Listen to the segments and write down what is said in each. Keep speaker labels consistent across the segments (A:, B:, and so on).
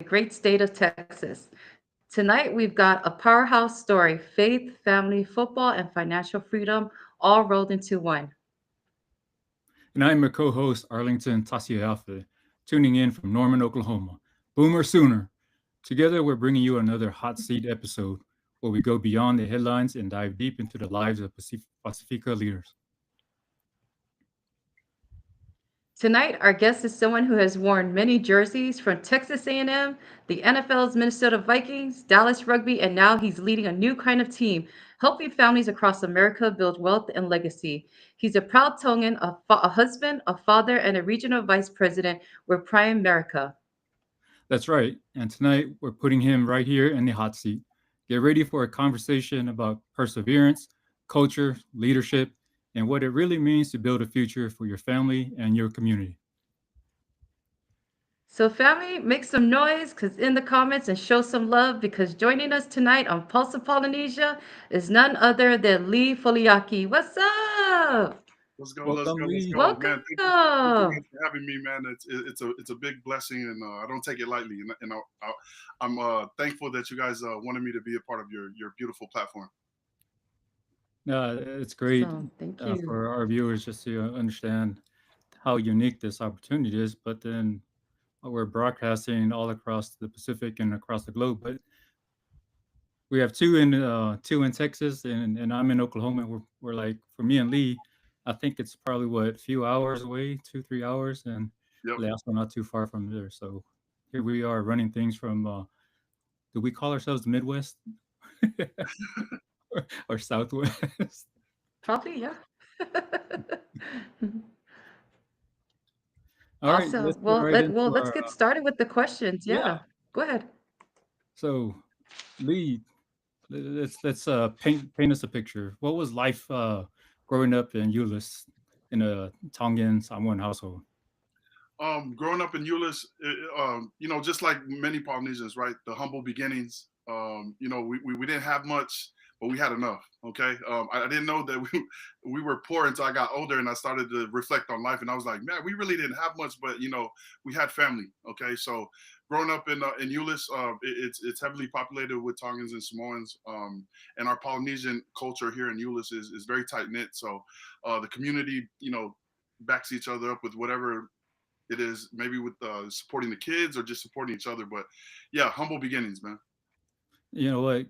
A: great state of Texas. Tonight, we've got a powerhouse story: faith, family, football, and financial freedom all rolled into one.
B: And I'm your co host, Arlington Tasiafe, tuning in from Norman, Oklahoma. Boomer Sooner. Together, we're bringing you another hot seat episode where we go beyond the headlines and dive deep into the lives of Pacifica leaders.
A: Tonight, our guest is someone who has worn many jerseys from Texas A&M, the NFL's Minnesota Vikings, Dallas Rugby, and now he's leading a new kind of team, helping families across America build wealth and legacy. He's a proud Tongan, a husband, a father, and a regional vice president with Primerica.
B: That's right. And tonight, we're putting him right here in the hot seat. Get ready for a conversation about perseverance, culture, leadership, and what it really means to build a future for your family and your community.
A: So, family, make some noise because in the comments and show some love because joining us tonight on Pulse of Polynesia is none other than Lee Foliaki. What's up?
C: Let's go, let's
B: Welcome,
C: go, let's
B: Lee.
C: go, man. Thank you
A: Welcome.
C: guys for having me, man. It's a big blessing, and I don't take it lightly. And I'm thankful that you guys wanted me to be a part of your beautiful platform.
B: It's great
A: Awesome. Thank you.
B: for our viewers just to understand how unique this opportunity is. But then we're broadcasting all across the Pacific and across the globe. But we have two in Texas, and I'm in Oklahoma. We're like for me and Lee, I think it's probably what a few hours away, 2 3 hours, and
C: Yep.
B: we're also not too far from there. So here we are running things from. Do we call ourselves the Midwest or Southwest?
A: Probably, yeah.
B: All right, let's
A: Awesome.
B: get
A: Well,
B: right into
A: let's
B: our
A: get started with the questions.
B: yeah.
A: Yeah. Go ahead.
B: So Lee, let's paint us a picture. What was life growing up in Euless in a Tongan Samoan household?
C: Growing up in Euless, just like many Polynesians, right? The humble beginnings. We didn't have much, but we had enough. Okay. I didn't know that we were poor until I got older and I started to reflect on life. And I was like, man, we really didn't have much, but we had family. Okay. So growing up in Euless, it's heavily populated with Tongans and Samoans. And our Polynesian culture here in Euless is very tight knit. So the community, backs each other up with whatever it is, maybe with supporting the kids or just supporting each other. But yeah, humble beginnings, man.
B: You know what?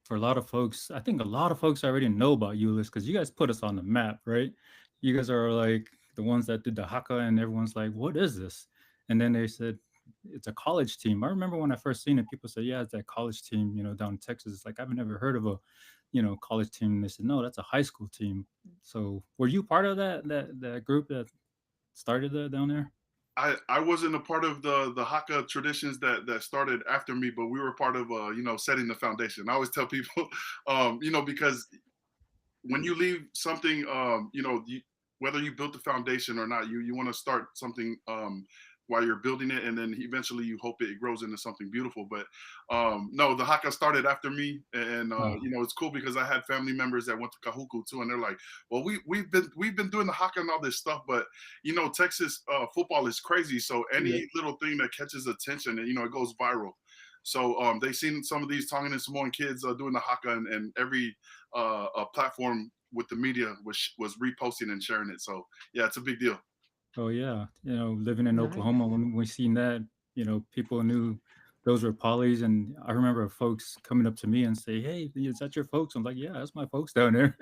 B: For a lot of folks, I think a lot of folks already know about Euless because you guys put us on the map, right? You guys are like the ones that did the haka, and everyone's like, "What is this?" And then they said it's a college team. I remember when I first seen it, people said, "Yeah, it's that college team, down in Texas." It's like I've never heard of a, college team. And they said, "No, that's a high school team." So, were you part of that group that started that down there?
C: I wasn't a part of the Haka traditions that started after me, but we were part of setting the foundation. I always tell people, because when you leave something, whether you built the foundation or not, you want to start something while you're building it, and then eventually you hope it grows into something beautiful. But no, the haka started after me, and
B: Oh,
C: it's cool because I had family members that went to Kahuku too, and they're like, well, we've been doing the haka and all this stuff, but Texas football is crazy, so
B: yeah.
C: any little thing that catches attention, and it goes viral. So they seen some of these Tongan and Samoan kids doing the haka, and every platform with the media was reposting and sharing it. So yeah, it's a big deal.
B: Oh yeah, living in
A: Nice.
B: Oklahoma when we seen that, people knew those were polys, and I remember folks coming up to me and say, "Hey, is that your folks?" I'm like, "Yeah, that's my folks down there."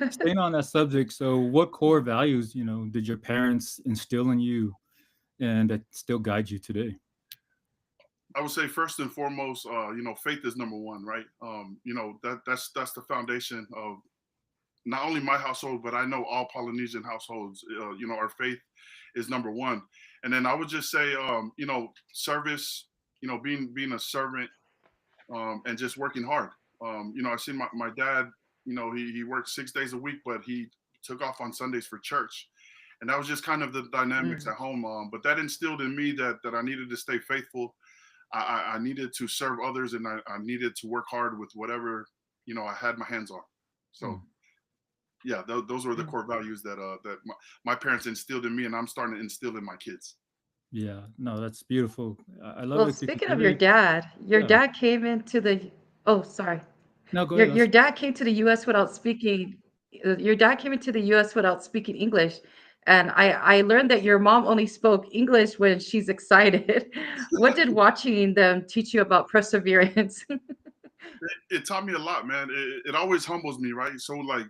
B: Staying on that subject, so what core values, did your parents instill in you, and that still guide you today?
C: I would say first and foremost, faith is number one, right? That's the foundation of not only my household, but I know all Polynesian households. Our faith is number one, and then I would just say, service. Being a servant, and just working hard. I see my dad. He worked 6 days a week, but he took off on Sundays for church, and that was just kind of the dynamics
A: Mm.
C: at home. But that instilled in me that I needed to stay faithful. I needed to serve others, and I needed to work hard with whatever I had my hands on. So
B: Mm.
C: yeah, those were the
A: Mm.
C: core values that my parents instilled in me, and I'm starting to instill in my kids.
B: Yeah, no, that's beautiful. I love
A: Well,
B: it because
A: speaking
B: you
A: of your
B: really,
A: dad, your
B: yeah.
A: dad came into the oh, sorry.
B: No, go
A: Your
B: ahead,
A: your
B: Les.
A: dad came to the US without speaking your dad came into the US without speaking English. And I learned that your mom only spoke English when she's excited. What did watching them teach you about perseverance?
C: It taught me a lot, man. It always humbles me, right? So like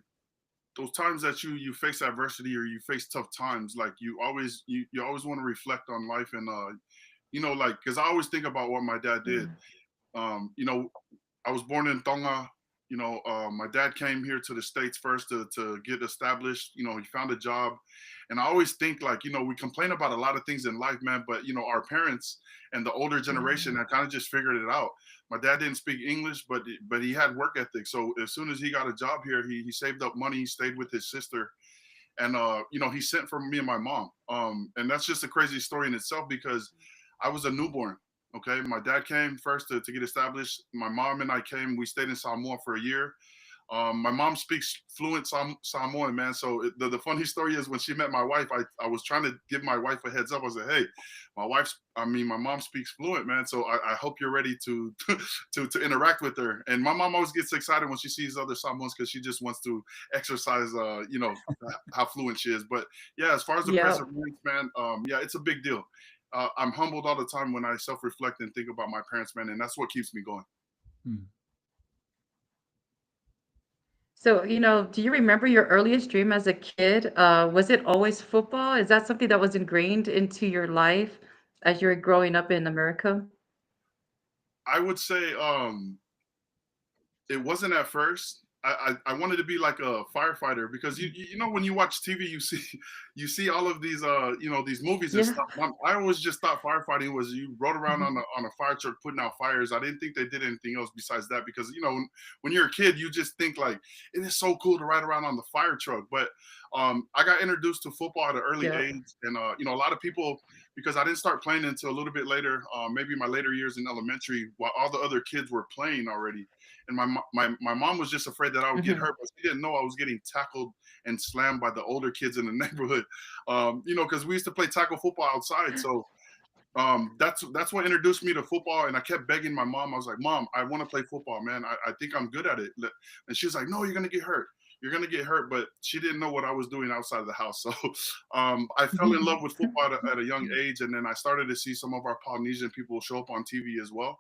C: those times that you face adversity or you face tough times, like you always want to reflect on life and like because I always think about what my dad did.
A: Mm,
C: You know, I was born in Tonga. My dad came here to the States first to get established. He found a job. And I always think like, we complain about a lot of things in life, man, but our parents and the older generation
A: mm,
C: that kind of just figured it out. My dad didn't speak English, but he had work ethic. So as soon as he got a job here, he saved up money, he stayed with his sister, and he sent for me and my mom. And that's just a crazy story in itself because I was a newborn. Okay, my dad came first to get established. My mom and I came. We stayed in Samoa for a year. My mom speaks fluent Samoan, man. So the funny story is when she met my wife, I was trying to give my wife a heads up. I said, hey, my mom speaks fluent, man. So I hope you're ready to to interact with her. And my mom always gets excited when she sees other Samoans because she just wants to exercise, how fluent she is. But yeah, as far as the
A: yep.
C: perseverance, man, yeah, it's a big deal. I'm humbled all the time when I self-reflect and think about my parents, man, and that's what keeps me going.
B: Hmm.
A: So, do you remember your earliest dream as a kid? Was it always football? Is that something that was ingrained into your life as you were growing up in America?
C: I would say it wasn't at first. I wanted to be like a firefighter because when you watch TV you see you see all of these these movies and
A: Yeah.
C: stuff. I always just thought firefighting was you rode around on a fire truck putting out fires. I didn't think they did anything else besides that because when you're a kid you just think like it is so cool to ride around on the fire truck. But I got introduced to football at an early
A: Yep.
C: age, and a lot of people because I didn't start playing until a little bit later, maybe my later years in elementary, while all the other kids were playing already. And my mom was just afraid that I would get
A: Hmm.
C: hurt, but she didn't know I was getting tackled and slammed by the older kids in the neighborhood. Because we used to play tackle football outside. So that's what introduced me to football. And I kept begging my mom. I was like, Mom, I want to play football, man. I think I'm good at it. And she was like, No, you're gonna get hurt. You're gonna get hurt. But she didn't know what I was doing outside of the house. So I fell in love with football at a young age, and then I started to see some of our Polynesian people show up on TV as well,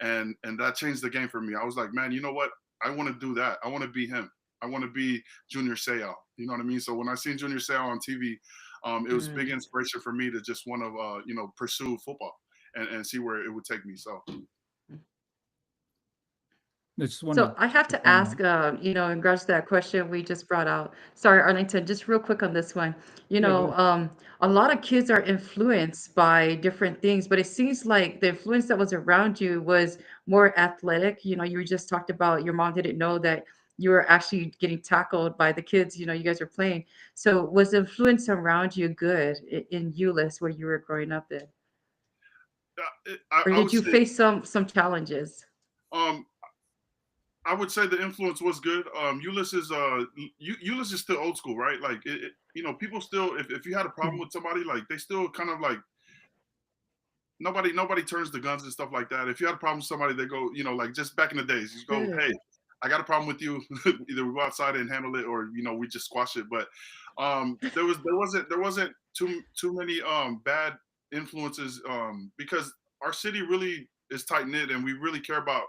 C: and that changed the game for me. I was like, man, you know what? I want to do that. I want to be him. I want to be Junior Seau. You know what I mean? So when I seen Junior Seau on TV, it was big
A: Mm.
C: inspiration for me to just want to pursue football and see where it would take me. So
B: I just want
A: So I have
B: to
A: to
B: point out.
A: ask, in regards to that question we just brought out. Sorry, Arlington, just real quick on this one.
B: Yeah, go ahead.
A: A lot of kids are influenced by different things, but it seems like the influence that was around you was more athletic. You just talked about your mom didn't know that you were actually getting tackled by the kids, you guys were playing. So was the influence around you good in Euless where you were growing up in? Or
C: I
A: did
C: would
A: you
C: say
A: face some challenges?
C: um, I would say the influence was good. Ulysses is still old school, right? Like people still if you had a problem
A: Mm.
C: with somebody, like they still kind of like nobody turns to guns and stuff like that. If you had a problem with somebody, they go, like just back in the days, you go,
A: True.
C: hey, I got a problem with you. Either we go outside and handle it, or we just squash it. But there wasn't too many bad influences because our city really is tight knit, and we really care about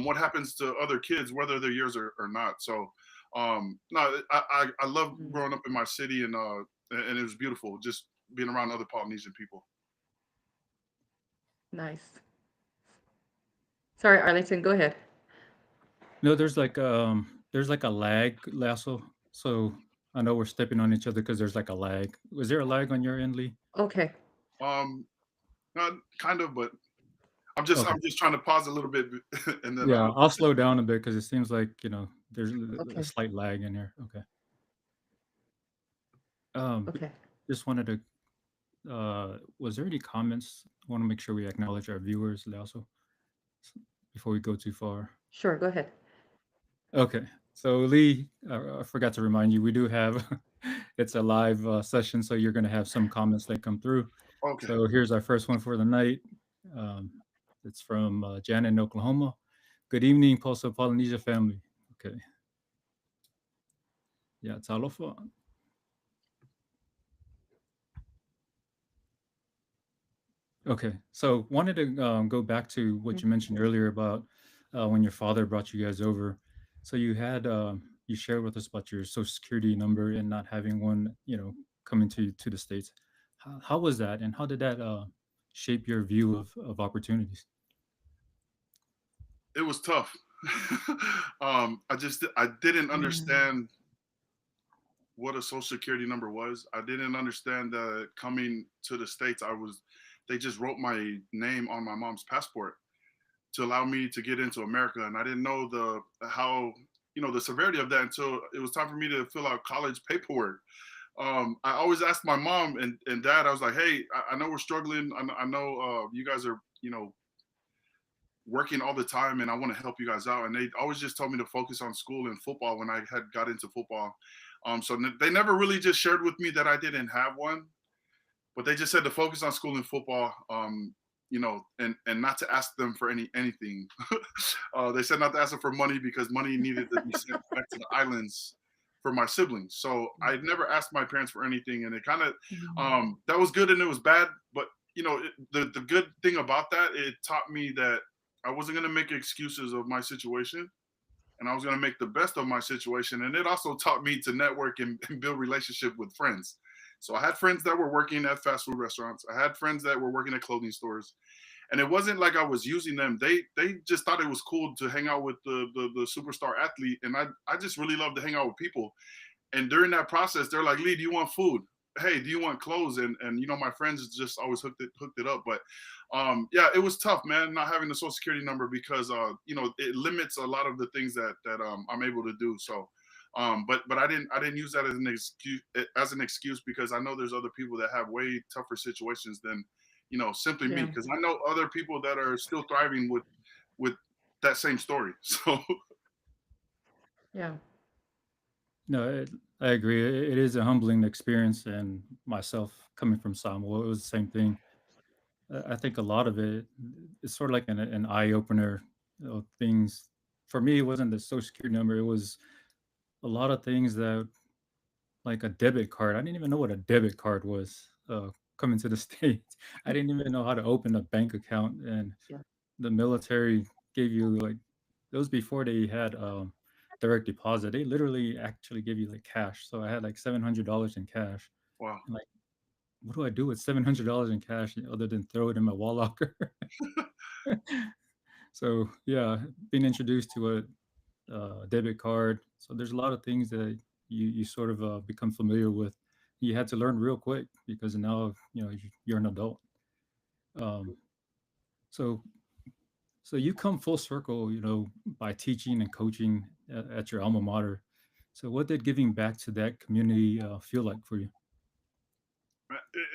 C: what happens to other kids, whether they're yours or not. So no, I love
A: Mm.
C: growing up in my city, and it was beautiful just being around other Polynesian people.
A: Nice. Sorry, Arlington, go ahead.
B: No, there's like a lag, Lasso. So I know we're stepping on each other because there's like a lag. Was there a lag on your end, Lee?
A: Okay.
C: Um, Not kind of, but I'm just
B: Okay.
C: I'm just trying to pause a little bit, and then
B: Yeah, I'll slow down a bit because it seems like there's a
A: Okay.
B: slight lag in here. Okay. Um,
A: Okay.
B: just wanted to. Was there any comments? I want to make sure we acknowledge our viewers, Lasso, before we go too far.
A: Sure, go ahead.
B: Okay. So Lee, I forgot to remind you, we do have it's a live session, so you're going to have some comments that come through.
C: Okay.
B: So here's our first one for the night. Um, it's from Janet in Oklahoma. Good evening, Pulse of Polynesia family. Okay. Yeah, it's alofa. Okay, so wanted to go back to what you mentioned earlier about when your father brought you guys over. So you shared with us about your social security number and not having one, coming to the states. How was that, and how did that shape your view of opportunities?
C: It was tough. I didn't understand what a social security number was. I didn't understand that coming to the States, they just wrote my name on my mom's passport to allow me to get into America. And I didn't know the severity of that until it was time for me to fill out college paperwork. I always asked my mom and dad, I was like, hey, I know we're struggling. I know you guys are, working all the time and I want to help you guys out. And they always just told me to focus on school and football when I had got into football. So they never really just shared with me that I didn't have one, but they just said to focus on school and football, and not to ask them for anything. They said not to ask them for money because money needed to be sent back to the islands for my siblings. So I never asked my parents for anything, and it kind of that was good and it was bad. But the good thing about that, it taught me that I wasn't gonna make excuses of my situation, and I was going to make the best of my situation. And it also taught me to network and build relationship with friends. So I had friends that were working at fast food restaurants. I had friends that were working at clothing stores, and it wasn't like I was using them. They just thought it was cool to hang out with the superstar athlete, and I just really love to hang out with people. And during that process, they're like, Lee, do you want food? Hey, do you want clothes? And my friends just always hooked it up. But yeah, it was tough, man, not having the social security number because it limits a lot of the things that I'm able to do. So but I didn't use that as an excuse because I know there's other people that have way tougher situations than simply me,
A: Yeah.
C: because I know other people that are still thriving with that same story. So
A: Yeah.
B: No, I agree. It is a humbling experience, and myself coming from Samoa, it was the same thing. I think a lot of it is sort of like an eye opener. Things for me, it wasn't the social security number. It was a lot of things that, like a debit card. I didn't even know what a debit card was. Coming to the states, I didn't even know how to open a bank account, and
A: Yeah.
B: the military gave you like it was before they had direct deposit. They literally actually give you like cash. So I had like $700 in cash,
C: wow.
B: and like, what do I do with $700 in cash other than throw it in my wall locker? So yeah, being introduced to a debit card. So there's a lot of things that you sort of become familiar with. You had to learn real quick because now you're an adult. Um, so so you come full circle, by teaching and coaching at your alma mater. So what did giving back to that community feel like for you?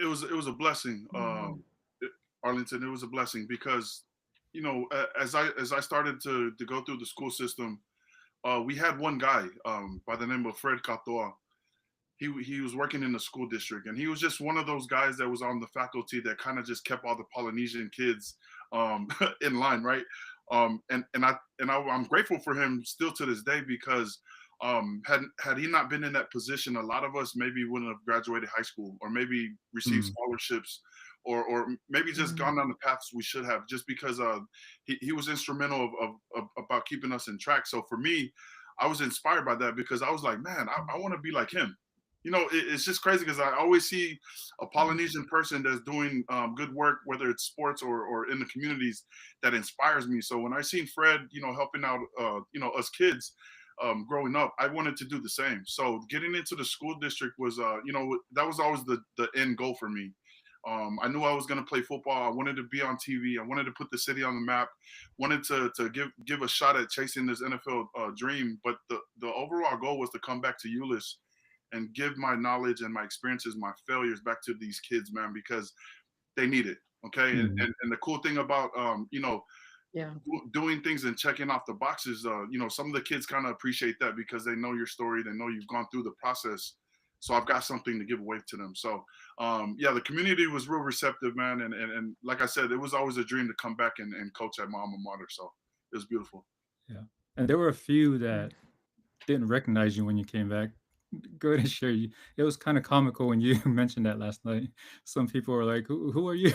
C: It was a blessing, Arlington. It was a blessing because as I started to go through the school system, we had one guy by the name of Fred Katoa. He was working in the school district, and he was just one of those guys that was on the faculty that kind of just kept all the Polynesian kids in line, right? I'm grateful for him still to this day because had he not been in that position, a lot of us maybe wouldn't have graduated high school or maybe received
B: Mm,
C: scholarships or maybe just gone down the paths we should have just because he was instrumental of about keeping us in track. So for me, I was inspired by that because I was like, man, I want to be like him. It's just crazy because I always see a Polynesian person that's doing good work, whether it's sports or in the communities, that inspires me. So when I seen Fred, helping out, us kids growing up, I wanted to do the same. So getting into the school district was, that was always the end goal for me. I knew I was going to play football. I wanted to be on TV. I wanted to put the city on the map. Wanted to give a shot at chasing this NFL dream. But the overall goal was to come back to Euless and give my knowledge and my experiences, my failures back to these kids, man, because they need it. Okay. And,
B: mm,
C: and, and the cool thing about,
A: Yeah.
C: doing things and checking off the boxes, some of the kids kind of appreciate that because they know your story. They know you've gone through the process. So I've got something to give away to them. So yeah, the community was real receptive, man. And like I said, it was always a dream to come back and coach at my alma mater. So it was beautiful.
B: Yeah. And there were a few
A: Yeah.
B: that didn't recognize you when you came back. Go ahead and share you. It was kind of comical when you mentioned that last night. Some people were like, who are you?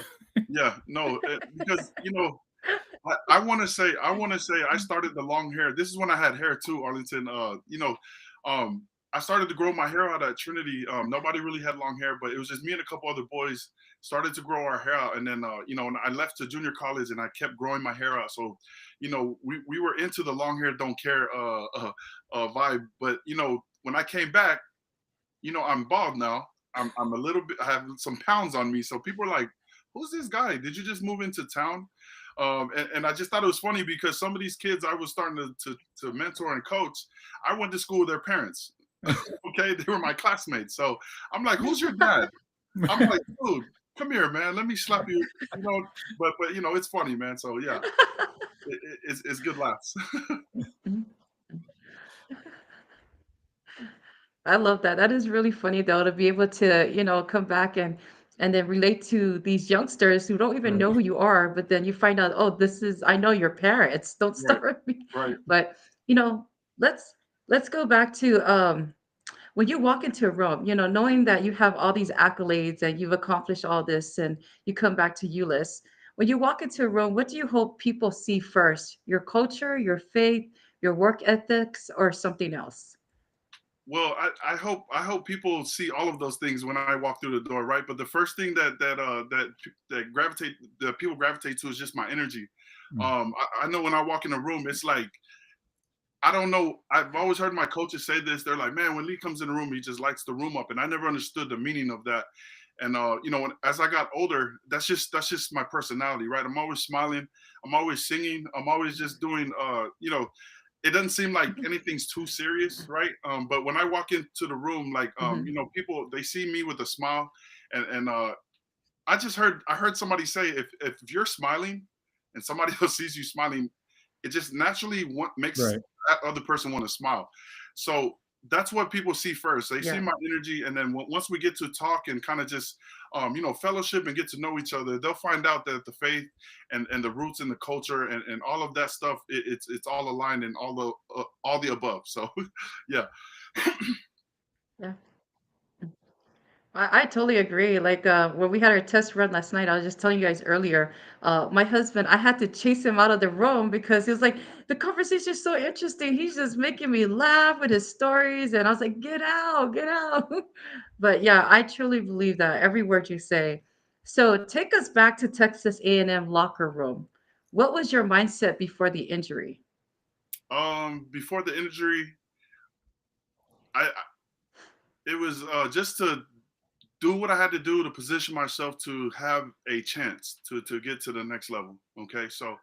C: Yeah, no, because I want to say I started the long hair. This is when I had hair too, Arlington. I started to grow my hair out at Trinity. Nobody really had long hair, but it was just me and a couple other boys started to grow our hair out. And then and I left to junior college and I kept growing my hair out. So, we were into the long hair don't care vibe. But when I came back, I'm bald now. I'm a little bit. I have some pounds on me. So people are like, "Who's this guy? Did you just move into town?" And I just thought it was funny because some of these kids I was starting to mentor and coach, I went to school with their parents. Okay, they were my classmates. So I'm like, "Who's your dad?" I'm like, "Dude, come here, man. Let me slap you." But it's funny, man. So yeah, it's good laughs.
A: I love that. That is really funny though, to be able to, come back and then relate to these youngsters who don't even
B: Right.
A: know who you are, but then you find out, oh, I know your parents. Don't
C: Right,
A: start with me.
C: right.
A: But, you know, let's let's go back to when you walk into a room, knowing that you have all these accolades and you've accomplished all this and you come back to Euless. When you walk into a room, what do you hope people see first? Your culture, your faith, your work ethics, or something else?
C: Well, I hope people see all of those things when I walk through the door, right? But the first thing that people gravitate to is just my energy.
B: Mm.
C: I know when I walk in a room, it's like I don't know. I've always heard my coaches say this. They're like, "Man, when Lee comes in the room, he just lights the room up," and I never understood the meaning of that. And as I got older, that's just my personality, right? I'm always smiling. I'm always singing. I'm always just doing it doesn't seem like anything's too serious, right? But when I walk into the room, like
A: Mhm.
C: people they see me with a smile, and I heard somebody say if you're smiling, and somebody else sees you smiling, it just naturally makes
B: Right.
C: that other person want to smile. So that's what people see first. They see
A: Yeah.
C: my energy, and then once we get to talk and kind of just fellowship and get to know each other, they'll find out that the faith and the roots and the culture and all of that stuff, it's all aligned and all the above. So yeah.
A: Yeah. I totally agree. Like when we had our test run last night, I was just telling you guys earlier, my husband, I had to chase him out of the room because he was like, the conversation is so interesting. He's just making me laugh with his stories. And I was like, get out, get out. But yeah, I truly believe that every word you say. So take us back to Texas A&M locker room. What was your mindset before the injury?
C: Before the injury, it was just to do what I had to do to position myself to have a chance to get to the next level. Okay, so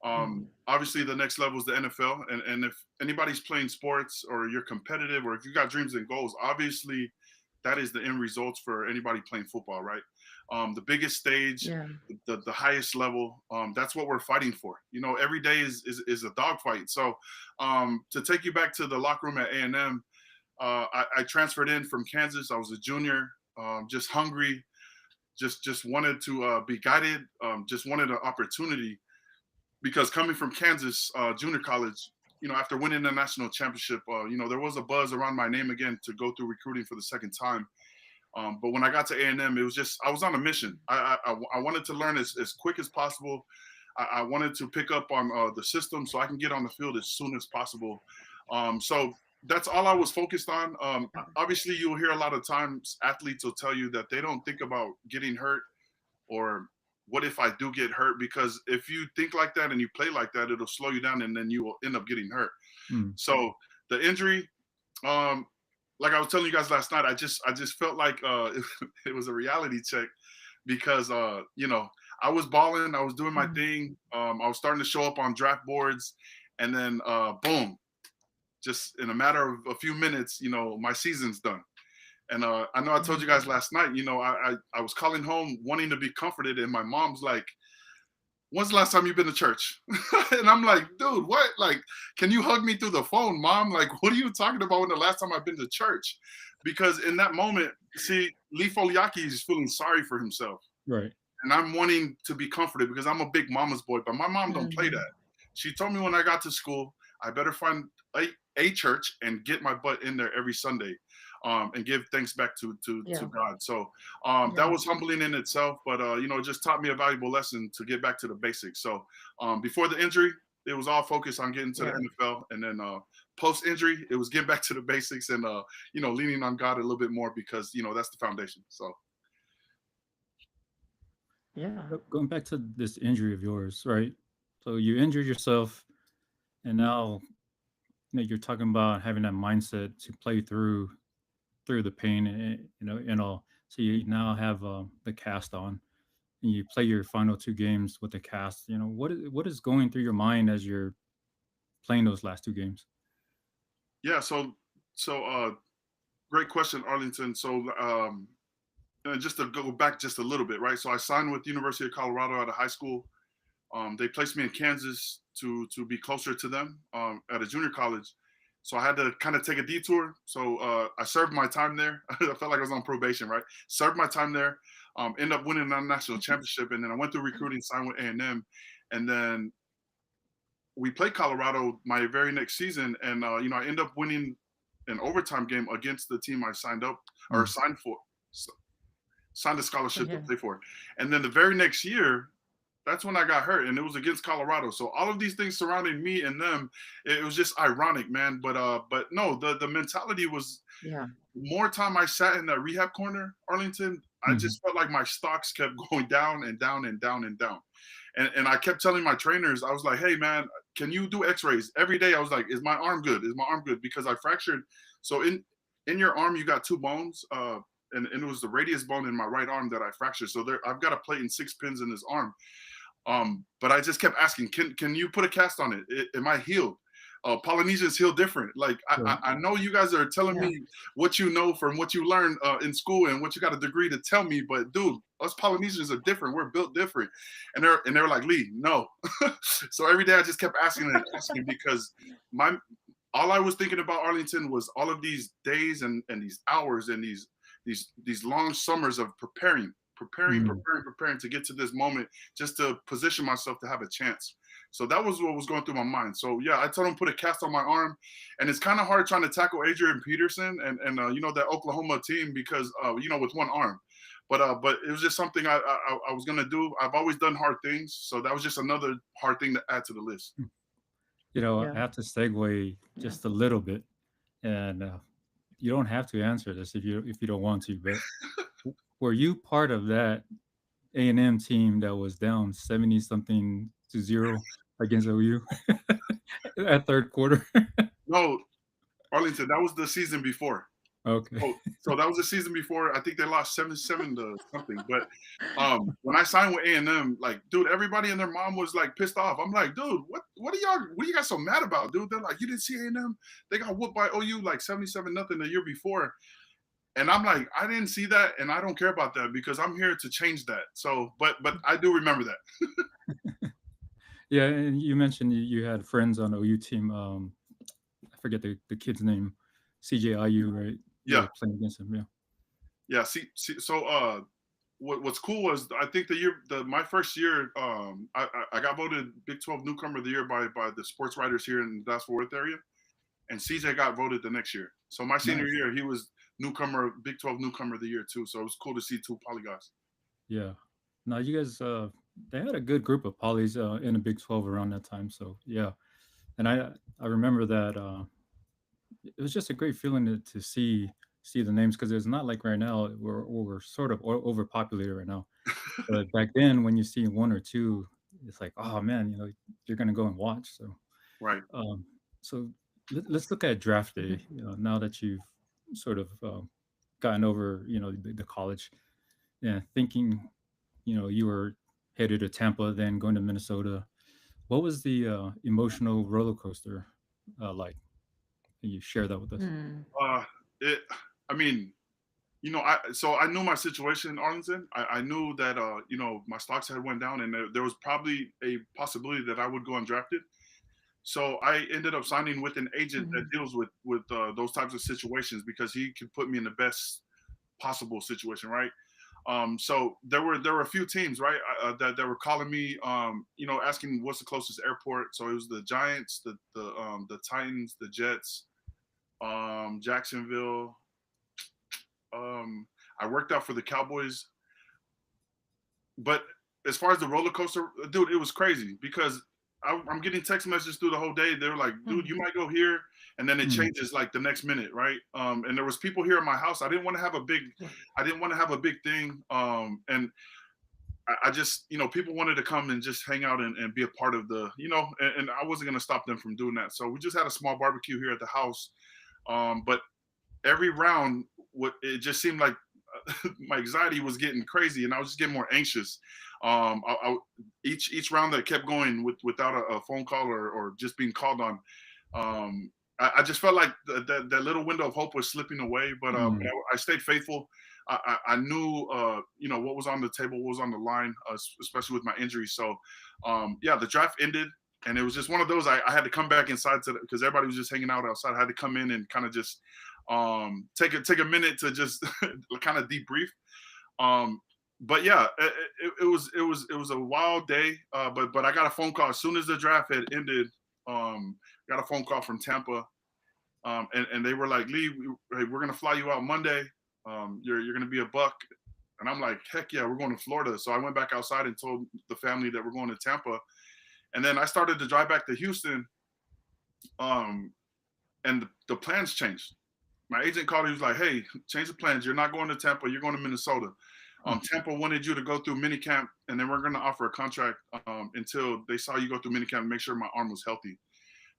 A: Mhm.
C: obviously the next level is the NFL, and if anybody's playing sports or you're competitive or if you got dreams and goals, obviously that is the end results for anybody playing football, right? The biggest stage,
A: Yeah.
C: the highest level, that's what we're fighting for. Every day is a dogfight. So to take you back to the locker room at A&M, I transferred in from Kansas. I was a junior, just hungry, just wanted to be guided, just wanted an opportunity because coming from Kansas junior college, after winning the national championship, there was a buzz around my name again to go through recruiting for the second time. But when I got to A&M, it was just I was on a mission. I wanted to learn as quick as possible. I wanted to pick up on the system so I can get on the field as soon as possible. So that's all I was focused on. Obviously, you'll hear a lot of times athletes will tell you that they don't think about getting hurt or what if I do get hurt? Because if you think like that and you play like that, it'll slow you down and then you will end up getting hurt.
B: Mm.
C: So the injury, um, like I was telling you guys last night, I just felt like it was a reality check because I was balling, I was doing my
A: Mhm.
C: thing, I was starting to show up on draft boards, and then boom, just in a matter of a few minutes, my season's done. And I know I told you
A: Mhm.
C: guys last night, I was calling home wanting to be comforted, and my mom's like, when's the last time you've been to church? And I'm like, dude, what? Like, can you hug me through the phone, mom? Like, what are you talking about when the last time I've been to church? Because in that moment, see, Lee Foliaki is feeling sorry for himself.
B: Right.
C: And I'm wanting to be comforted because I'm a big mama's boy, but my mom don't play
A: Mhm.
C: that. She told me when I got to school, I better find a church and get my butt in there every Sunday, and give thanks back to
A: Yeah.
C: God. So that
A: Yeah.
C: was humbling in itself, but it just taught me a valuable lesson to get back to the basics. So before the injury, it was all focused on getting to the
A: Yeah.
C: NFL, and then post injury, it was getting back to the basics and leaning on God a little bit more because that's the foundation. So
A: Yeah.
B: Going back to this injury of yours, right? So you injured yourself, and now you're talking about having that mindset to play through the pain, and all. So you now have the cast on, and you play your final two games with the cast. What is going through your mind as you're playing those last two games?
C: yeah, so great question, Arlington. So just to go back just a little bit, right? So I signed with University of Colorado out of high school. They placed me in Kansas to be closer to them at a junior college. So I had to kind of take a detour. So I served my time there. I felt like I was on probation, right? Served my time there. Ended up winning a national championship, and then I went through recruiting, signed with A&M, and then we played Colorado my very next season, and I ended up winning an overtime game against the team I signed up or
B: Mm.
C: signed for, signed a scholarship to
A: Yeah.
C: play for. And then the very next year, that's when I got hurt, and it was against Colorado. So all of these things surrounding me and them, it was just ironic, man. But no, the mentality was
A: Yeah.
C: more time I sat in that rehab corner, Arlington, I
B: Mhm.
C: just felt like my stocks kept going down and down and down and down. And I kept telling my trainers, I was like, hey man, can you do x-rays every day? I was like, is my arm good? Is my arm good? Because I fractured. So in your arm, you got two bones, and it was the radius bone in my right arm that I fractured. So there, I've got a plate and 6 pins in this arm. But I just kept asking, can you put a cast on it? Am I healed? Polynesians heal different. Like
B: Right.
C: I know you guys are telling
A: Yeah.
C: me what you know from what you learned in school and what you got a degree to tell me, but dude, us Polynesians are different. We're built different. And they're like, Lee, no. So every day I just kept asking and asking because my all I was thinking about, Arlington, was all of these days and these hours and these long summers of
B: Mm.
C: preparing to get to this moment, just to position myself to have a chance. So that was what was going through my mind. So yeah, I told him put a cast on my arm, and it's kind of hard trying to tackle Adrian Peterson and that Oklahoma team because with one arm. But it was just something I was gonna do. I've always done hard things, so that was just another hard thing to add to the list.
B: I
A: Yeah.
B: have to segue
A: Yeah.
B: just a little bit, and you don't have to answer this if you don't want to, but were you part of that A&M team that was down 70 something to 0 against OU at third quarter?
C: No, Arlington, that was the season before.
B: Okay.
C: So that was the season before. I think they lost 7-7 to something. But when I signed with A&M, like, dude, everybody and their mom was like pissed off. I'm like, dude, what are you guys so mad about, dude? They're like, you didn't see A&M? They got whooped by OU like 77-0 the year before. And I'm like, I didn't see that, and I don't care about that because I'm here to change that. So, but I do remember that.
B: Yeah, and you mentioned you had friends on the OU team. I forget the kid's name, CJIU, right? You
C: Yeah,
B: were playing against him, yeah.
C: yeah. See so what's cool was I think my first year, I got voted Big 12 Newcomer of the Year by the sports writers here in the Dallas Fort Worth area, and CJ got voted the next year. So my senior
B: Nice.
C: year, he was Big 12 Newcomer of the Year too. So it was cool to see two poly guys.
B: Yeah. Now you guys, they had a good group of polys in the Big 12 around that time. So yeah, and I remember that it was just a great feeling to see the names because it's not like right now we're sort of overpopulated right now. But back then, when you see one or two, it's like, oh man, you're gonna go and watch. So,
C: Right.
B: um, so let's look at draft day.
A: Mhm.
B: Now that you've sort of gotten over, the college, yeah, thinking, you were headed to Tampa, then going to Minnesota. What was the emotional roller coaster like? Can you share that with us?
A: Mm.
C: Uh, it. I mean, I knew my situation in Arlington. I knew that my stocks had went down, and there was probably a possibility that I would go undrafted. So I ended up signing with an agent that
A: Mhm.
C: deals with those types of situations because he could put me in the best possible situation, right? So there were a few teams, right, that were calling me, asking what's the closest airport. So it was the Giants, the Titans, the Jets, Jacksonville. Um, I worked out for the Cowboys, but as far as the roller coaster, dude, it was crazy because I'm getting text messages through the whole day. They were like, "Dude, you
A: Mhm.
C: might go here," and then it
B: Mm,
C: changes like the next minute, right? And there was people here at my house.
A: Yeah.
C: I didn't want to have a big thing, and I just, people wanted to come and just hang out and be a part of and I wasn't gonna stop them from doing that. So we just had a small barbecue here at the house. But every round, what it just seemed like my anxiety was getting crazy, and I was just getting more anxious. Each round that kept going without a phone call or just being called on, I just felt like that little window of hope was slipping away. But
B: mm,
C: I stayed faithful. I knew, what was on the table, what was on the line, especially with my injury. So, yeah, the draft ended, and it was just one of those. I had to come back inside because everybody was just hanging out outside. I had to come in and kind of just take a minute to just kind of debrief. Um, but yeah, it was a wild day. But I got a phone call as soon as the draft had ended. Got a phone call from Tampa, and they were like, "Lee, hey, we're gonna fly you out Monday. You're gonna be a Buck." And I'm like, "Heck yeah, we're going to Florida." So I went back outside and told the family that we're going to Tampa, and then I started to drive back to Houston. Um, and the plans changed. My agent called. He was like, "Hey, change the plans. You're not going to Tampa. You're going to Minnesota.
B: mm,
C: Tampa wanted you to go through minicamp, and then we're going to offer a contract until they saw you go through minicamp and make sure my arm was healthy."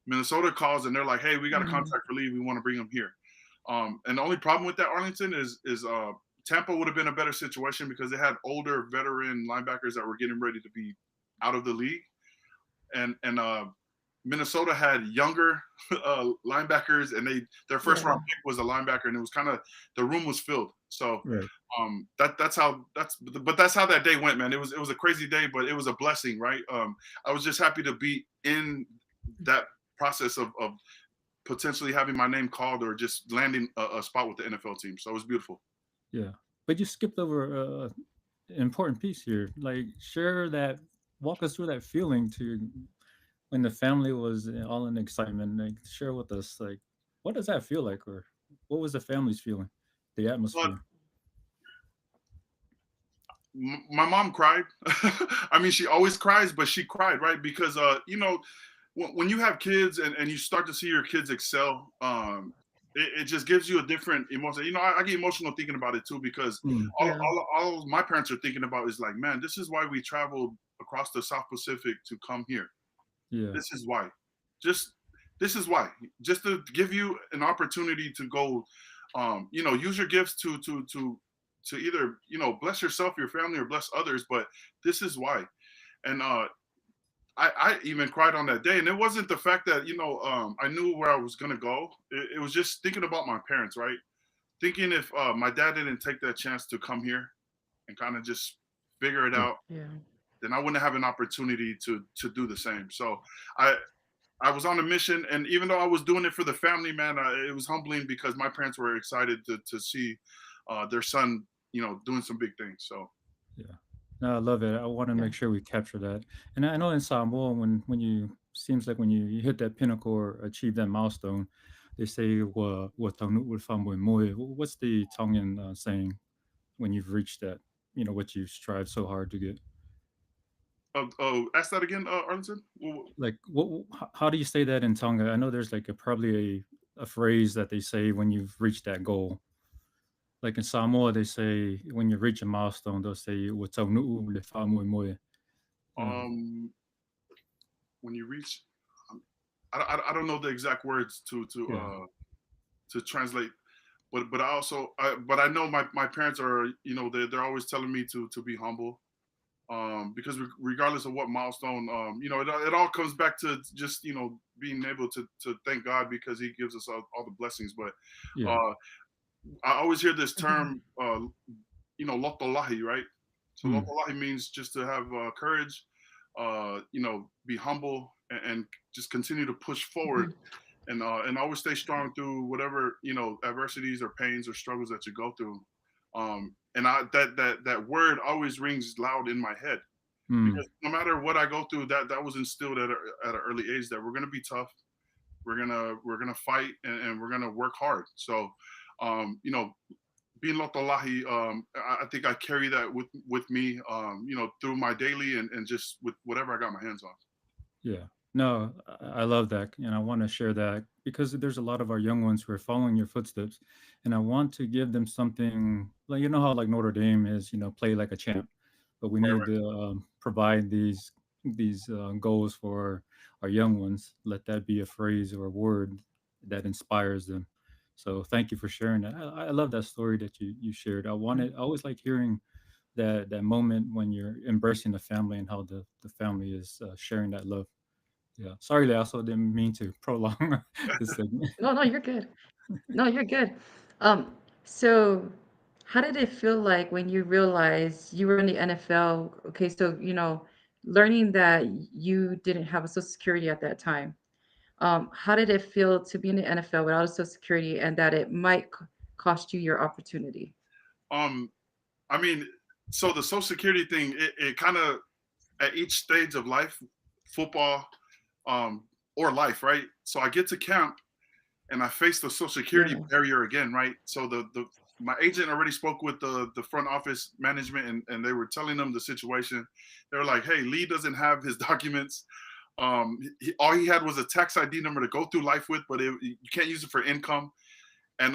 C: Minnesota calls and they're like, "Hey, we got a
A: Mhm.
C: contract for Lee. We want to bring him here." And the only problem with that, Arlington, is Tampa would have been a better situation because they had older veteran linebackers that were getting ready to be out of the league, and Minnesota had younger linebackers, and their first round
A: Yeah.
C: pick was a linebacker, and it was kind of the room was filled. So
B: right.
C: that's how that day went, man. It was a crazy day, but it was a blessing, right? I was just happy to be in that process of potentially having my name called or just landing a spot with the NFL team. So it was beautiful.
B: Yeah. But you skipped over an important piece here. Like, walk us through that feeling to when the family was all in excitement. Like, share with us, like, what does that feel like, or what was the family's feeling, the
C: But
B: atmosphere?
C: my mom cried. I mean, she always cries, but she cried, right? Because when you have kids and you start to see your kids excel, it just gives you a different emotion. I get emotional thinking about it too because
B: Mm,
A: Yeah.
C: all my parents are thinking about is like, man, this is why we traveled across the South Pacific to come here.
B: yeah.
C: This is why. Just this is why. Just to give you an opportunity to go, use your gifts to either bless yourself, your family, or bless others. But this is why. And I even cried on that day, and it wasn't the fact that I knew where I was gonna go. It was just thinking about my parents, right? Thinking if my dad didn't take that chance to come here and kind of just figure it
B: Yeah.
C: out,
A: Yeah.
C: then I wouldn't have an opportunity to do the same. So I I was on a mission, and even though I was doing it for the family, man, it was humbling because my parents were excited to see their son, doing some big things. So
B: Yeah. No, I love it. I want to
A: Yeah.
B: make sure we capture that. And I know in Samoa, when you seems like when you hit that pinnacle or achieve that milestone, they say "wa taunu ul famwe moe." What's the Tongan saying when you've reached that? You know what you strive so hard to get.
C: ask that again, Arlington.
B: Like, how do you say that in Tonga? I know there's like probably a phrase that they say when you've reached that goal. Like in Samoa, they say when you reach a milestone, they'll say "wa taunu ul famwe moe."
C: Um, when you reach, um, I don't know the exact words
B: Yeah.
C: to translate, but but I know my parents are, they're always telling me to be humble. Because regardless of what milestone, it all comes back to just being able to thank God because He gives us all the blessings. But
B: Yeah.
C: uh, I always hear this
A: Mhm.
C: term, lotolahi, right? So
B: Mm,
C: lotolahi means just to have courage, be humble and just continue to push forward
A: Mhm.
C: and always stay strong through whatever adversities or pains or struggles that you go through. And that word always rings loud in my head
B: mm,
C: because no matter what I go through, that was instilled at an early age that we're gonna be tough, we're gonna fight, and we're gonna work hard. So, you know, being lotolahi, I think I carry that with me, through my daily and just with whatever I got my hands on.
B: yeah. No, I love that, and I want to share that because there's a lot of our young ones who are following your footsteps, and I want to give them something like how like Notre Dame is, play like a champ, but we
C: Right,
B: need
C: right.
B: to provide these goals for our young ones. Let that be a phrase or a word that inspires them. So thank you for sharing that. I love that story that you shared. I always like hearing that moment when you're embracing the family and how the family is sharing that love. Yeah. Sorry, Lee, I also didn't mean to prolong this segment.
A: No, no, you're good. No, you're good. Um, so how did it feel like when you realized you were in the NFL? Okay, so learning that you didn't have a Social Security at that time. How did it feel to be in the NFL without a Social Security and that it might cost you your opportunity?
C: Um, I mean, so the Social Security thing, it kind of at each stage of life, football, or life, right? So I get to camp and I face the Social Security
A: Yeah.
C: barrier again, right? So the my agent already spoke with the front office management and they were telling them the situation. They were like, "Hey, Lee doesn't have his documents. All he had was a tax ID number to go through life with, but you can't use it for income." And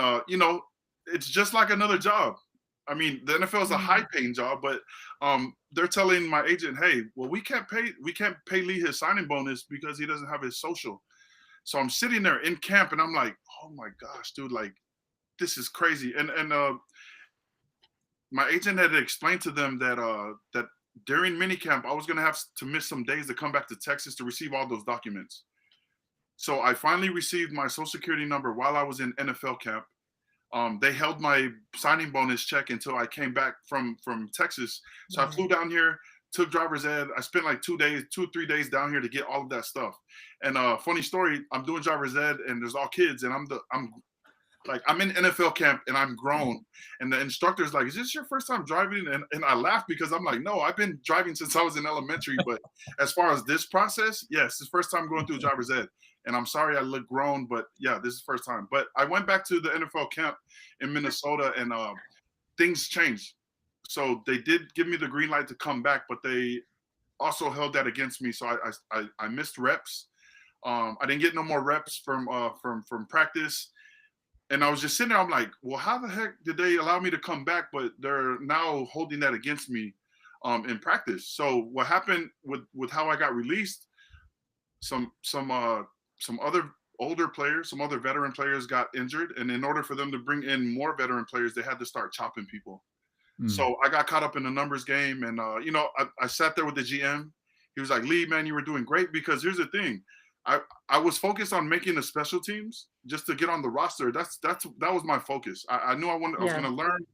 C: it's just like another job. I mean, the NFL is a high
A: Mm.
C: paying job, but they're telling my agent, "Hey, well, we can't pay Lee his signing bonus because he doesn't have his social." So I'm sitting there in camp, and I'm like, "Oh my gosh, dude! Like, this is crazy." And my agent had explained to them that during minicamp I was gonna have to miss some days to come back to Texas to receive all those documents. So I finally received my social security number while I was in NFL camp. They held my signing bonus check until I came back from Texas. So I
A: Wow.
C: flew down here, took driver's ed. I spent like 2 3 days down here to get all of that stuff. And funny story, I'm doing driver's ed, and there's all kids, and I'm in NFL camp and I'm grown. And the instructor's like, "Is this your first time driving?" And I laugh because I'm like, "No, I've been driving since I was in elementary. But as far as this process, yes, it's first time going through driver's ed. And I'm sorry I look grown, but yeah, this is first time." But I went back to the NFL camp in Minnesota and things changed. So they did give me the green light to come back, but they also held that against me. So I missed reps. I didn't get no more reps from practice, and I was just sitting there. I'm like, well, how the heck did they allow me to come back? But they're now holding that against me in practice. So what happened with how I got released? Some some uh, some other older players, some other veteran players got injured, and in order for them to bring in more veteran players, they had to start chopping people.
B: Mm,
C: So I got caught up in the numbers game, and I sat there with the GM. He was like, "Lee, man, you were doing great." Because here's the thing, I I was focused on making the special teams just to get on the roster. That was my focus. I knew I was
A: Yeah.
C: going to learn.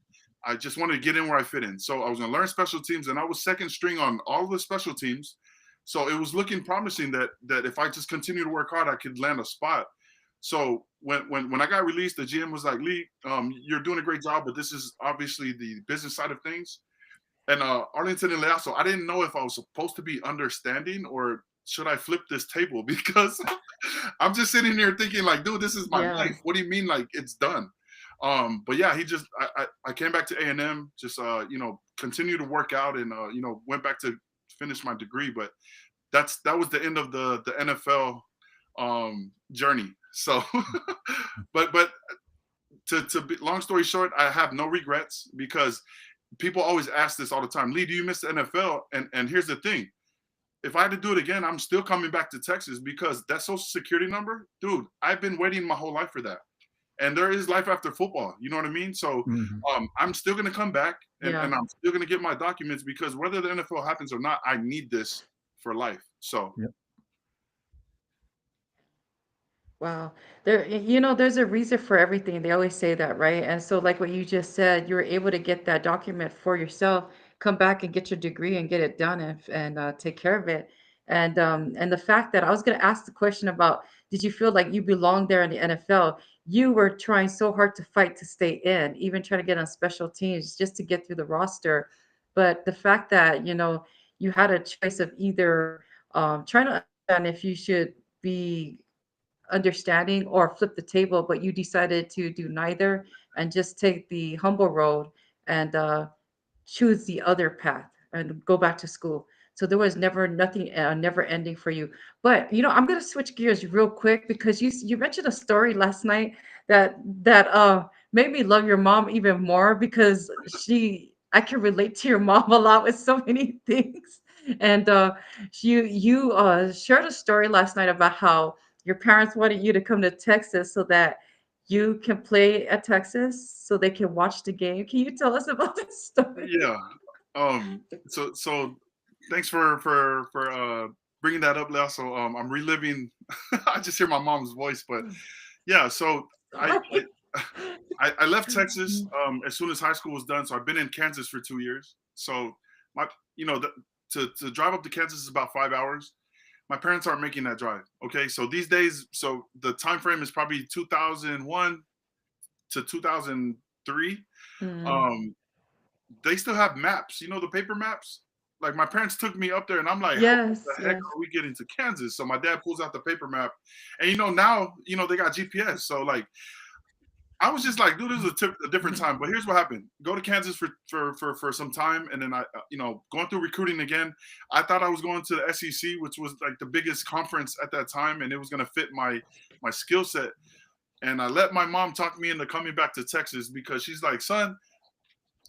C: I just wanted to get in where I fit in. So I was going to learn special teams, and I was second string on all the special teams. So it was looking promising that if I just continue to work hard, I could land a spot. So when I got released, the GM was like, "Lee, you're doing a great job, but this is obviously the business side of things." And Arlington and Leaso, I didn't know if I was supposed to be understanding or should I flip this table because I'm just sitting here thinking like, dude, this is my
A: Yeah.
C: life. What do you mean like it's done? But yeah, I came back to A&M, just continue to work out and went back to finish my degree. But that was the end of the NFL journey. So, but to be, long story short, I have no regrets because people always ask this all the time. Lee, do you miss the NFL? And here's the thing: if I had to do it again, I'm still coming back to Texas because that social security number, dude, I've been waiting my whole life for that. And there is life after football. You know what I mean? So
B: mhm.
C: I'm still gonna come back
A: Yeah.
C: and I'm still gonna get my documents because whether the NFL happens or not, I need this for life. So
B: Yep.
A: Wow. There's a reason for everything. They always say that, right? And so, like what you just said, you were able to get that document for yourself, come back and get your degree and get it done and take care of it. And the fact that I was going to ask the question about, did you feel like you belonged there in the NFL? You were trying so hard to fight to stay in, even trying to get on special teams just to get through the roster. But the fact that, you had a choice of either trying to understand if you should be understanding or flip the table, but you decided to do neither and just take the humble road and choose the other path and go back to school. So there was never nothing, never ending for you. But I'm gonna switch gears real quick because you mentioned a story last night that made me love your mom even more because I can relate to your mom a lot with so many things. And you shared a story last night about how your parents wanted you to come to Texas so that you can play at Texas so they can watch the game. Can you tell us about this story?
C: Yeah. So thanks for bringing that up, Leo. So I'm reliving. I just hear my mom's voice, but yeah. So I I,
A: Sorry.
C: I left Texas as soon as high school was done. So I've been in Kansas for 2 years. So my you know the, to drive up to Kansas is about 5 hours. My parents aren't making that drive. Okay, so these days, so the time frame is probably 2001 to 2003.
A: Mm.
C: Um, they still have maps. The paper maps. Like my parents took me up there, and I'm like, how
A: Yes,
C: the heck
A: yes.
C: are we getting to Kansas? So my dad pulls out the paper map, and now they got GPS. So like I was just like, dude, this is a different time. But here's what happened: go to Kansas for some time, and then going through recruiting again. I thought I was going to the SEC, which was like the biggest conference at that time, and it was going to fit my skill set. And I let my mom talk me into coming back to Texas because she's like, son,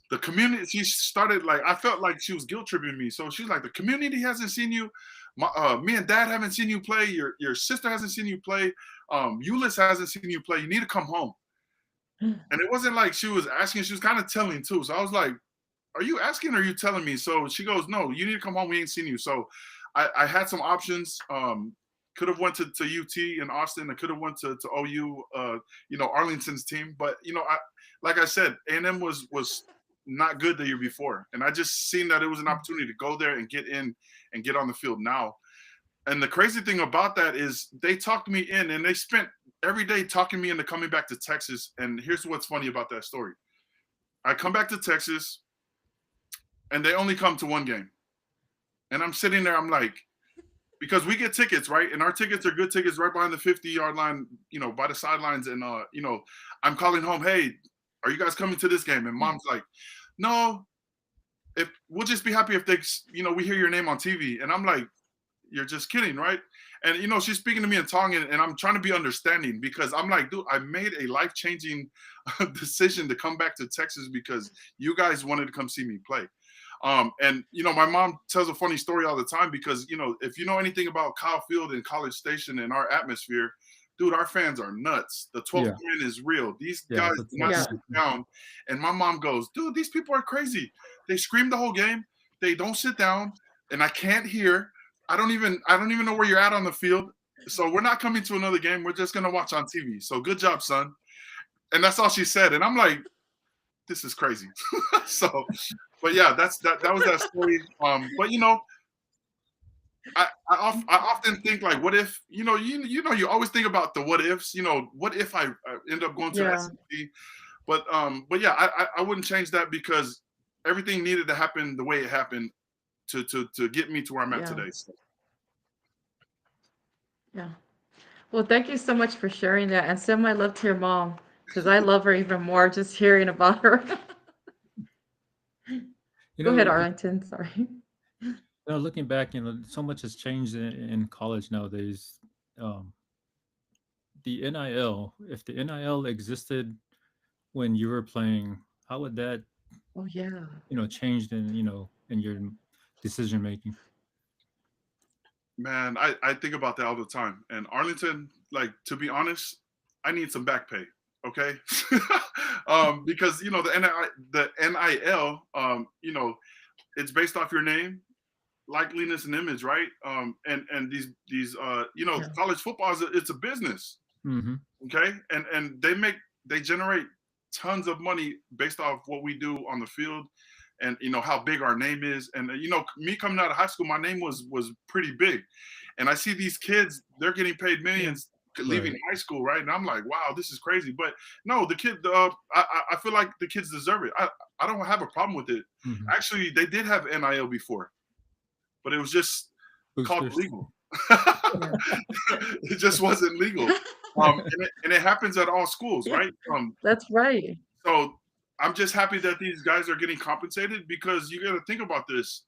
C: the community. She started like I felt like she was guilt tripping me. So she's like, the community hasn't seen you. Me and dad haven't seen you play. Your sister hasn't seen you play. Euless hasn't seen you play. You need to come home. And it wasn't like she was asking, she was kind of telling too. So I was like, are you asking or are you telling me? So she goes, no, you need to come home. We ain't seen you. So I had some options. Could have went to UT in Austin. I could have went to OU, Arlington's team. But, like I said, A&M was not good the year before. And I just seen that it was an opportunity to go there and get in and get on the field now. And the crazy thing about that is they talked me in and they spent every day talking me into coming back to Texas. And here's what's funny about that story. I come back to Texas and they only come to one game. And I'm sitting there, I'm like, because we get tickets, right? And our tickets are good tickets right behind the 50-yard line, by the sidelines. And, I'm calling home, hey, are you guys coming to this game? And mom's like, no, if we'll just be happy if they, we hear your name on TV. And I'm like, you're just kidding, right? And she's speaking to me in Tongan, and I'm trying to be understanding because I'm like, dude, I made a life-changing decision to come back to Texas because you guys wanted to come see me play. And my mom tells a funny story all the time because if you know anything about Kyle Field and College Station and our atmosphere, dude, our fans are nuts. The 12th man is real. These guys do not sit down. And my mom goes, dude, these people are crazy. They scream the whole game. They don't sit down, and I can't hear. I don't even know where you're at on the field. So we're not coming to another game. We're just gonna watch on TV. So good job, son. And that's all she said. And I'm like, this is crazy. So, but yeah, that was that story. But I often think like, what if you always think about the what ifs. What if I end up going to
A: Yeah.
C: SEC? But yeah, I wouldn't change that because everything needed to happen the way it happened to get me to where I'm at
A: Yeah.
C: today. So.
A: Yeah. Well, thank you so much for sharing that and send my love to your mom because I love her even more just hearing about her.
B: You
A: Go ahead,
B: know,
A: Arlington. Sorry.
B: looking back, so much has changed in college nowadays. Um, the NIL, if the NIL existed when you were playing, how would that,
A: Oh, yeah.
B: changed in your decision making?
C: Man, I think about that all the time. And Arlington, like to be honest, I need some back pay. Okay, because the NIL, it's based off your name, likeliness, and image, right? And these
A: Yeah.
C: college football it's a business.
B: Mm-hmm.
C: Okay, and they generate tons of money based off what we do on the field, and how big our name is. And me coming out of high school, my name was pretty big, and I see these kids, they're getting paid millions leaving
B: Right.
C: high school, right? And I'm like, wow, this is crazy. But no, the kid, I feel like the kids deserve it. I don't have a problem with it.
B: Mm-hmm.
C: Actually, they did have NIL before, but it was just called
B: Boosters.
C: illegal.
A: Yeah.
C: It just wasn't legal. And it happens at all schools,
A: Yeah,
C: right?
A: that's right.
C: So I'm just happy that these guys are getting compensated, because you got to think about this.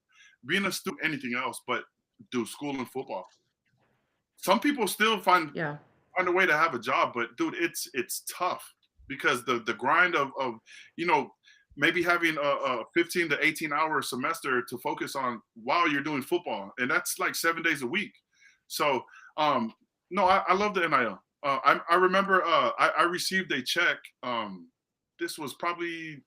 C: Being a student, anything else, but do school and football. Some people still find
A: Yeah.
C: a way to have a job, but dude, it's tough, because the grind of maybe having a 15 to 18 hour semester to focus on while you're doing football, and that's like 7 days a week. So no, I love the NIL. I remember I received a check. This was probably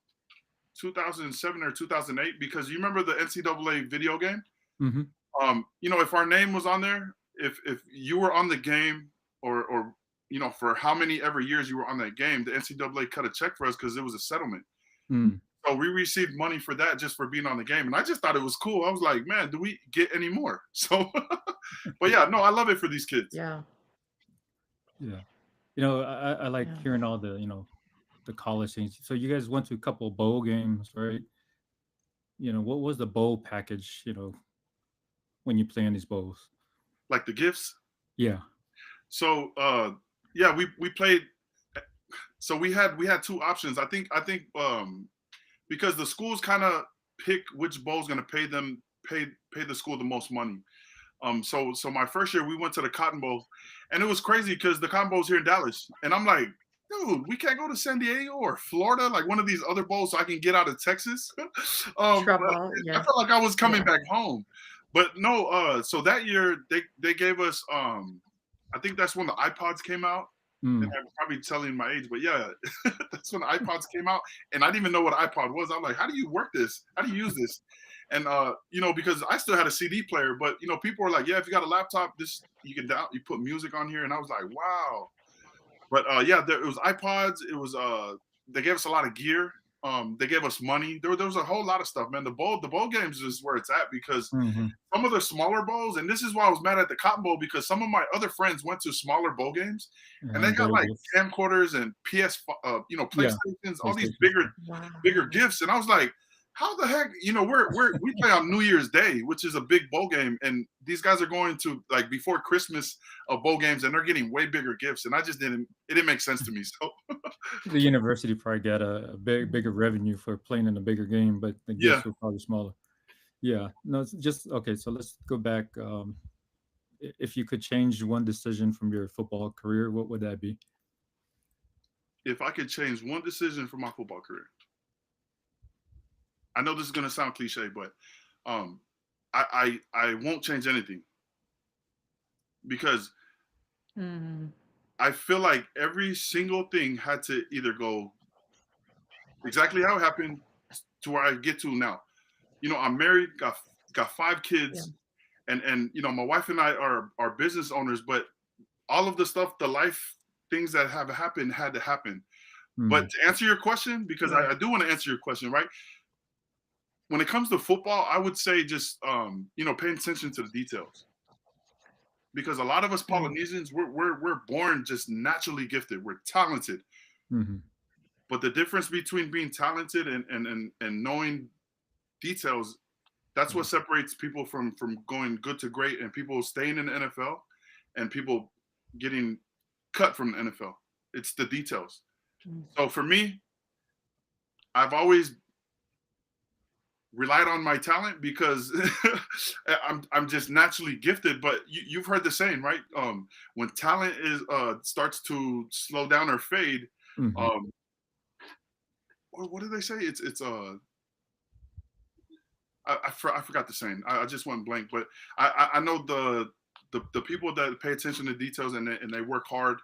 C: 2007 or 2008, because you remember the NCAA video game.
B: Mm-hmm.
C: If our name was on there, if you were on the game, or for how many ever years you were on that game, the NCAA cut a check for us because it was a settlement.
B: Mm.
C: So we received money for that, just for being on the game, and I just thought it was cool. I was like, man, do we get any more? So, but yeah, no, I love it for these kids.
A: Yeah.
B: Yeah. I like
A: Yeah.
B: hearing all the college things. So you guys went to a couple of bowl games, right? What was the bowl package, when you play in these bowls?
C: Like the gifts.
B: Yeah.
C: So yeah, we played. So we had two options. I think because the schools kind of pick which bowl is going to pay the school the most money. So my first year we went to the Cotton Bowl, and it was crazy because the Cotton Bowl's here in Dallas, and I'm like, dude, we can't go to San Diego or Florida, like one of these other bowls, so I can get out of Texas.
A: Trouble.
C: I
A: Yeah.
C: felt like I was coming
A: Yeah.
C: back home, but no. So that year they gave us, I think that's when the iPods came out. And
B: Mm.
C: I'm probably telling my age, but yeah, that's when the iPods came out, and I didn't even know what an iPod was. I'm like, how do you work this? How do you use this? And because I still had a CD player, but people were like, yeah, if you got a laptop, you can you put music on here, and I was like, wow. But yeah, it was iPods. It was they gave us a lot of gear. They gave us money. There was a whole lot of stuff, man. The bowl games is where it's at, because
B: Mm-hmm.
C: some of the smaller bowls, and this is why I was mad at the Cotton Bowl, because some of my other friends went to smaller bowl games, and they got like camcorders and PlayStations, all these
B: PlayStation.
A: Wow.
C: bigger gifts, and I was like, how the heck, we play on New Year's Day, which is a big bowl game, and these guys are going to, like, before Christmas of bowl games, and they're getting way bigger gifts, and it didn't make sense to me. So
B: The university probably got a bigger revenue for playing in a bigger game, but the
C: yeah,
B: gifts were probably smaller. Yeah. No, it's just okay. So let's go back. If you could change one decision from your football career, what would that be?
C: if I could change one decision for my football career, I know this is gonna sound cliche, but I won't change anything, because
A: Mm.
C: I feel like every single thing had to either go exactly how it happened to where I get to now. I'm married, got 5 kids, and my wife and I are business owners, but all of the stuff, the life things that have happened had to happen.
B: Mm.
C: But to answer your question, because I do want to answer your question, right? When it comes to football, I would say just paying attention to the details, because a lot of us Polynesians, we're born just naturally gifted. We're talented,
B: Mm-hmm.
C: but the difference between being talented and knowing details, that's what separates people from going good to great, and people staying in the NFL, and people getting cut from the NFL. It's the details. So for me, I've always relied on my talent, because I'm just naturally gifted. But you've heard the saying, right? When talent starts to slow down or fade,
B: Mm-hmm.
C: what do they say? I forgot the saying. I just went blank. But I know the people that pay attention to details, and they work hard.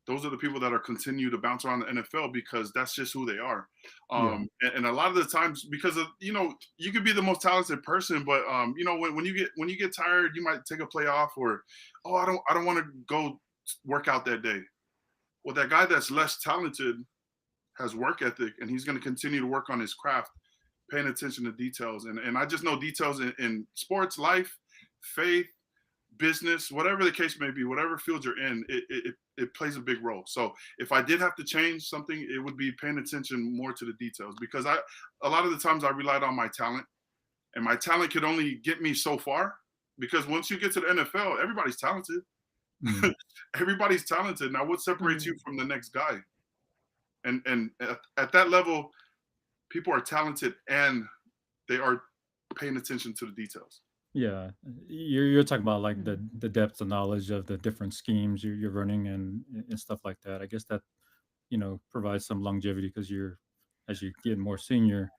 C: Those are the people that are continue to bounce around the NFL, because that's just who they are. And a lot of the times, because of you could be the most talented person, but when you get tired, you might take a play off, or I don't want to go work out that day. Well, that guy that's less talented has work ethic, and he's going to continue to work on his craft, paying attention to details. And I just know details in sports, life, faith, business, whatever the case may be, whatever field you're in, it plays a big role. So if I did have to change something, it would be paying attention more to the details, because a lot of the times I relied on my talent, and my talent could only get me so far, because once you get to the NFL, everybody's talented. Everybody's talented. Now, what separates you from the next guy? And at that level, people are talented and they are paying attention to the details.
B: Yeah, you're talking about like the depth of knowledge of the different schemes you're running and stuff like that. I guess that provides some longevity because as you get more senior,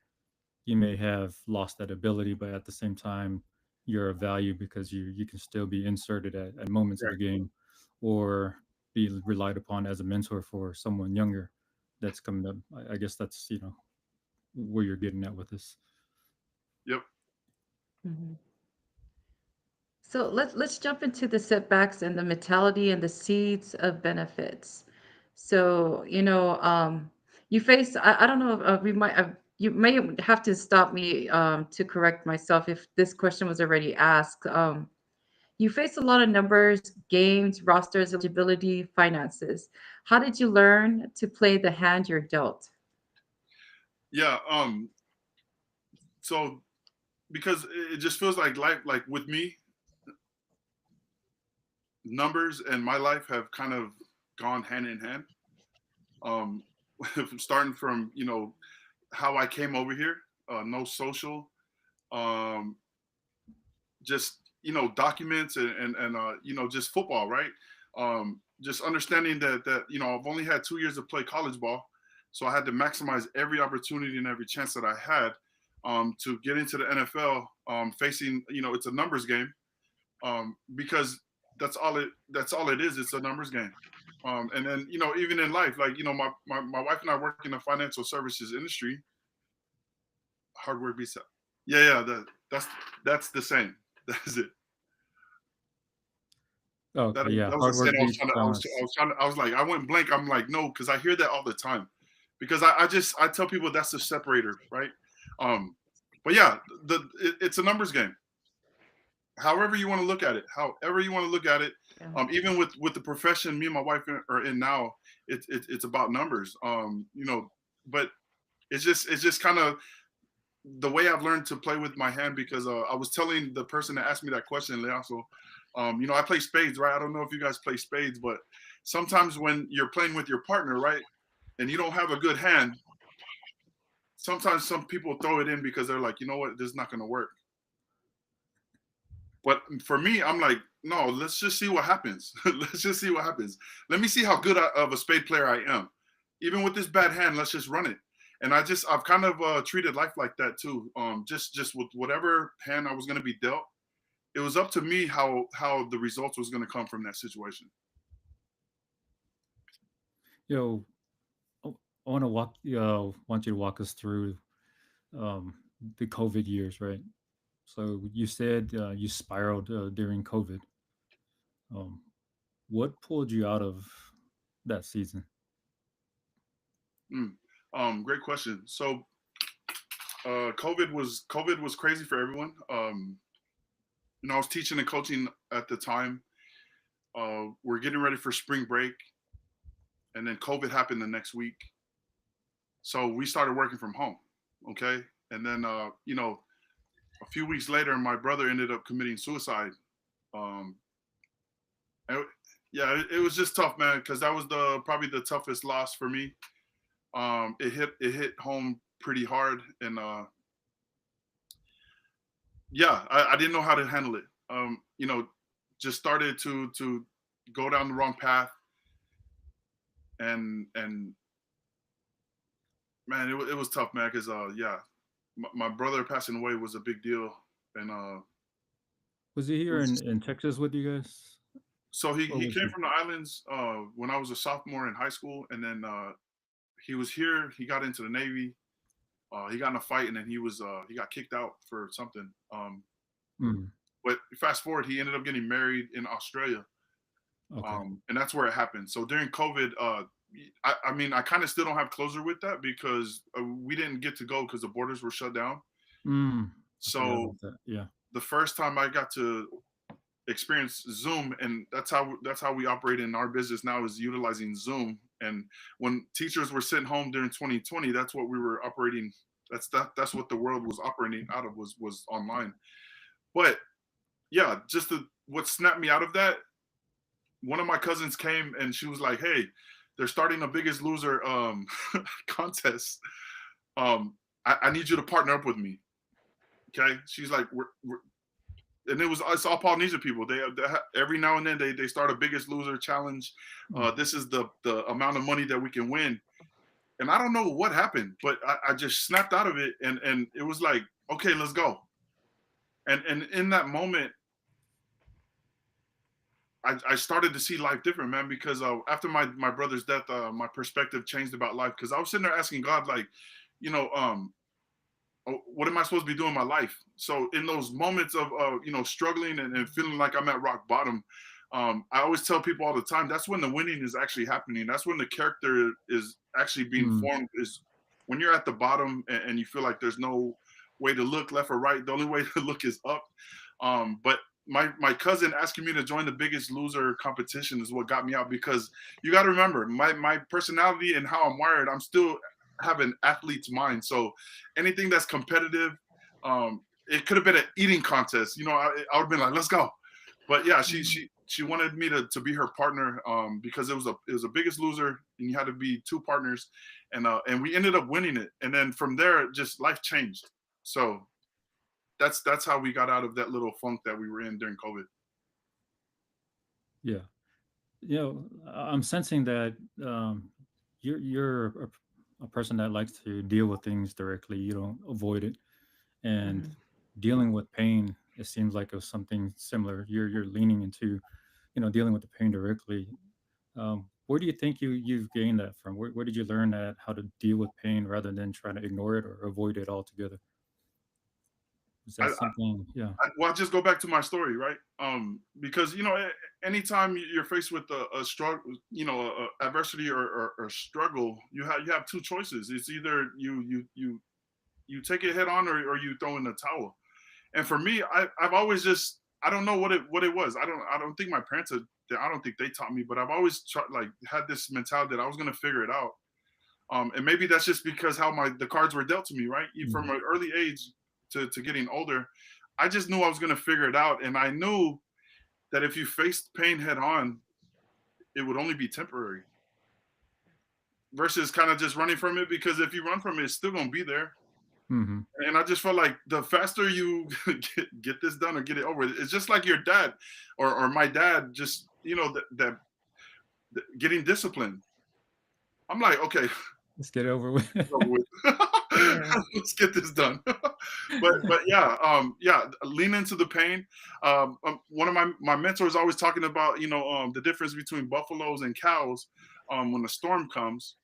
B: you may have lost that ability, but at the same time, you're of value because you can still be inserted at moments of
C: Right.
B: the game, or be relied upon as a mentor for someone younger that's coming up. I guess that's where you're getting at with this.
C: Yep.
A: Mhm. So let's jump into the setbacks and the mentality and the seeds of benefits. So you face. I don't know. We might. You may have to stop me to correct myself if this question was already asked. You face a lot of numbers, games, rosters, eligibility, finances. How did you learn to play the hand you're dealt?
C: Yeah. So because it just feels like life, like with me, numbers and my life have kind of gone hand in hand. Um, starting from how I came over here, no social, um, just documents and just football, right? Just understanding that I've only had 2 years to play college ball, so I had to maximize every opportunity and every chance that I had to get into the NFL. Facing it's a numbers game, because that's all it is. It's a numbers game. And then even in life, like my wife and I work in the financial services industry. Hard work beats up. Yeah, that's the same. That's it. That
B: Okay, yeah,
C: that was the
B: hard
C: saying
B: work
C: I was
B: beats
C: trying to. I was. I
B: balance.
C: was trying to. I was like, I went blank. I'm like, no, because I hear that all the time. Because I tell people that's the separator, right? Um, but yeah, it's a numbers game. However you want to look at it, however you want to look at it.
A: Yeah.
C: Even with the profession me and my wife are in now, it's about numbers. But it's just kind of the way I've learned to play with my hand, because I was telling the person that asked me that question, Leaso, I play spades, right? I don't know if you guys play spades, but sometimes when you're playing with your partner, right, and you don't have a good hand, sometimes some people throw it in because they're like, you know what, this is not going to work. But for me, I'm like, no, let's just see what happens. Let's just see what happens. Let me see how good of a spade player I am. Even with this bad hand, let's just run it. And I've kind of treated life like that too. Just with whatever hand I was going to be dealt, it was up to me how the results was going to come from that situation.
B: Yo, I want to want you to walk us through um, the COVID years, right? So you said you spiraled during COVID. Um, what pulled you out of that season?
C: Mm. Great question. So COVID was crazy for everyone. I was teaching and coaching at the time. We're getting ready for spring break, and then COVID happened the next week. So we started working from home. Okay, and then a few weeks later, my brother ended up committing suicide. Um, and, yeah, it was just tough, man, because that was probably the toughest loss for me. It hit home pretty hard, and yeah, I didn't know how to handle it. Just started to go down the wrong path, and man, it was tough, man, because yeah, my brother passing away was a big deal, and
B: Was he
C: it
B: here
C: was
B: in Texas with you guys,
C: so he
B: or
C: he
B: was
C: came
B: he?
C: from the islands when I was a sophomore in high school, and then he was here. He got into the Navy. He got in a fight, and then he got kicked out for something.
B: Mm,
C: But fast forward, he ended up getting married in Australia.
B: Okay.
C: And that's where it happened. So during COVID, I mean, I kind of still don't have closure with that because we didn't get to go because the borders were shut down.
B: Mm, I forgot
C: So
B: about that. Yeah.
C: the first time I got to experience Zoom, and that's how we operate in our business now, is utilizing Zoom. And when teachers were sitting home during 2020, that's what we were operating. That's what the world was operating out of, was online. But yeah, what snapped me out of that, one of my cousins came and she was like, "Hey, they're starting a Biggest Loser contest. I need you to partner up with me." Okay, she's like, and it's all Polynesia people. They every now and then they start a Biggest Loser challenge. This is the amount of money that we can win. And I don't know what happened, but I just snapped out of it, and it was like, okay, let's go. And in that moment, I started to see life different, man, because after my brother's death, my perspective changed about life, because I was sitting there asking God, like, you know, what am I supposed to be doing in my life? So in those moments of struggling and feeling like I'm at rock bottom, I always tell people all the time, that's when the winning is actually happening. That's when the character is actually being
B: Mm,
C: formed. Is when you're at the bottom and you feel like there's no way to look left or right. The only way to look is up. But my cousin asking me to join the Biggest Loser competition is what got me out, because you got to remember my personality and how I'm wired. I'm still have an athlete's mind. So anything that's competitive, it could have been an eating contest. I would have been like, let's go. But yeah, she wanted me to be her partner, because it was a Biggest Loser, and you had to be two partners, and we ended up winning it. And then from there, just life changed. So that's how we got out of that little funk that we were in during COVID.
B: yeah. I'm sensing that you're a person that likes to deal with things directly. You don't avoid it, and
A: Mhm.
B: dealing with pain. It seems like it was something similar. You're leaning into, dealing with the pain directly. Where do you think you've gained that from? Where did you learn that, how to deal with pain rather than trying to ignore it or avoid it altogether? Is
C: I,
B: that something? Yeah.
C: well, I'll just go back to my story, right? Because anytime you're faced with a struggle, adversity or struggle, you have two choices. It's either you take it head on, or you throw in the towel. And for me, I've always just, I don't know what it was. I don't think my parents I don't think they taught me, but I've always like had this mentality that I was gonna figure it out. And maybe that's just because how the cards were dealt to me, right? From
B: Mhm.
C: an early age to getting older, I just knew I was going to figure it out. And I knew that if you faced pain head on, it would only be temporary, versus kind of just running from it. Because if you run from it, it's still going to be there.
B: Mhm.
C: And I just felt like the faster you get this done or get it over, it's just like your dad or my dad, just, that getting disciplined. I'm like, okay,
B: Let's get it over with.
C: over with.
A: Yeah.
C: Let's get this done. but yeah, lean into the pain. One of my mentors always talking about, the difference between buffaloes and cows. When the storm comes,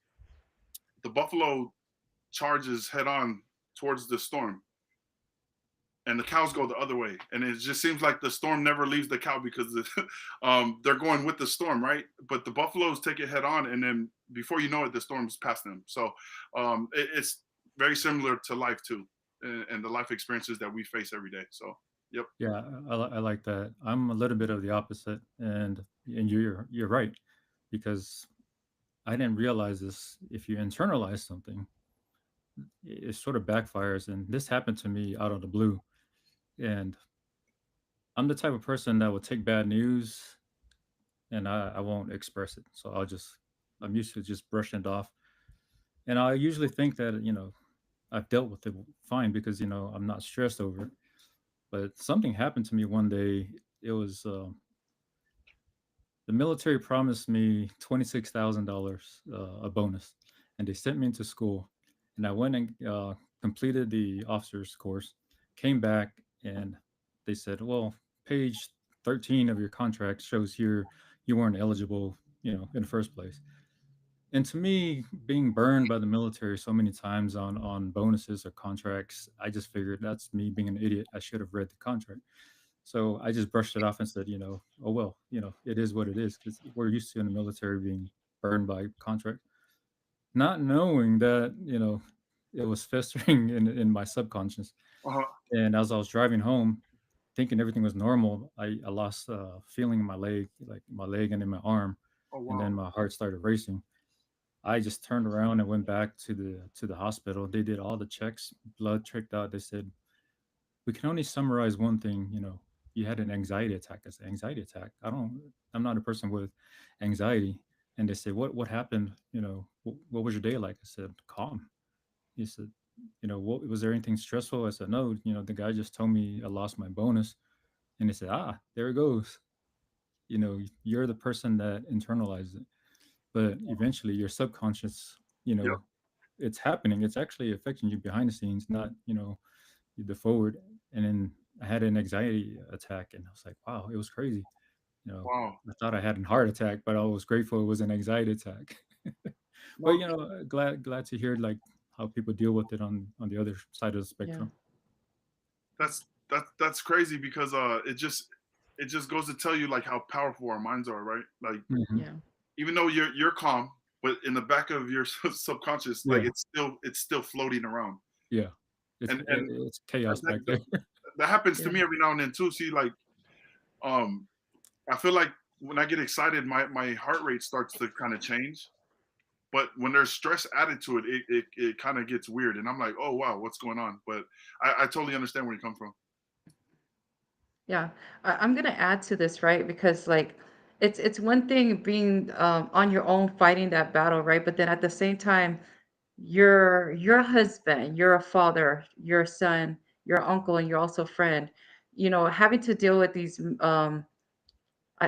C: the buffalo charges head on towards the storm, and the cows go the other way. And it just seems like the storm never leaves the cow, because they're going with the storm, right? But the buffaloes take it head on, and then before you know it, the storm's past them. So it's very similar to life too, and the life experiences that we face every day. So, yep.
B: Yeah, I like that. I'm a little bit of the opposite, and you're right, because I didn't realize this. If you internalize something, it sort of backfires, and this happened to me out of the blue. And I'm the type of person that will take bad news and I won't express it. So I'm used to just brushing it off. And I usually think that, I've dealt with it fine because, I'm not stressed over it. But something happened to me one day. It was the military promised me $26,000 a bonus, and they sent me into school. And I went and completed the officer's course, came back, and they said, "Well, page 13 of your contract shows here you weren't eligible, in the first place." And to me, being burned by the military so many times on bonuses or contracts, I just figured that's me being an idiot. I should have read the contract. So I just brushed it off and said, oh well, it is what it is, because we're used to in the military being burned by contract, not knowing that it was festering in my subconscious.
C: Uh-huh.
B: And as I was driving home, thinking everything was normal, I lost feeling in my leg, like my leg and in my arm,
C: Oh
B: and
C: wow.
B: then my heart started racing. I just turned around and went back to the hospital. They did all the checks, blood checked out. They said, we can only summarize one thing. You had an anxiety attack. I said, anxiety attack? I'm not a person with anxiety. And they said, what happened? What was your day like? I said, calm. He said, what was there anything stressful? I said, no. The guy just told me I lost my bonus. And they said, there it goes. You're the person that internalized it. But eventually your subconscious,
C: Yep.
B: it's happening. It's actually affecting you behind the scenes, not, the forward. And then I had an anxiety attack, and I was like, wow, it was crazy.
C: Wow.
B: I thought I had a heart attack, but I was grateful it was an anxiety attack. But
C: No,
B: glad to hear like how people deal with it on the other side of the
A: Yeah.
B: spectrum.
C: that's crazy because it just goes to tell you like how powerful our minds are, right? Like
B: Hmm.
A: Yeah.
C: even though you're calm, but in the back of your subconscious, like
B: Yeah,
C: it's still floating around.
B: yeah. It's
C: And
B: it's chaos
C: that,
B: back
C: that,
B: there.
C: that happens to
A: Yeah.
C: me every now and then too. See, like um I feel like when I get excited, my heart rate starts to kind of change. But when there's stress added to it, it kind of gets weird. And I'm like, oh wow, what's going on? But I totally understand where you come from.
A: Yeah, I'm gonna add to this, right? Because like it's one thing being on your own fighting that battle, right? But then at the same time, your husband, you're a father, your son, your uncle, and you're also a friend. Having to deal with these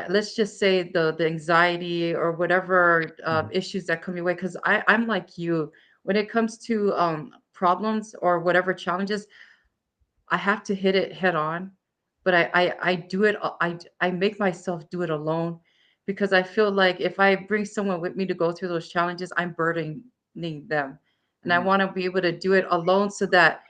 A: let's just say the anxiety or whatever
B: Mhm.
A: issues that come your way. Because I'm like you when it comes to problems or whatever challenges. I have to hit it head on, but I do it. I make myself do it alone because I feel like if I bring someone with me to go through those challenges, I'm burdening them, and I
C: Mhm.
A: want to be able to do it alone so that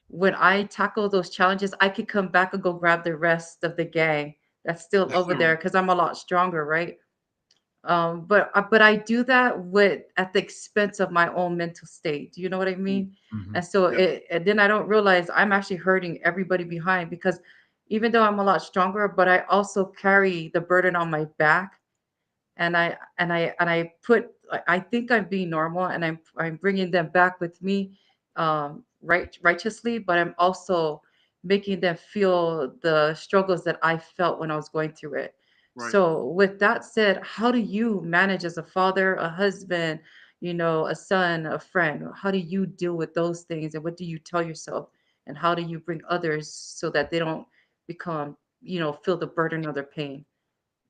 A: when I tackle those challenges, I could come back and go grab the rest of the gang that's still over there because I'm a lot stronger, right? But I do that with at the expense of my own mental state. Do you know what I mean?
B: Mhm.
A: And so
C: Yeah.
A: and then I don't realize I'm actually hurting everybody behind because even though I'm a lot stronger, but I also carry the burden on my back, and I put I think I'm being normal, and I'm bringing them back with me, righteously, but I'm also making them feel the struggles that I felt when I was going through it.
C: Right.
A: So with that said, how do you manage as a father, a husband, a son, a friend? How do you deal with those things, and what do you tell yourself, and how do you bring others so that they don't become, feel the burden of their pain?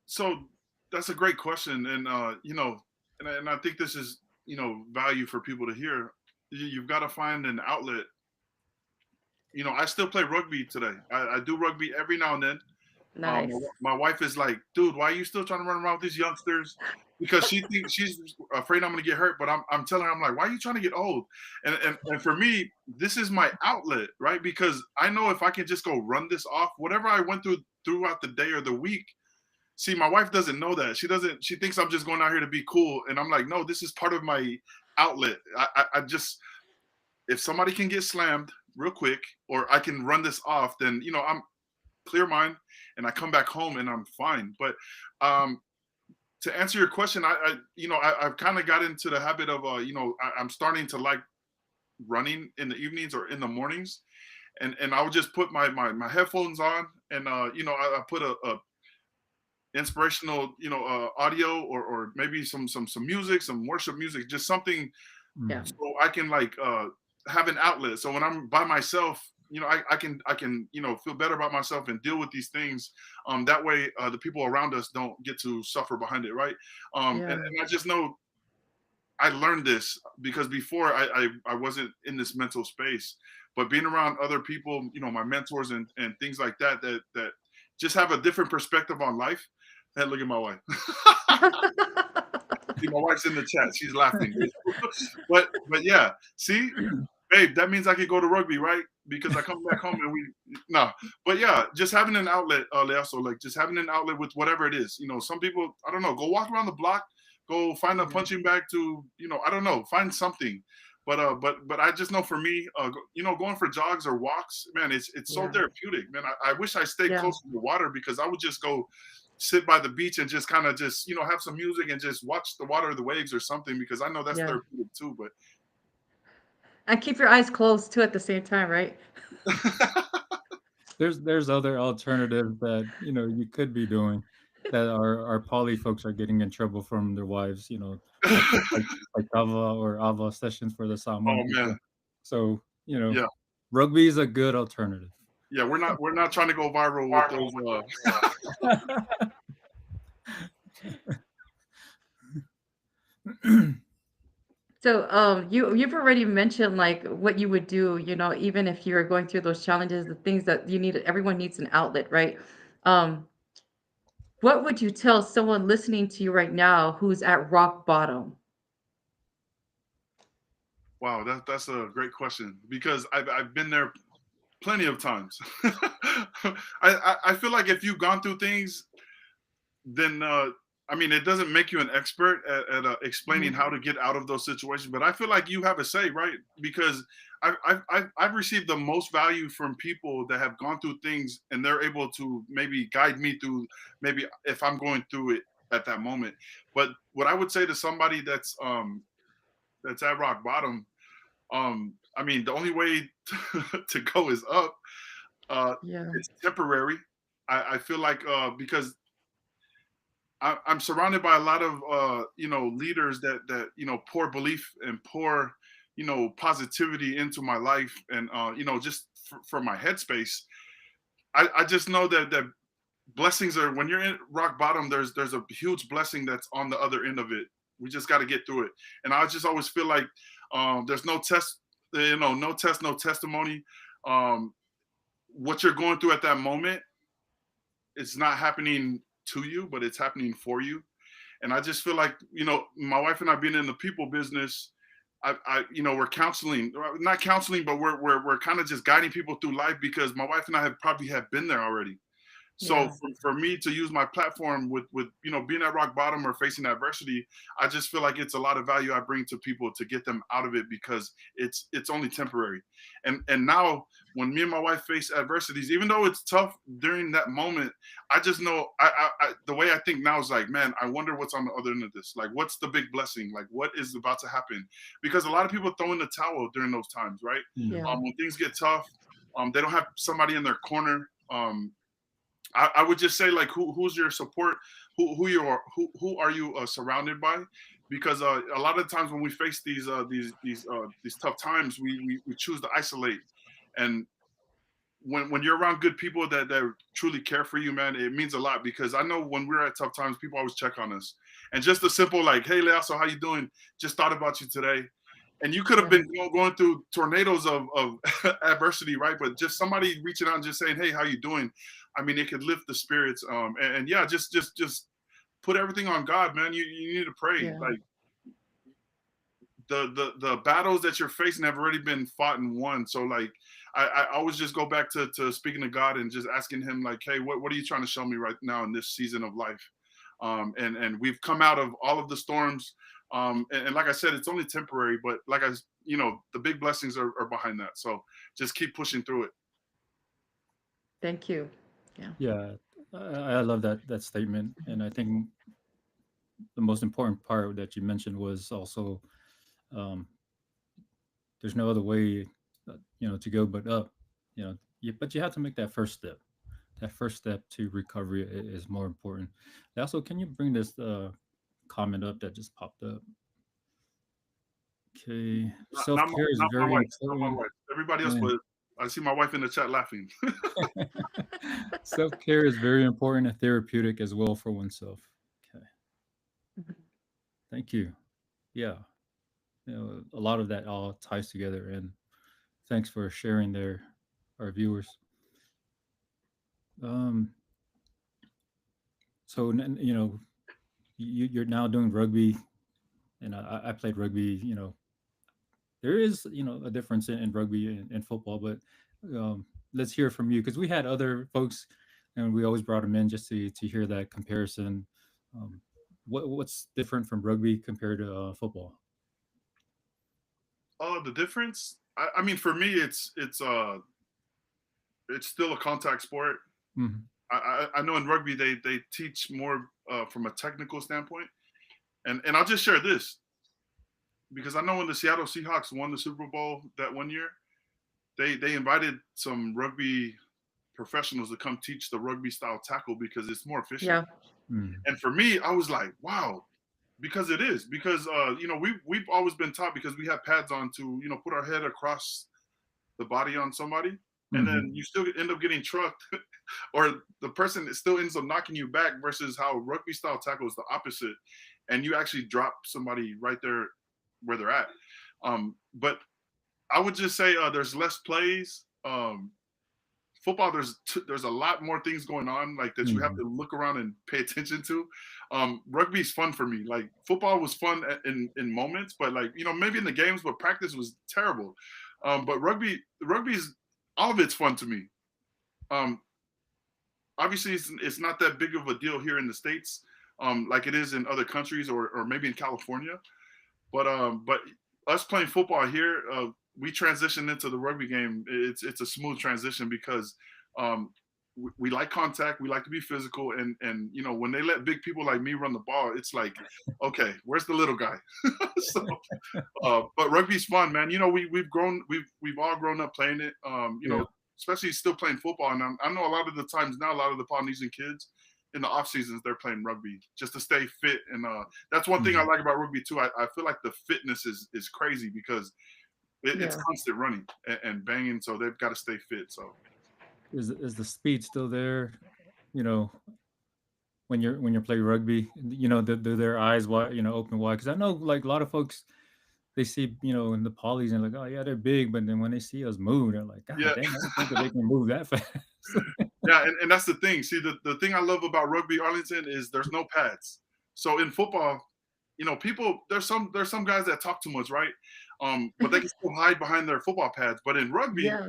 C: So that's a great question, and and I think this is value for people to hear. You've got to find an outlet. I still play rugby today. I do rugby every now and then.
A: Nice.
C: My wife is like, dude, why are you still trying to run around with these youngsters? Because she thinks she's afraid I'm going to get hurt. But I'm telling her, I'm like, why are you trying to get old? And for me, this is my outlet, right? Because I know if I can just go run this off, whatever I went through throughout the day or the week. See, my wife doesn't know that. She doesn't. She thinks I'm just going out here to be cool, and I'm like, no, this is part of my outlet. I just if somebody can get slammed real quick, or I can run this off, then I'm clear mind and I come back home and I'm fine. But um, to answer your question, I've kind of got into the habit of I'm starting to like running in the evenings or in the mornings, and I would just put my headphones on, and I put a inspirational audio, or maybe some music, some worship music, just something
A: Yeah.
B: Mhm.
C: so I can like have an outlet. So when I'm by myself, I can feel better about myself and deal with these things. That way, the people around us don't get to suffer behind it, right? And
A: Yeah.
C: I just know I learned this because before I wasn't in this mental space, but being around other people, my mentors and things like that just have a different perspective on life. Hey, look at my wife. See, my wife's in the chat. She's laughing. But yeah, see, babe, that means I could go to rugby, right? because I come back home and no. But yeah, just having an outlet, also like just having an outlet with whatever it is. Some people, I don't know, go walk around the block, go find a
A: Yeah.
C: punching bag to, I don't know, find something. But I just know for me, going for jogs or walks, man, it's so
A: Yeah.
C: therapeutic, man. I wish I stayed
A: Yeah.
C: close to the water because I would just go sit by the beach and just kind of just have some music and just watch the water or the waves or something because I know that's
A: Yeah.
C: therapeutic too. But
A: And keep your eyes closed too at the same time, right?
B: There's other alternatives that you could be doing that our poly folks are getting in trouble from their wives. Like like like Ava or Ava sessions for the
C: Oh
B: Samoan
C: man,
B: people. So
C: yeah,
B: rugby is a good alternative.
C: yeah. We're not trying to go viral with those.
A: So, you've already mentioned like what you would do, even if you're going through those challenges, the things that you need, everyone needs an outlet, right? Um, what would you tell someone listening to you right now who's at rock bottom?
C: Wow, that's a great question because I've been there plenty of times. I feel like if you've gone through things, then I mean, it doesn't make you an expert at explaining
A: Mhm.
C: how to get out of those situations. But I feel like you have a say, right? Because I've received the most value from people that have gone through things and they're able to maybe guide me through maybe if I'm going through it at that moment. But what I would say to somebody that's at rock bottom, I mean, the only way to go is up.
A: Yeah.
C: It's temporary. I feel like because I'm surrounded by a lot of leaders that pour belief and pour positivity into my life and just for my headspace. I just know that blessings are when you're in rock bottom. There's a huge blessing that's on the other end of it. We just got to get through it. And I just always feel like there's no test, no test, no testimony. Um, what you're going through at that moment, it's not happening to you, but it's happening for you. And I just feel like, my wife and I being in the people business, we're counseling, not counseling, but we're kind of just guiding people through life because my wife and I have probably have been there already. So
A: Yeah.
C: for me to use my platform with being at rock bottom or facing adversity, I just feel like it's a lot of value I bring to people to get them out of it because it's only temporary. And now when me and my wife face adversities, even though it's tough during that moment, I just know the way I think now is like, man, I wonder what's on the other end of this. Like, what's the big blessing? Like, what is about to happen? Because a lot of people throw in the towel during those times, right?
A: Yeah.
C: When things get tough, they don't have somebody in their corner. I would just say like who's your support, who are you surrounded by, because a lot of times when we face these tough times, we choose to isolate, and when you're around good people that truly care for you, man, it means a lot because I know when we're at tough times, people always check on us, and just a simple like, hey, Leaso, how you doing? Just thought about you today. And you could have
A: Yeah.
C: been going through tornadoes of adversity, right? But just somebody reaching out and just saying, "Hey, how you doing?" I mean, it could lift the spirits. And yeah, just put everything on God, man. You need to pray.
A: Yeah.
C: Like the battles that you're facing have already been fought and won. So like I always just go back to speaking to God and just asking Him like, "Hey, what are you trying to show me right now in this season of life?" And we've come out of all of the storms. And like I said, it's only temporary, but the big blessings are behind that. So just keep pushing through it.
A: Thank you. Yeah.
B: Yeah, I love that statement, and I think the most important part that you mentioned was also um, there's no other way, to go but up. But you have to make that first step. That first step to recovery is more important. Also, can you bring this comment up that just popped up? Okay, self care is
C: Not my
B: very
C: wife, not my
B: important.
C: wife. Everybody else,
B: Man.
C: but I see my wife in the chat laughing.
B: Self care is very important and therapeutic as well for oneself. Okay,
A: Mhm.
B: thank you. Yeah, a lot of that all ties together, and thanks for sharing there, our viewers. Um, so you're now doing rugby, and I played rugby. There is a difference in rugby and football, but let's hear from you because we had other folks, and we always brought them in just to hear that comparison. Um, what's different from rugby compared to football?
C: The difference. I mean, for me, it's still a contact sport.
B: Hmm.
C: I know in rugby they teach more from a technical standpoint, and I'll just share this because I know when the Seattle Seahawks won the Super Bowl that one year, they invited some rugby professionals to come teach the rugby style tackle because it's more efficient.
A: Yeah.
B: Mm.
C: And for me, I was like, wow, because it is because we've always been taught because we have pads on to put our head across the body on somebody, and
B: Hmm.
C: then you still end up getting trucked, or the person still ends up knocking you back. Versus how rugby style tackle is the opposite, and you actually drop somebody right there where they're at. But I would just say there's less plays. Football, there's a lot more things going on like that you have
B: Hmm.
C: to look around and pay attention to. Rugby is fun for me. Like football was fun in moments, but like maybe in the games, but practice was terrible. But rugby's all of it's fun to me. Um, Obviously, it's not that big of a deal here in the states, like it is in other countries or maybe in California. But us playing football here, we transitioned into the rugby game. It's a smooth transition because we like contact, we like to be physical, and when they let big people like me run the ball, it's like, okay, where's the little guy? So, but rugby's fun, man. We've all grown up playing it.
B: Yeah.
C: Especially still playing football, and I know a lot of the times now, a lot of the Polynesian kids in the off seasons they're playing rugby just to stay fit, and that's one thing I
B: Hmm.
C: like about rugby too. I feel like the fitness is crazy because it's
A: Yeah.
C: constant running and banging, so they've got to stay fit. So
B: Is the speed still there? You know, when you're playing rugby, do their eyes wide, open wide? Because I know like a lot of folks they see in the polys and like, oh yeah, they're big, but then when they see us move, they're like, God
C: yeah,
B: dang, I didn't think that they can move that fast.
C: yeah, and that's the thing. See, the thing I love about rugby Arlington is there's no pads. So in football, people there's some guys that talk too much, right? But they can still hide behind their football pads. But in rugby,
A: Yeah.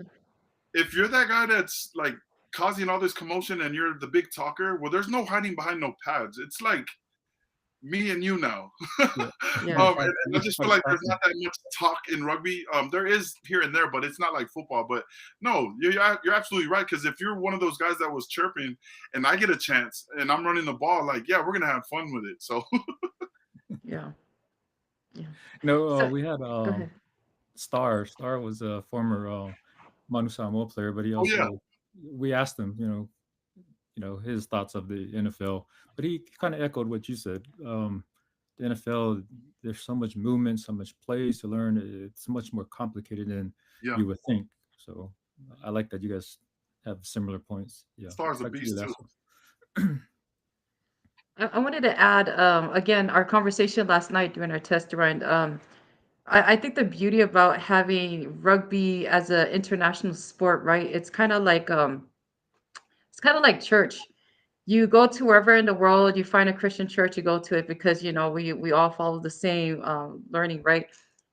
C: if you're that guy that's like causing all this commotion and you're the big talker, well, there's no hiding behind no pads. It's like me and you now.
B: Yeah,
A: Yeah.
C: And I just feel like there's not that much talk in rugby. There is here and there, but it's not like football. But no, you're absolutely right. Because if you're one of those guys that was chirping and I get a chance and I'm running the ball, like, yeah, we're going to have fun with it. So,
A: Yeah. Yeah.
B: no,
A: So
B: we had
A: go ahead.
B: Star. Star was a former Manu Samoa player, but he
C: oh, yeah.
B: also we asked him, his thoughts of the NFL, but he kind of echoed what you said. The NFL, there's so much movement, so much plays to learn. It's much more complicated than
C: Yeah.
B: you would think. So I like that you guys have similar points. Yeah,
C: Star's a
B: back to you,
C: beast, too.
B: last
A: I wanted to add again our conversation last night during our test run. I think the beauty about having rugby as an international sport, right? It's kind of like church. You go to wherever in the world you find a Christian church, you go to it because we all follow the same learning, right?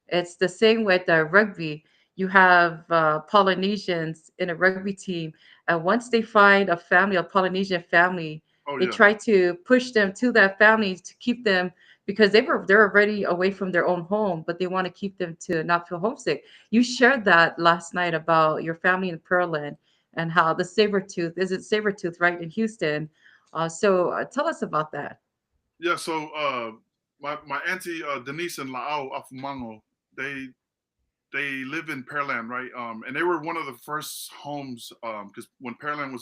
A: It's the same with rugby. You have Polynesians in a rugby team, and once they find a family, a Polynesian family,
C: Oh,
A: they
C: yeah.
A: try to push them to that family to keep them because they're already away from their own home, but they want to keep them to not feel homesick. You shared that last night about your family in Pearland and how the saber tooth is it saber tooth right in Houston. Tell us about that.
C: Yeah. So, my auntie Denise and Laau Afumango, they they live in Pearland, right? And they were one of the first homes because when Pearland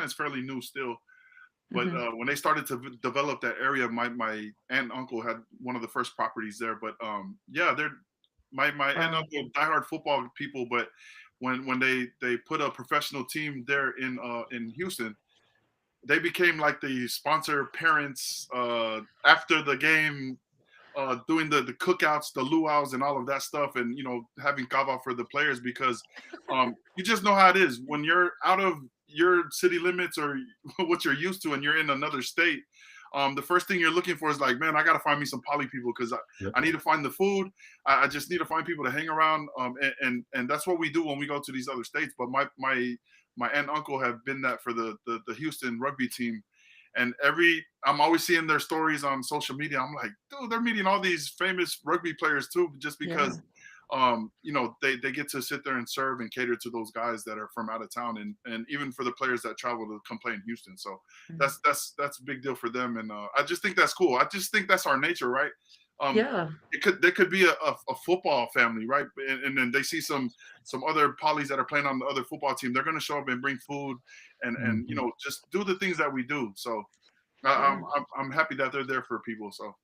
C: is fairly new still, but
A: Hmm.
C: when they started to develop that area, my aunt and uncle had one of the first properties there. But yeah, they're my aunt and
A: Wow.
C: uncle diehard football people, but when they put a professional team there in Houston, they became like the sponsor parents after the game, doing the cookouts, the luau's, and all of that stuff, and having kava for the players because you just know how it is when you're out of your city limits or what you're used to, and you're in another state. the first thing you're looking for is like, man, I gotta find me some poly people because
B: Yep.
C: I need to find the food. I just need to find people to hang around. And that's what we do when we go to these other states. But my aunt and uncle have been that for the Houston rugby team. And I'm always seeing their stories on social media. I'm like, dude, they're meeting all these famous rugby players too, just
A: Yeah.
C: because they get to sit there and serve and cater to those guys that are from out of town, and even for the players that travel to come play in Houston. So
A: Mm.
C: that's a big deal for them, and I just think that's cool. I just think that's our nature, right? Um,
A: Yeah.
C: there could be a football family, right? And then they see some other polys that are playing on the other football team. They're going to show up and bring food, and
B: Mhm.
C: just do the things that we do. So I,
A: Yeah.
C: I'm happy that they're there for people. So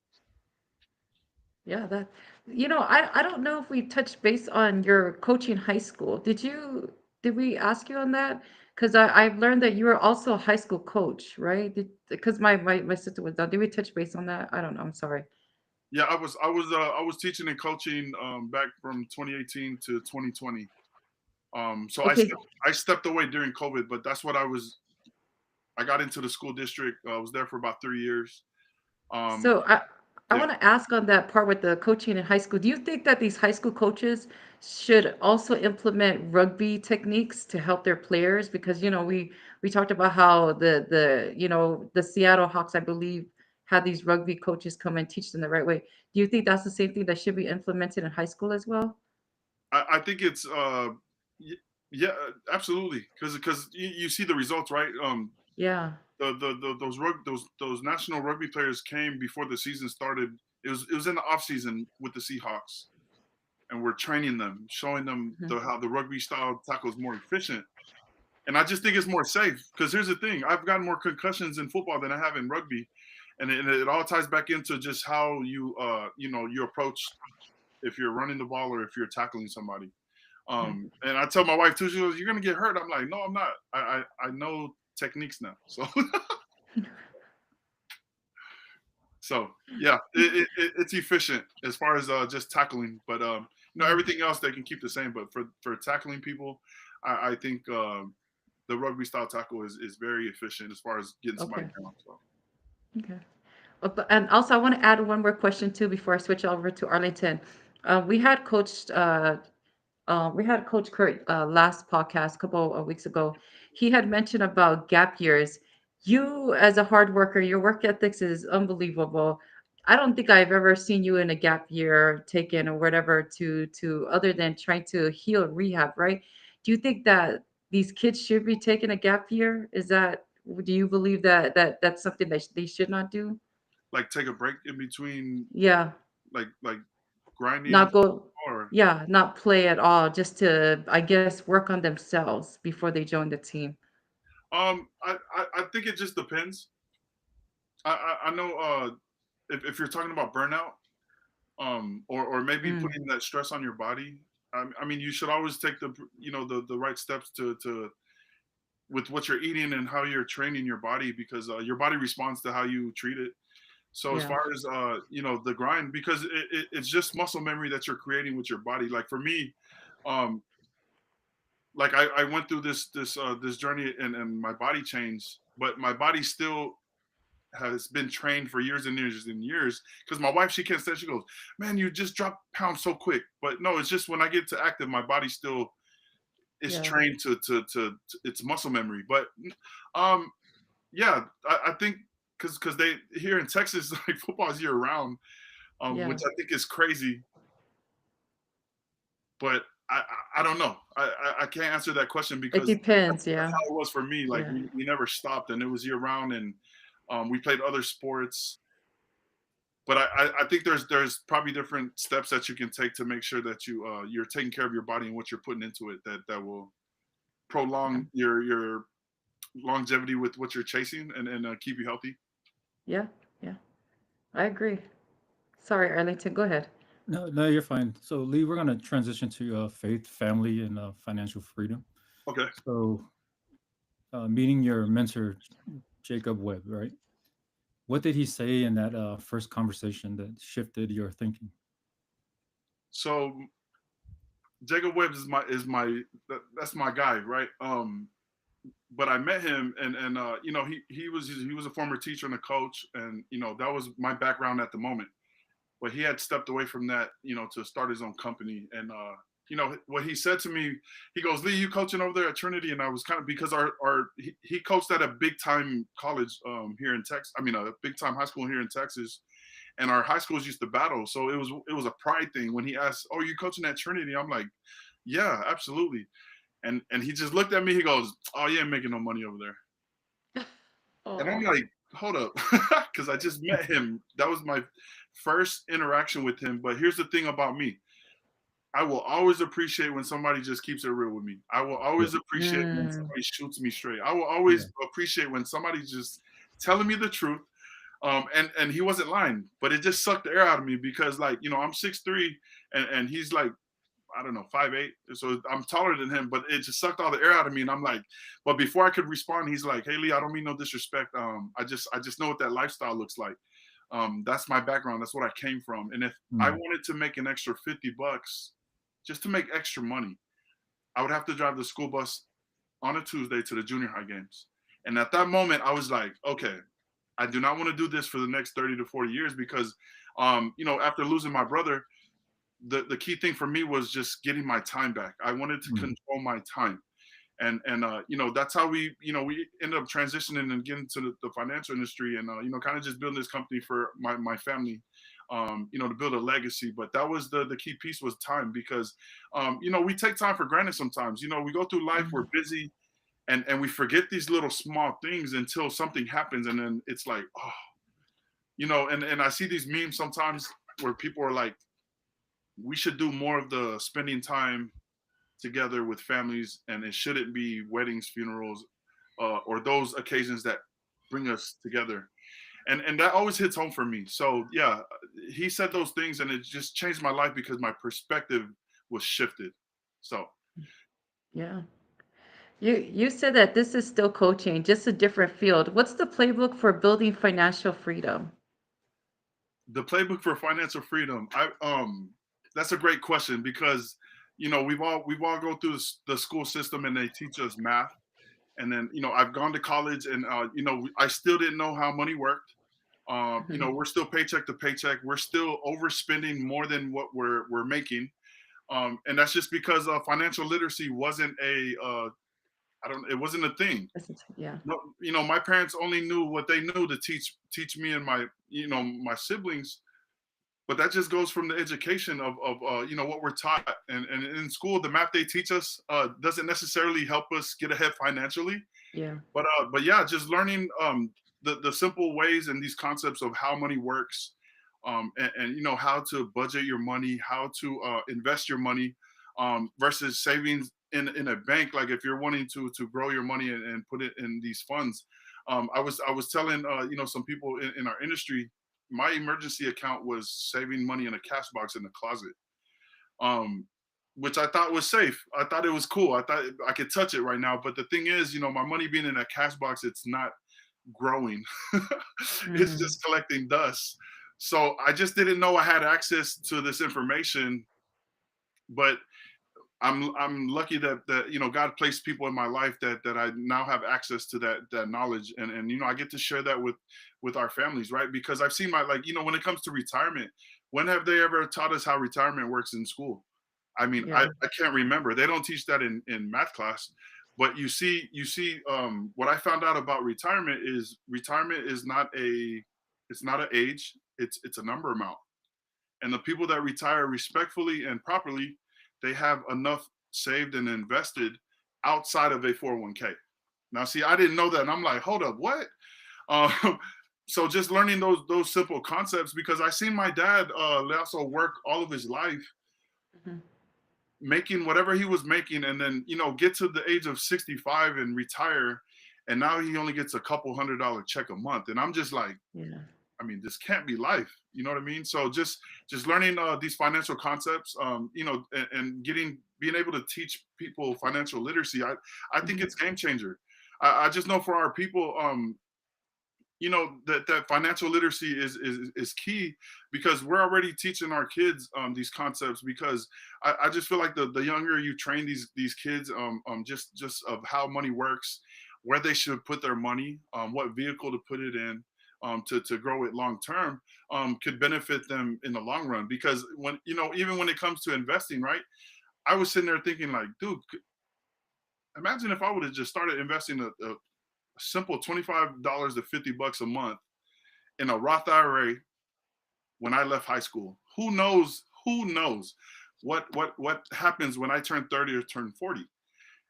A: Yeah, I don't know if we touched base on your coaching high school. Did we ask you on that? Because I've learned that you were also a high school coach, right? Because my sister was down. Did we touch base on that? I don't know. I'm sorry.
C: yeah, I was teaching and coaching back from 2018 to 2020. So
A: Okay,
C: I stepped away during COVID, but that's what I was. I got into the school district. I was there for about 3 years. Um,
A: so I
C: yeah,
A: want to ask on that part with the coaching in high school. Do you think that these high school coaches should also implement rugby techniques to help their players? Because we talked about how the Seattle Hawks, I believe, had these rugby coaches come and teach them the right way. Do you think that's the same thing that should be implemented in high school as well?
C: I think it's y- yeah, absolutely, because you see the results, right?
A: Yeah.
C: Those national rugby players came before the season started. It was in the off season with the Seahawks, and we're training them, showing them
A: Mhm.
C: how the rugby style tackle is more efficient. And I just think it's more safe because here's the thing: I've gotten more concussions in football than I have in rugby, and it all ties back into just how you approach if you're running the ball or if you're tackling somebody.
A: Mhm.
C: And I tell my wife too, she goes, "You're gonna get hurt." I'm like, "No, I'm not. I know techniques now." So so yeah, it's efficient as far as just tackling, but
A: Yeah.
C: everything else they can keep the same. But for tackling people, I think the rugby style tackle is very efficient as far as getting somebody
A: Okay.
C: down. So
A: Okay. And also, I want to add one more question too before I switch over to Arlington. We had Coach Kurt last podcast a couple of weeks ago. He had mentioned about gap years. You, as a hard worker, your work ethics is unbelievable. I don't think I've ever seen you in a gap year taken or whatever to other than trying to heal rehab, right? Do you think that these kids should be taking a gap year? Do you believe that's something that they should not do?
C: like take a break in between,
A: Yeah,
C: like grinding,
A: not go,
C: or
A: yeah, not play at all, just to, I guess, work on themselves before they join the team.
C: I think it just depends. I know if you're talking about burnout, or maybe
A: Mm,
C: putting that stress on your body. I mean, you should always take the right steps to with what you're eating and how you're training your body, because your body responds to how you treat it. So as
A: yeah,
C: far as the grind, because it's just muscle memory that you're creating with your body. Like for me, um, like I went through this journey, and my body changed, but my body still has been trained for years and years and years. Because my wife, she can't stand. She goes, "Man, you just drop pounds so quick." But no, it's just when I get to active, my body still is
A: yeah,
C: trained to its muscle memory. But um, yeah, I think because they here in Texas, like football is year round, which
A: yeah.
C: I think is crazy. But I don't know. I can't answer that question
A: It
C: because
A: depends.
C: that's
A: Yeah,
C: how it was for me. Like
A: yeah.
C: we never stopped, and it was year round, and we played other sports. But I think there's probably different steps that you can take to make sure that you're taking care of your body and what you're putting into it, that will
A: Yeah,
C: prolong your longevity with what you're chasing, and keep you healthy.
A: yeah, yeah. I agree. Sorry, Arlington, go ahead.
B: No, no, you're fine. So, Lee, we're gonna transition to faith, family, and financial freedom.
C: Okay.
B: So, meeting your mentor, Jacob Webb, right? What did he say in that first conversation that shifted your thinking?
C: So Jacob Webb is my that's my guy, right? but I met him, and you know, he was a former teacher and a coach, and you know, that was my background at the moment. But he had stepped away from that, you know, to start his own company. And you know what he said to me, he goes, "Lee, you coaching over there at Trinity?" And I was kind of, because he coached at a big time college here in Texas. I mean, a big time high school here in Texas, and our high schools used to battle. So it was a pride thing when he asked, "Oh, you coaching at Trinity?" I'm like, "Yeah, absolutely." And he just looked at me. He goes, "Oh, you ain't making no money over there." And I'm
A: Oh.
C: like, hold up, because I just met him. That was my first interaction with him. But here's the thing about me. I will always appreciate when somebody just keeps it real with me. I will
B: Yeah.
C: always appreciate when
A: Mm.
C: somebody shoots me straight. I will
B: Yeah.
C: always appreciate when somebody's just telling me the truth. And he wasn't lying, but it just sucked the air out of me because, like, you know, I'm 6'3", and he's like, I don't know, 5'8". So I'm taller than him, but it just sucked all the air out of me. And I'm like, but before I could respond, he's like, "Hey Lee, I don't mean no disrespect. I just know what that lifestyle looks like. That's my background. That's what I came from. And if I
B: Mm.
C: wanted to make an extra $50 just to make extra money, I would have to drive the school bus on a Tuesday to the junior high games." And at that moment, I was like, okay, I do not want to do this for the next 30 to 40 years because, you know, after losing my brother, the key thing for me was just getting my time back. I wanted to
B: Mm.
C: control my time. And you know, that's how we ended up transitioning and getting to the financial industry, and you know, kind of just building this company for my family, you know, to build a legacy. But that was the key piece, was time, because you know, we take time for granted sometimes. You know, we go through life, we're
A: Mm.
C: busy, and we forget these little small things until something happens, and then it's like, oh, you know. And I see these memes sometimes where people are like, we should do more of the spending time together with families, and it shouldn't be weddings, funerals, or those occasions that bring us together. And that always hits home for me. So yeah, he said those things, and it just changed my life because my perspective was shifted. So
A: Yeah. You said that this is still coaching, just a different field. What's the playbook for building financial freedom?
C: the playbook for financial freedom, that's a great question, because you know, we've all go through the school system, and they teach us math. And then, you know, I've gone to college, and you know, I still didn't know how money worked. You know,
A: Mhm.
C: we're still paycheck to paycheck. We're still overspending more than what we're making, and that's just because financial literacy wasn't I don't, it wasn't a thing.
A: Yeah.
C: No, you know, my parents only knew what they knew to teach me and my, you know, my siblings. But that just goes from the education of you know, what we're taught, and in school, the math they teach us doesn't necessarily help us get ahead financially.
A: Yeah.
C: But yeah, just learning the simple ways and these concepts of how money works, and you know, how to budget your money, how to invest your money, versus savings in a bank. Like if you're wanting to grow your money and put it in these funds, I was telling you know, some people in our industry, my emergency account was saving money in a cash box in the closet. Um, which I thought was safe. I thought it was cool. I thought I could touch it right now. But the thing is, you know, my money being in a cash box, it's not growing. It's
A: Mm.
C: just collecting dust. So I just didn't know I had access to this information. But I'm lucky that you know, God placed people in my life that I now have access to that knowledge, and you know, I get to share that with our families, right? Because I've seen my, like, you know, when it comes to retirement, when have they ever taught us how retirement works in school? I mean, I,
A: Yeah.
C: I can't remember. They don't teach that in math class. But you see, what I found out about retirement is not it's not an age. It's a number amount. And the people that retire respectfully and properly, they have enough saved and invested outside of a 401k. Now, see, I didn't know that, and I'm like, hold up, what? Um, so just learning those simple concepts, because I seen my dad also work all of his life
A: Mhm.
C: making whatever he was making, and then, you know, get to the age of 65 and retire, and now he only gets a couple $100 check a month, and I'm just like,
A: Yeah.
C: I mean, this can't be life. You know what I mean? So just learning these financial concepts, you know, and being able to teach people financial literacy, I think
A: Mhm.
C: it's game changer. I just know for our people, that financial literacy is key, because we're already teaching our kids these concepts, because I just feel like the younger you train these kids just of how money works, where they should put their money, what vehicle to put it in, to grow it long term, could benefit them in the long run. Because when even when it comes to investing, right, I was sitting there thinking like, dude, imagine if I would have just started investing a simple $25 to $50 a month in a Roth IRA when I left high school. Who knows? Who knows what happens when I turn 30 or turn 40?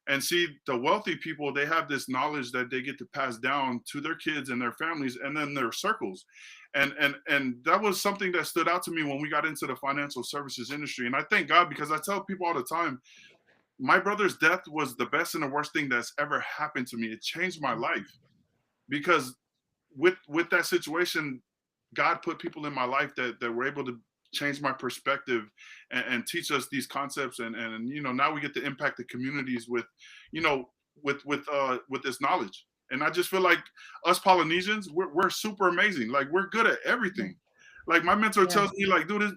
C: And see, the wealthy people, they have this knowledge that they get to pass down to their kids and their families and then their circles. And that was something that stood out to me when we got into the financial services industry. And I thank God, because I tell people all the time, my brother's death was the best and the worst thing that's ever happened to me. It changed my life, because with that situation, God put people in my life that were able to change my perspective and teach us these concepts, and now we get to impact the communities with you know with this knowledge. And I just feel like us Polynesians, we're super amazing. Like, we're good at everything. Like, my mentor
A: Yeah.
C: tells me, like, dude,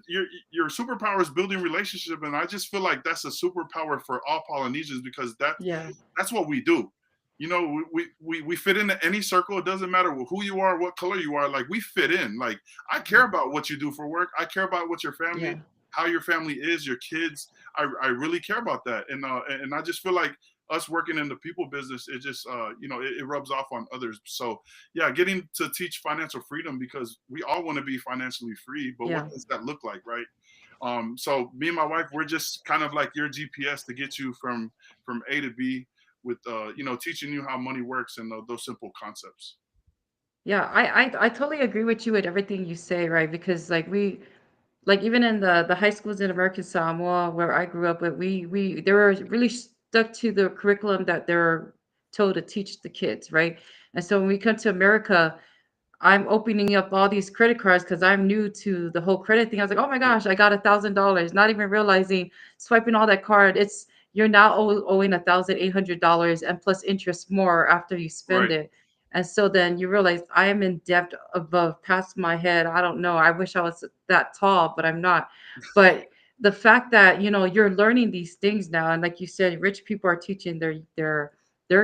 C: your superpower is building relationship, and I just feel like that's a superpower for all Polynesians, because
A: Yeah.
C: that's what we do. We fit into any circle. It doesn't matter who you are, what color you are. Like, we fit in. Like, I care about what you do for work. I care about what your family,
A: Yeah.
C: how your family is, your kids. I really care about that. And I just feel like us working in the people business, it just it rubs off on others. So yeah, getting to teach financial freedom, because we all want to be financially free, but what
A: Yeah.
C: does that look like, right? So me and my wife, we're just kind of like your GPS to get you from A to B, with teaching you how money works and those simple concepts.
A: Yeah, I totally agree with you with everything you say, right? Because like even in the high schools in American Samoa where I grew up, but we they were really stuck to the curriculum that they're told to teach the kids, right? And so when we come to America, I'm opening up all these credit cards because I'm new to the whole credit thing. I was like, oh my
C: Yeah,
A: gosh, I got $1,000, not even realizing swiping all that card. It's you're now owing $1,800 and plus interest more after you spend
C: right.
A: it. And so then you realize I am in debt above past my head. I don't know. I wish I was that tall, but I'm not. But the fact that you're learning these things now, and like you said, rich people are teaching their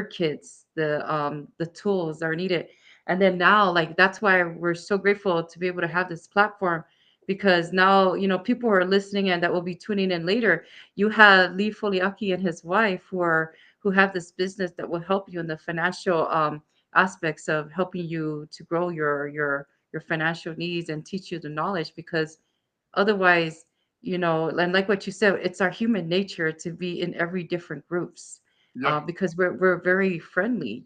A: kids the tools that are needed. And then now, like, that's why we're so grateful to be able to have this platform, because now, people who are listening and that will be tuning in later, you have Lee Foliaki and his wife who have this business that will help you in the financial aspects of helping you to grow your financial needs and teach you the knowledge. Because otherwise, and like what you said, it's our human nature to be in every different groups,
C: Yeah,
A: because we're very friendly.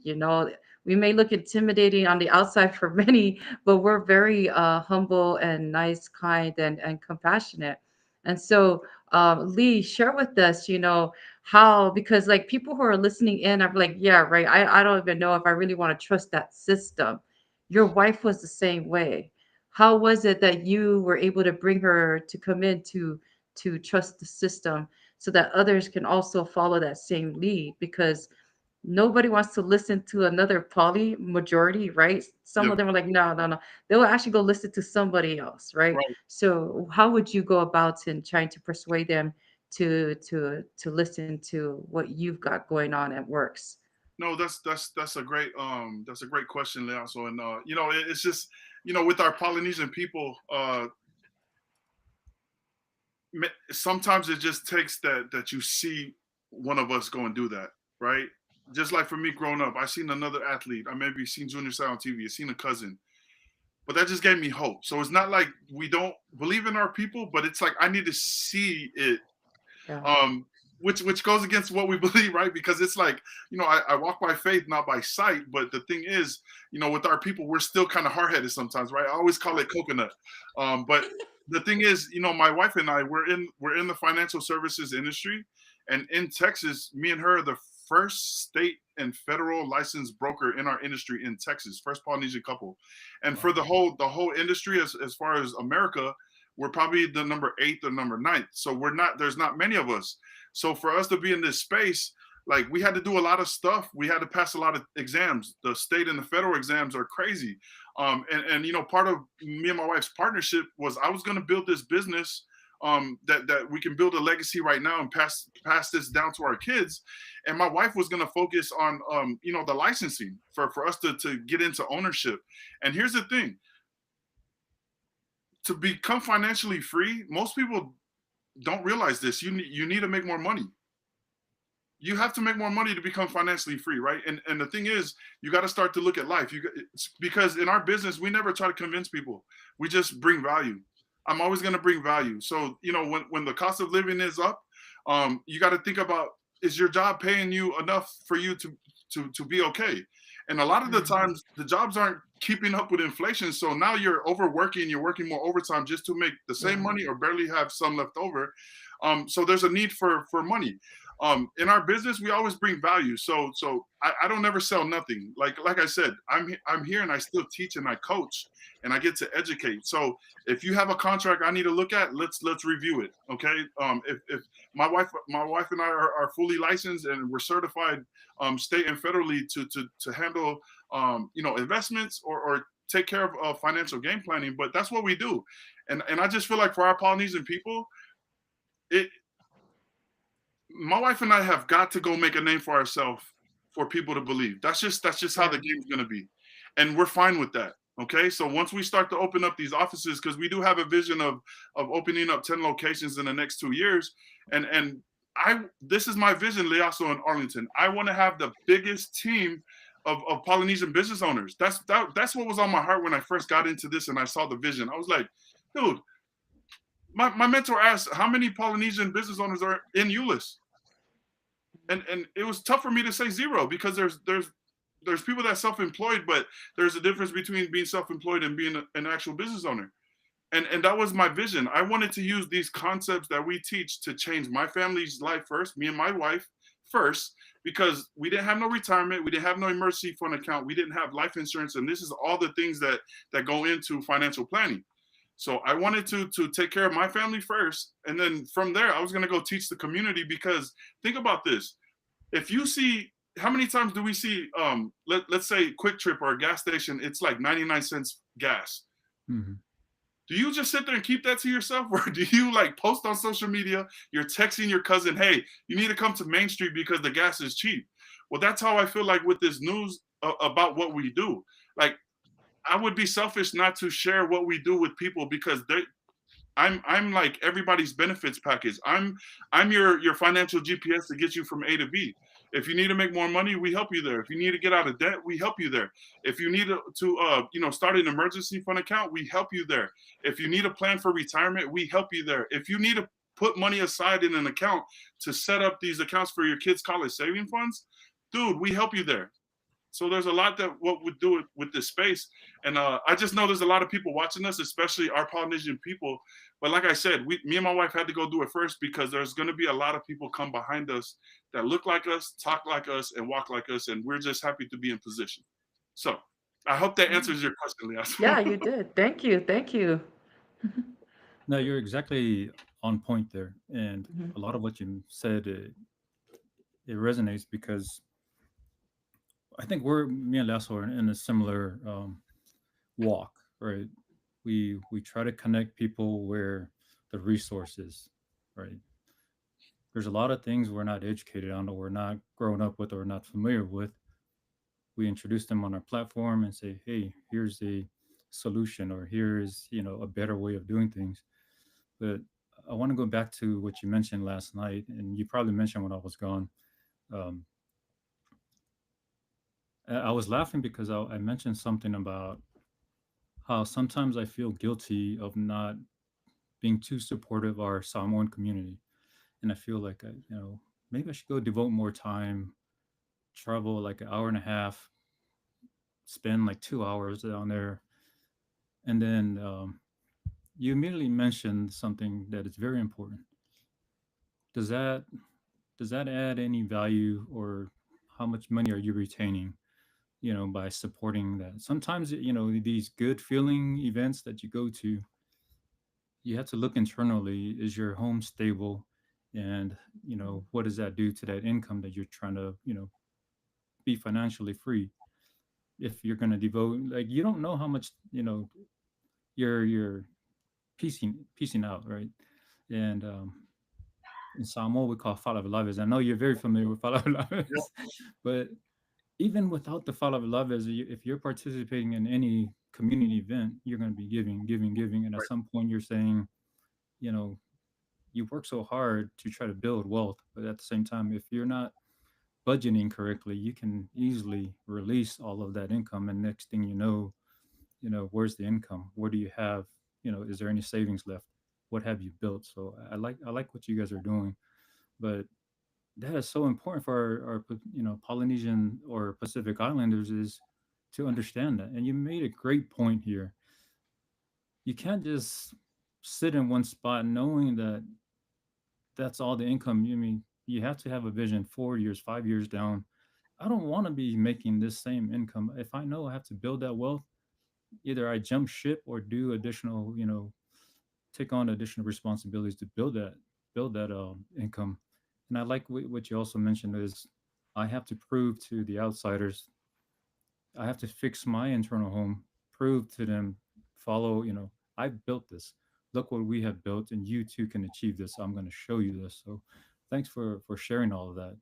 A: We may look intimidating on the outside for many, but we're very humble and nice, kind, and compassionate. And so, Lee, share with us, how, because like people who are listening in are like, yeah, right. I don't even know if I really want to trust that system. Your wife was the same way. How was it that you were able to bring her to come in to trust the system so that others can also follow that same lead? Because nobody wants to listen to another poly majority, right? Some
C: yeah,
A: of them are like, no, no, no. They will actually go listen to somebody else, right?
C: right.
A: So how would you go about in trying to persuade them to listen to what you've got going on at works?
C: No, that's a great question, Leonso. And it's just, with our Polynesian people, sometimes it just takes that you see one of us go and do that, right? Just like for me growing up, I seen another athlete. I maybe seen Junior Side on TV. I seen a cousin, but that just gave me hope. So it's not like we don't believe in our people, but it's like I need to see it,
A: Yeah.
C: um, which goes against what we believe, right? Because it's like, I walk by faith, not by sight. But the thing is, with our people, we're still kind of hard headed sometimes, right? I always call it coconut. But the thing is, my wife and I, we're in the financial services industry, and in Texas, me and her are the first state and federal licensed broker in our industry in Texas, first Polynesian couple. And for
B: Wow.
C: the whole industry, as far as America, we're probably the number 8th or number 9th. So there's not many of us. So for us to be in this space, Like we had to do a lot of stuff. We had to pass a lot of exams. The state and the federal exams are crazy. And you know, part of me and my wife's partnership was I was going to build this business that we can build a legacy right now and pass this down to our kids. And my wife was going to focus on you know, the licensing for us to get into ownership. And here's the thing: to become financially free, most people don't realize this. You need to make more money. You have to make more money to become financially free, right? And the thing is, you got to start to look at life. Because in our business, we never try to convince people. We just bring value. I'm always going to bring value. So you know, when the cost of living is up, you got to think about, is your job paying you enough for you to be okay? And a lot of the times, the jobs aren't keeping up with inflation. So now you're overworking. You're working more overtime just to make the same money or barely have some left over. So there's a need for money. In our business, we always bring value. So I don't ever sell nothing. Like I said, I'm here and I still teach and I coach and I get to educate. So if you have a contract I need to look at, let's review it. Okay. If my wife and I are fully licensed and we're certified state and federally to handle you know, investments or take care of financial game planning. But that's what we do. And I just feel like for our Polynesian people, my wife and I have got to go make a name for ourselves for people to believe. That's just how the game's going to be. And we're fine with that. Okay. So once we start to open up these offices, because we do have a vision of opening up 10 locations in the next 2 years. And this is my vision, Leaso and Arlington. I want to have the biggest team of Polynesian business owners. That's what was on my heart when I first got into this and I saw the vision. I was like, dude, my mentor asked, how many Polynesian business owners are in Euless? And it was tough for me to say zero, because there's people that are self-employed, but there's a difference between being self-employed and being an actual business owner. And that was my vision. I wanted to use these concepts that we teach to change my family's life first, me and my wife first, because we didn't have no retirement, we didn't have no emergency fund account, we didn't have life insurance, and this is all the things that go into financial planning. So I wanted to take care of my family first, and then from there I was going to go teach the community. Because think about this: if you see, how many times do we see let's say Quick Trip or a gas station, it's like 99 cents gas.
B: Mm-hmm.
C: Do you just sit there and keep that to yourself, or do you like post on social media, you're texting your cousin, hey, you need to come to Main Street because the gas is cheap? Well, that's how I feel like with this news about what we do. Like, I would be selfish not to share what we do with people, because I'm like everybody's benefits package. I'm your financial GPS to get you from A to B. If you need to make more money, we help you there. If you need to get out of debt, we help you there. If you need to you know, start an emergency fund account, we help you there. If you need a plan for retirement, we help you there. If you need to put money aside in an account to set up these accounts for your kids' college saving funds, dude, we help you there. So there's a lot that what we do with this space. And I just know there's a lot of people watching us, especially our Polynesian people. But like I said, me and my wife had to go do it first, because there's going to be a lot of people come behind us that look like us, talk like us, and walk like us. And we're just happy to be in position. So I hope that answers your question, Lias.
A: Yeah, you did. Thank you. Thank you.
B: No, you're exactly on point there, and
A: Mhm.
B: a lot of what you said, it resonates, because I think me and Lasso are in a similar walk, right? We try to connect people where the resources, right? There's a lot of things we're not educated on, or we're not grown up with, or not familiar with. We introduce them on our platform and say, hey, here's a solution, or here is, you know, a better way of doing things. But I want to go back to what you mentioned last night, and you probably mentioned when I was gone. um, I was laughing because I mentioned something about how sometimes I feel guilty of not being too supportive of our Samoan community, and I feel like maybe I should go devote more time, travel like an hour and a half, spend like 2 hours down there, and then you immediately mentioned something that is very important. Does that add any value, or how much money are you retaining? By supporting that. Sometimes, these good feeling events that you go to, you have to look internally. Is your home stable? and what does that do to that income that you're trying to be financially free? If you're going to devote, like, you don't know how much you're piecing out, right? And in Samoa we call falavelavas. I know you're very familiar with
C: Yep.
B: falavelavas, but even without the falavelavas, if you're participating in any community event, you're going to be giving, giving, giving, and at
C: Right.
B: some point you're saying, you know, you work so hard to try to build wealth, but at the same time, if you're not budgeting correctly, you can easily release all of that income, and next thing where's the income? Where do you have, is there any savings left? What have you built? So I like what you guys are doing, but that is so important for our Polynesian or Pacific Islanders, is to understand that. And you made a great point here. You can't just sit in one spot knowing that that's all the income. You mean you have to have a vision 4 years, 5 years down. I don't want to be making this same income. If I know I have to build that wealth, either I jump ship or do additional, take on additional responsibilities to build that income. And I like what you also mentioned is I have to prove to the outsiders, I have to fix my internal home, prove to them, follow, I built this. Look what we have built, and you too can achieve this. I'm going to show you this. So thanks for sharing all of that.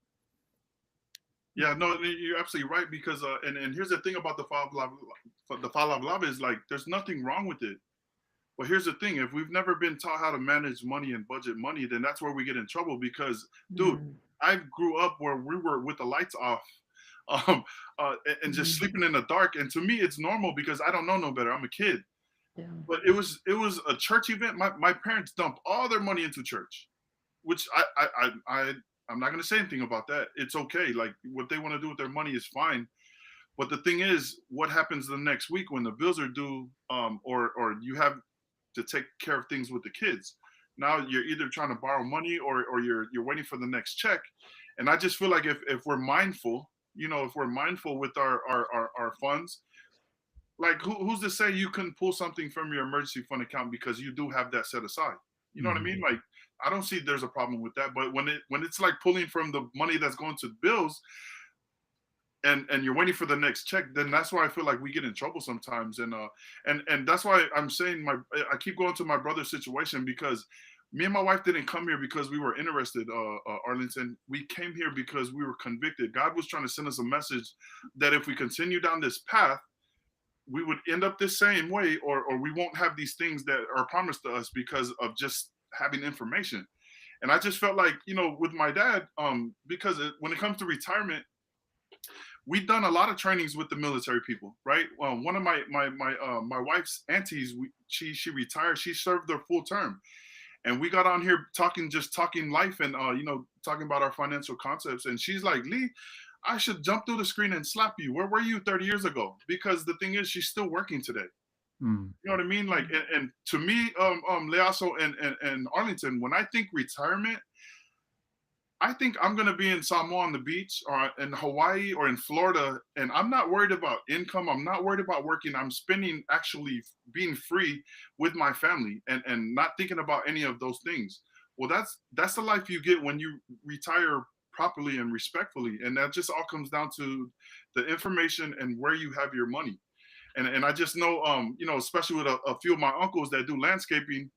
C: Yeah, no, you're absolutely right because and here's the thing about the falav is like there's nothing wrong with it. But here's the thing: if we've never been taught how to manage money and budget money, then that's where we get in trouble. Because, dude,
A: Mm,
C: I grew up where we were with the lights off, um, and just
A: mhm,
C: sleeping in the dark. And to me, it's normal because I don't know no better. I'm a kid.
A: yeah.
C: But it was a church event. My parents dumped all their money into church, which I'm not gonna say anything about that. It's okay. Like what they want to do with their money is fine. But the thing is, what happens the next week when the bills are due, or you have to take care of things with the kids? Now you're either trying to borrow money or you're waiting for the next check. And I just feel like if we're mindful, if we're mindful with our funds, like who's to say you couldn't pull something from your emergency fund account because you do have that set aside? You know what I
B: Hmm.
C: mean? Like I don't see there's a problem with that. But when it's like pulling from the money that's going to bills and you're waiting for the next check, then that's why I feel like we get in trouble sometimes. And that's why I'm saying I keep going to my brother's situation because me and my wife didn't come here because we were interested, Arlington. We came here because we were convicted. God was trying to send us a message that if we continue down this path, we would end up the same way, or we won't have these things that are promised to us because of just having information. And I just felt like, with my dad, because when it comes to retirement, we've done a lot of trainings with the military people, right? One of my wife's aunties, she retired. She served her full term, and we got on here talking life and talking about our financial concepts. And she's like, Lee, I should jump through the screen and slap you. Where were you 30 years ago? Because the thing is, she's still working today.
B: Mm.
C: You know what I mean? Like, and to me, Leaso and Arlington, when I think retirement, I think I'm gonna be in Samoa on the beach, or in Hawaii, or in Florida, and I'm not worried about income. I'm not worried about working. I'm spending actually being free with my family and not thinking about any of those things. Well, that's the life you get when you retire properly and respectfully, and that just all comes down to the information and where you have your money. And I just know, especially with a few of my uncles that do landscaping,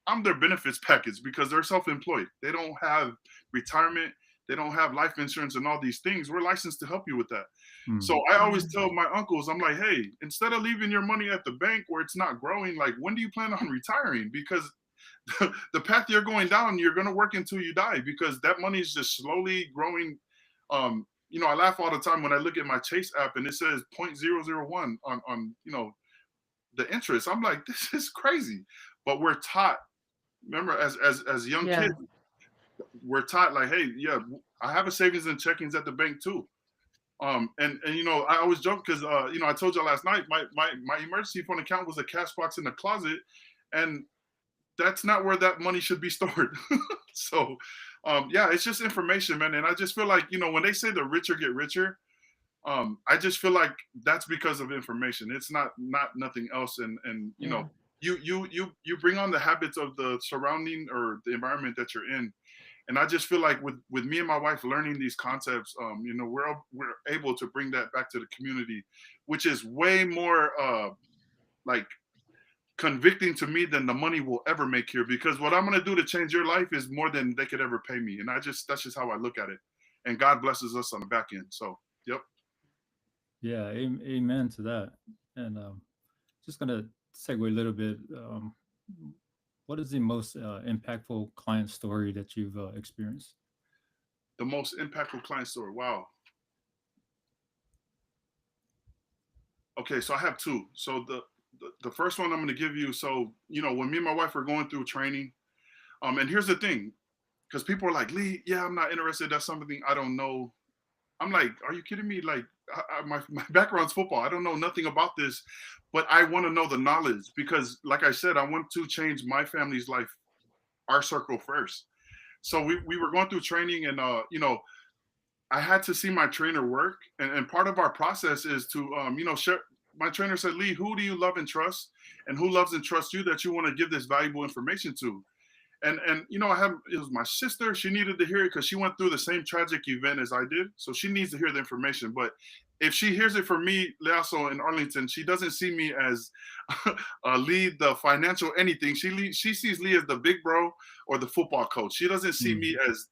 C: I'm their benefits package because they're self-employed. They don't have retirement. They don't have life insurance and all these things. We're licensed to help you with that.
B: Mm.
C: So I always
A: Mm,
C: tell my uncles, I'm like, hey, instead of leaving your money at the bank where it's not growing, like when do you plan on retiring? Because the path you're going down, you're going to work until you die because that money is just slowly growing. I laugh all the time when I look at my Chase app and it says 0.001 on the interest. I'm like, this is crazy. But we're taught, remember, as young
A: yeah.
C: kids, we're taught like, hey, yeah, I have a savings and checkings at the bank too. And I always joke because I told you last night my emergency fund account was a cash box in the closet, and that's not where that money should be stored. So yeah, it's just information, man. And I just feel like, when they say the richer get richer, I just feel like that's because of information. It's not nothing else. And
A: Yeah.
C: you bring on the habits of the surrounding or the environment that you're in. And I just feel like with me and my wife learning these concepts, you know, we're able to bring that back to the community, which is way more like convicting to me than the money will ever make here, because what I'm going to do to change your life is more than they could ever pay me. And that's just how I look at it. And God blesses us on the back end. So, yep.
B: Yeah, amen to that. And just gonna segue a little bit. What is the most impactful client story that you've experienced?
C: The most impactful client story. Wow. Okay, so I have two. So the first one I'm going to give you. So, you know, when me and my wife were going through training, and here's the thing, because people are like, Lee, yeah, I'm not interested. That's something I don't know. I'm like, are you kidding me? Like, my background's football. I don't know nothing about this, but I want to know the knowledge because, like I said, I want to change my family's life, our circle first. So we were going through training, and you know, I had to see my trainer work, and part of our process is to you know, share. My trainer said, Lee, who do you love and trust, and who loves and trusts you that you want to give this valuable information to? And you know, it was my sister. She needed to hear it because she went through the same tragic event as I did, so she needs to hear the information. But if she hears it from me, Leaso in Arlington, she doesn't see me as Lee, the financial anything. She sees Lee as the big bro or the football coach. She doesn't see me as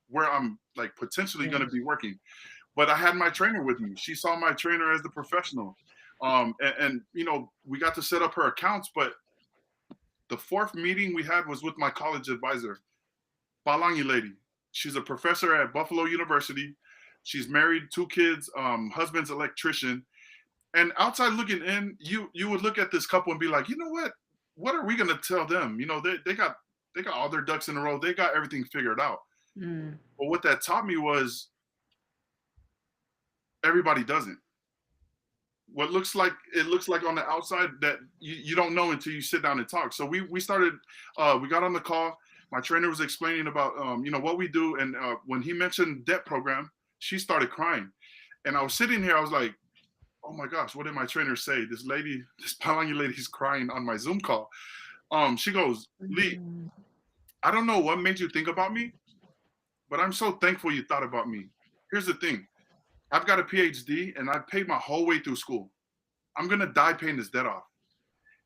C: where I'm like potentially going to be working. But I had my trainer with me. She saw my trainer as the professional, and you know, we got to set up her accounts, but the fourth meeting we had was with my college advisor, Palangi lady. She's a professor at Buffalo University. She's married, 2 kids, husband's electrician. And outside looking in, you would look at this couple and be like, you know what? What are we gonna tell them? You know, they got all their ducks in a row. They got everything figured out. But what that taught me was everybody doesn't. What looks like on the outside that you don't know until you sit down and talk. So we started, we got on the call. My trainer was explaining about you know, what we do, and when he mentioned debt program, she started crying, and I was sitting here. I was like, oh my gosh, what did my trainer say? This Palangi lady's crying on my Zoom call. She goes, Lee, I don't know what made you think about me, but I'm so thankful you thought about me. Here's the thing. I've got a PhD and I paid my whole way through school. I'm going to die paying this debt off.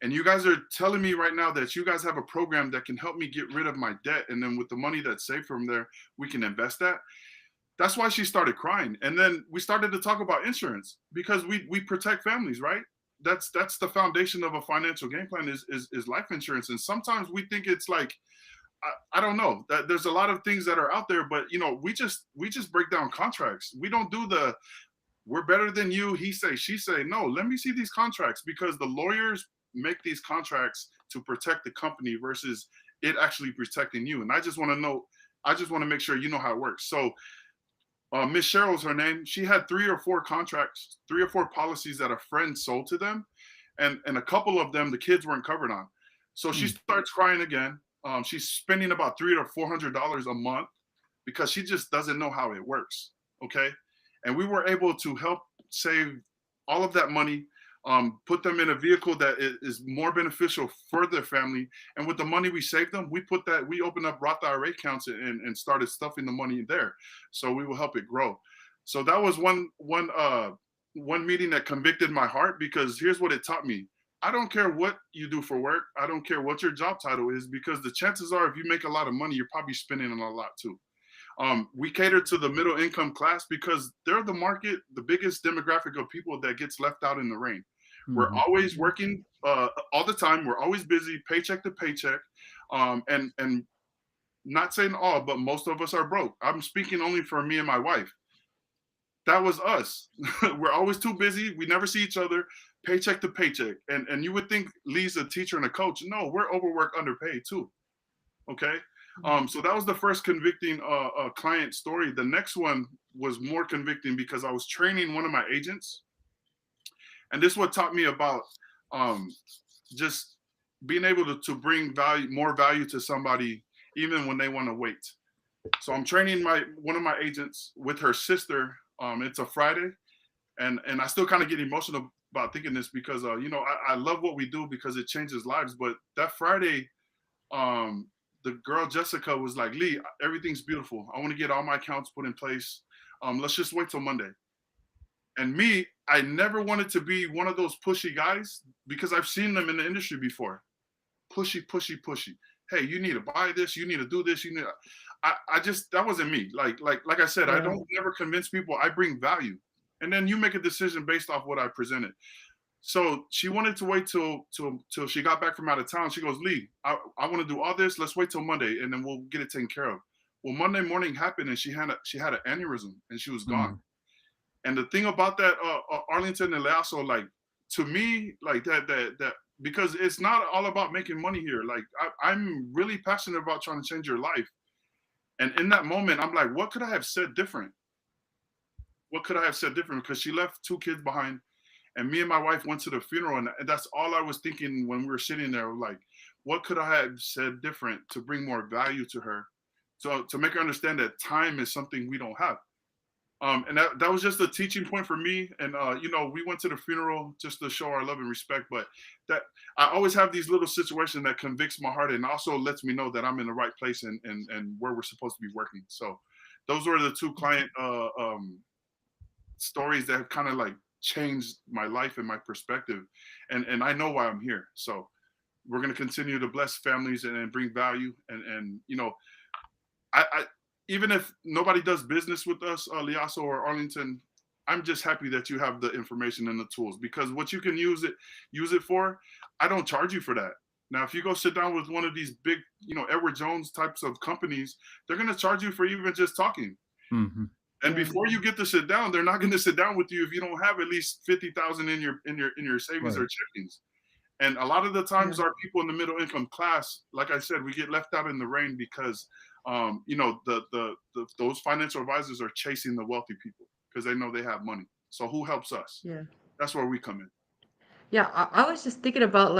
C: And you guys are telling me right now that you guys have a program that can help me get rid of my debt. And then with the money that's saved from there, we can invest that. That's why she started crying. And then we started to talk about insurance because we protect families, right? That's the foundation of a financial game plan is life insurance. And sometimes we think it's like, I don't know, that there's a lot of things that are out there, but you know, we just break down contracts. We don't do we're better than you, he say, she say. No, let me see these contracts, because the lawyers make these contracts to protect the company versus it actually protecting you. And I just want to make sure you know how it works. So Miss Cheryl's her name. She had 3 or 4 contracts, 3 or 4 policies that a friend sold to them. And a couple of them, the kids weren't covered on. So she starts crying again. She's spending about $300 to $400 a month because she just doesn't know how it works. Okay. And we were able to help save all of that money, put them in a vehicle that is more beneficial for their family. And with the money we saved them, we opened up Roth IRA accounts and started stuffing the money in there. So we will help it grow. So that was one meeting that convicted my heart, because here's what it taught me. I don't care what you do for work. I don't care what your job title is, because the chances are if you make a lot of money, you're probably spending a lot too. We cater to the middle income class because they're the market, the biggest demographic of people that gets left out in the rain. We're always working all the time. We're always busy, paycheck to paycheck. And not saying all, but most of us are broke. I'm speaking only for me and my wife. That was us. We're always too busy. We never see each other, paycheck to paycheck. And you would think Lee's a teacher and a coach. No, we're overworked, underpaid too. Okay. So that was the first convicting client story. The next one was more convicting because I was training one of my agents. And this is what taught me about just being able to bring more value to somebody, even when they want to wait. So I'm training one of my agents with her sister. It's a Friday, and I still kind of get emotional about thinking this because you know, I love what we do because it changes lives. But that Friday, the girl Jessica was like, Lee, everything's beautiful. I want to get all my accounts put in place. Let's just wait till Monday. And me, I never wanted to be one of those pushy guys because I've seen them in the industry before. Pushy, pushy, pushy. Hey, you need to buy this. You need to do this. You need. I just that wasn't me. Like I said, I don't never convince people. I bring value, and then you make a decision based off what I presented. So she wanted to wait till she got back from out of town. She goes, Lee, I want to do all this. Let's wait till Monday, and then we'll get it taken care of. Well, Monday morning happened, and she had an aneurysm, and she was gone. And the thing about that, Arlington and Leaso, like to me, like that because it's not all about making money here. Like I'm really passionate about trying to change your life. And in that moment, I'm like, what could I have said different? What could I have said different? Because she left 2 kids behind. And me and my wife went to the funeral, and that's all I was thinking when we were sitting there. Like, what could I have said different to bring more value to her, so to make her understand that time is something we don't have. And that was just a teaching point for me. And we went to the funeral just to show our love and respect. But that I always have these little situations that convicts my heart and also lets me know that I'm in the right place and where we're supposed to be working. So those were the 2 client stories that have kind of like changed my life and my perspective, and I know why I'm here. So we're going to continue to bless families and bring value, and I even if nobody does business with us, Leaso or Arlington, I'm just happy that you have the information and the tools, because what you can use it for, I don't charge you for that. Now, if you go sit down with one of these big, Edward Jones types of companies, they're going to charge you for even just talking.
B: Mm-hmm.
C: And before you get to sit down, they're not going to sit down with you if you don't have at least 50,000 in your savings or checkings. And a lot of the times, our people in the middle income class, like I said, we get left out in the rain because, those financial advisors are chasing the wealthy people because they know they have money. So who helps us?
A: Yeah.
C: That's where we come in.
A: Yeah, I was just thinking about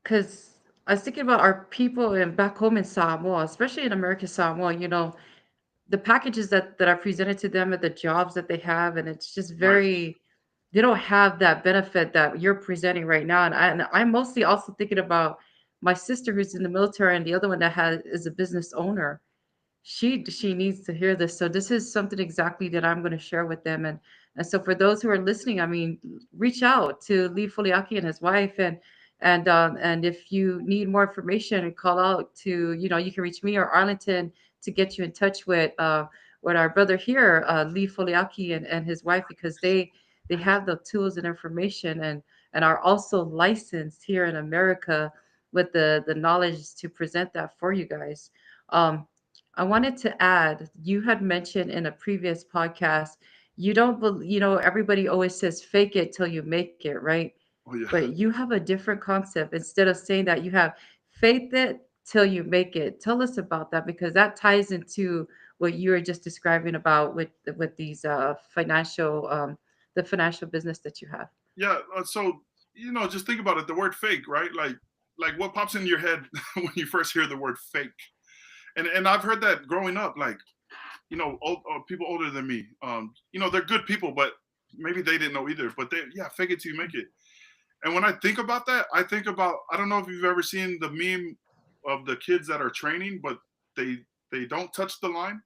A: because I was thinking about our people in back home in Samoa, especially in America, Samoa, the packages that are presented to them and the jobs that they have, and it's just
C: Right.
A: very, they don't have that benefit that you're presenting right now. And I'm mostly also thinking about my sister who's in the military and the other one that is a business owner. She needs to hear this. So this is something exactly that I'm going to share with them. And so for those who are listening, I mean, reach out to Lee Foliaki and his wife, and if you need more information, call out to, you can reach me or Arlington to get you in touch with our brother here, Lee Foliaki and his wife, because they have the tools and information, and are also licensed here in America with the knowledge to present that for you guys. Um, I wanted to add, you had mentioned in a previous podcast, you don't believe, everybody always says fake it till you make it, right?
C: Oh yeah.
A: But you have a different concept. Instead of saying that, you have faith it till you make it. Tell us about that, because that ties into what you were just describing about with these the financial business that you have.
C: Yeah. So just think about it. The word fake, right? Like what pops in your head when you first hear the word fake? And I've heard that growing up, like, people older than me, they're good people, but maybe they didn't know either. But fake it till you make it. And when I think about that, I don't know if you've ever seen the meme of the kids that are training, but they don't touch the line.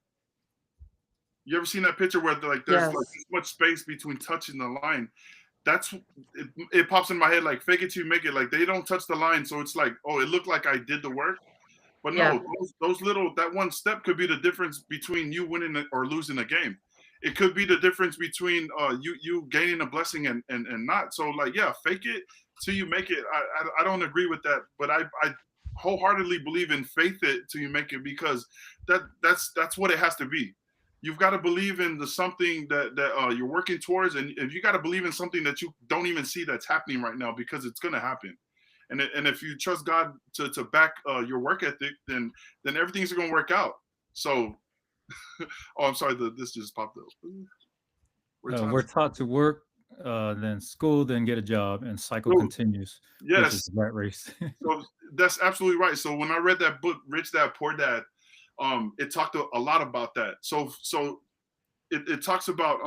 C: You ever seen that picture where there's
A: Yes.
C: like this much space between touching the line? That's it pops in my head like fake it till you make it. Like they don't touch the line, so it's like, oh, it looked like I did the work. But
A: Yeah.
C: no, that one step could be the difference between you winning or losing a game. It could be the difference between you gaining a blessing and not. So like, fake it till you make it. I don't agree with that, but I wholeheartedly believe in faith it till you make it, because that's what it has to be. You've got to believe in the something that you're working towards, and if you got to believe in something that you don't even see that's happening right now, because it's going to happen. And if you trust God to back your work ethic, then everything's going to work out. So, oh, I'm sorry, this just popped up.
B: We're taught to work, then school, then get a job, and cycle continues.
C: Yes,
B: which is the rat race.
C: so that's absolutely right. So when I read that book, Rich Dad Poor Dad, it talked a lot about that. So it talks about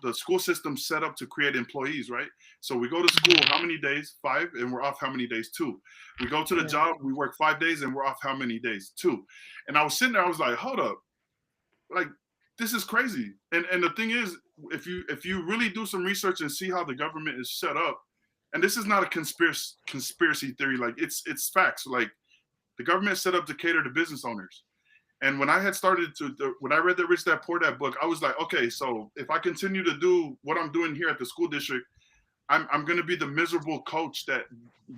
C: the school system set up to create employees, right? So we go to school how many days? 5, and we're off how many days? 2. We go to the
A: Yeah.
C: job, we work 5 days, and we're off how many days? 2. And I was sitting there, I was like, hold up, like this is crazy. And the thing is, if you really do some research and see how the government is set up, and this is not a conspiracy theory, like it's facts. Like the government is set up to cater to business owners. And when I had started when I read the Rich Dad Poor Dad book, I was like, okay, so if I continue to do what I'm doing here at the school district, I'm going to be the miserable coach that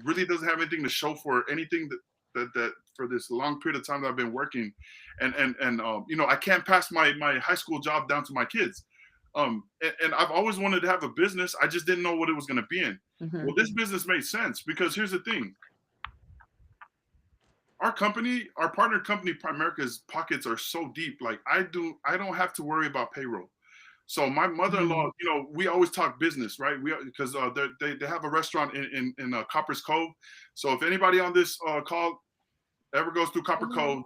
C: really doesn't have anything to show for anything that for this long period of time that I've been working, and I can't pass my high school job down to my kids. And I've always wanted to have a business. I just didn't know what it was going to be in.
A: Mm-hmm.
C: Well, this business made sense because here's the thing. Our company, our partner company, Primerica's pockets are so deep. Like I don't have to worry about payroll. So my mother-in-law, we always talk business, right? Because they have a restaurant in Copper's Cove. So if anybody on this call ever goes through Copper Cove,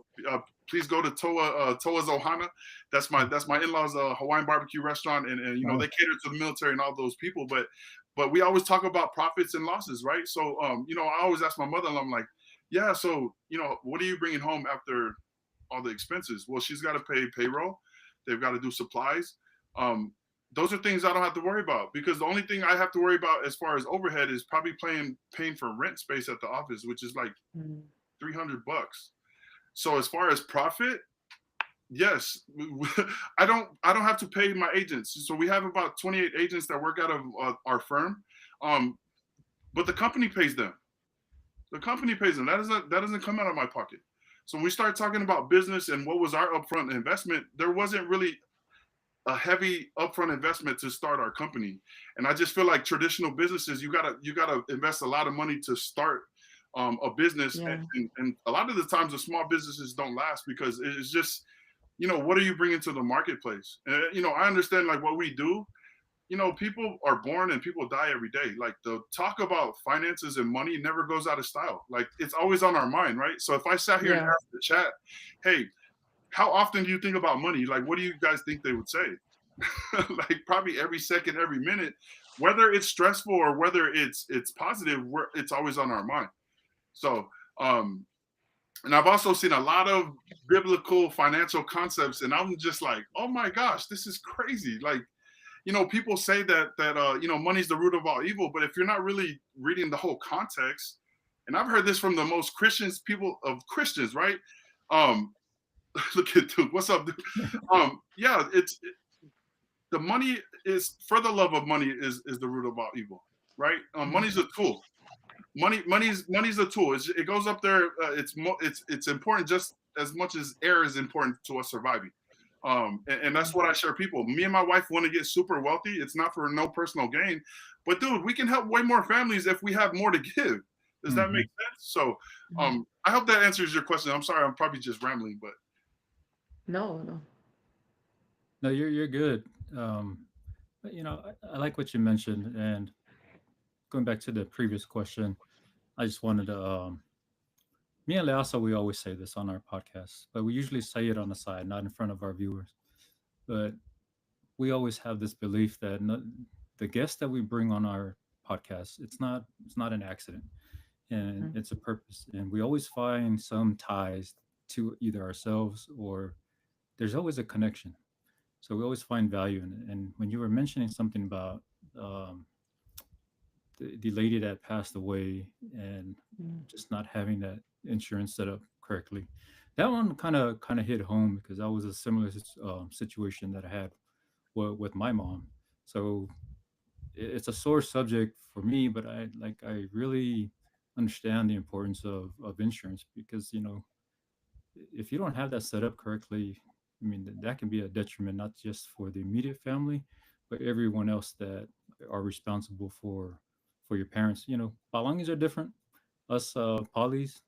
C: please go to Toa's Ohana. That's my in-laws Hawaiian barbecue restaurant, and they cater to the military and all those people. But we always talk about profits and losses, right? So I always ask my mother-in-law, I'm like, yeah, so what are you bringing home after all the expenses? Well, she's got to pay payroll. They've got to do supplies. Those are things I don't have to worry about, because the only thing I have to worry about as far as overhead is probably paying for rent space at the office, which is like $300. So as far as profit, yes, I don't have to pay my agents. So we have about 28 agents that work out of our firm, but the company pays them. The company pays them. That doesn't come out of my pocket. So when we start talking about business and what was our upfront investment, there wasn't really a heavy upfront investment to start our company. And I just feel like traditional businesses, you gotta invest a lot of money to start a business.
A: Yeah.
C: And a lot of the times the small businesses don't last because it's just, what are you bringing to the marketplace? And, I understand like what we do, people are born and people die every day. Like the talk about finances and money never goes out of style. Like it's always on our mind, right? So if I sat here and asked the chat, hey, how often do you think about money? Like, what do you guys think they would say? Like probably every second, every minute, whether it's stressful or whether it's positive, it's always on our mind. So, and I've also seen a lot of biblical financial concepts, and I'm just like, oh my gosh, this is crazy. Like, people say that money's the root of all evil, but if you're not really reading the whole context, and I've heard this from the most Christians right? Look at Duke. What's up, Duke? Yeah, the money is, for the love of money is the root of all evil, right? Money's a tool. Money's a tool. It goes up there. It's important just as much as air is important to us surviving. And that's what I share people. Me and my wife want to get super wealthy. It's not for no personal gain, but dude, we can help way more families if we have more to give. Does that make sense? So, I hope that answers your question. I'm sorry, I'm probably just rambling, but
A: No.
B: No, you're good. But I like what you mentioned, and going back to the previous question, I just wanted to. Me and Leasa, we always say this on our podcast, but we usually say it on the side, not in front of our viewers. But we always have this belief that the guests that we bring on our podcast, it's not an accident, and it's a purpose, and we always find some ties to either ourselves or there's always a connection. So we always find value in it. And when you were mentioning something about um, the lady that passed away and just not having that insurance set up correctly, that one kind of hit home because that was a similar situation that I had with my mom. So it's a sore subject for me, but I really understand the importance of insurance because if you don't have that set up correctly, I mean that can be a detriment not just for the immediate family, but everyone else that are responsible for your parents. Belongings are different. Us polys,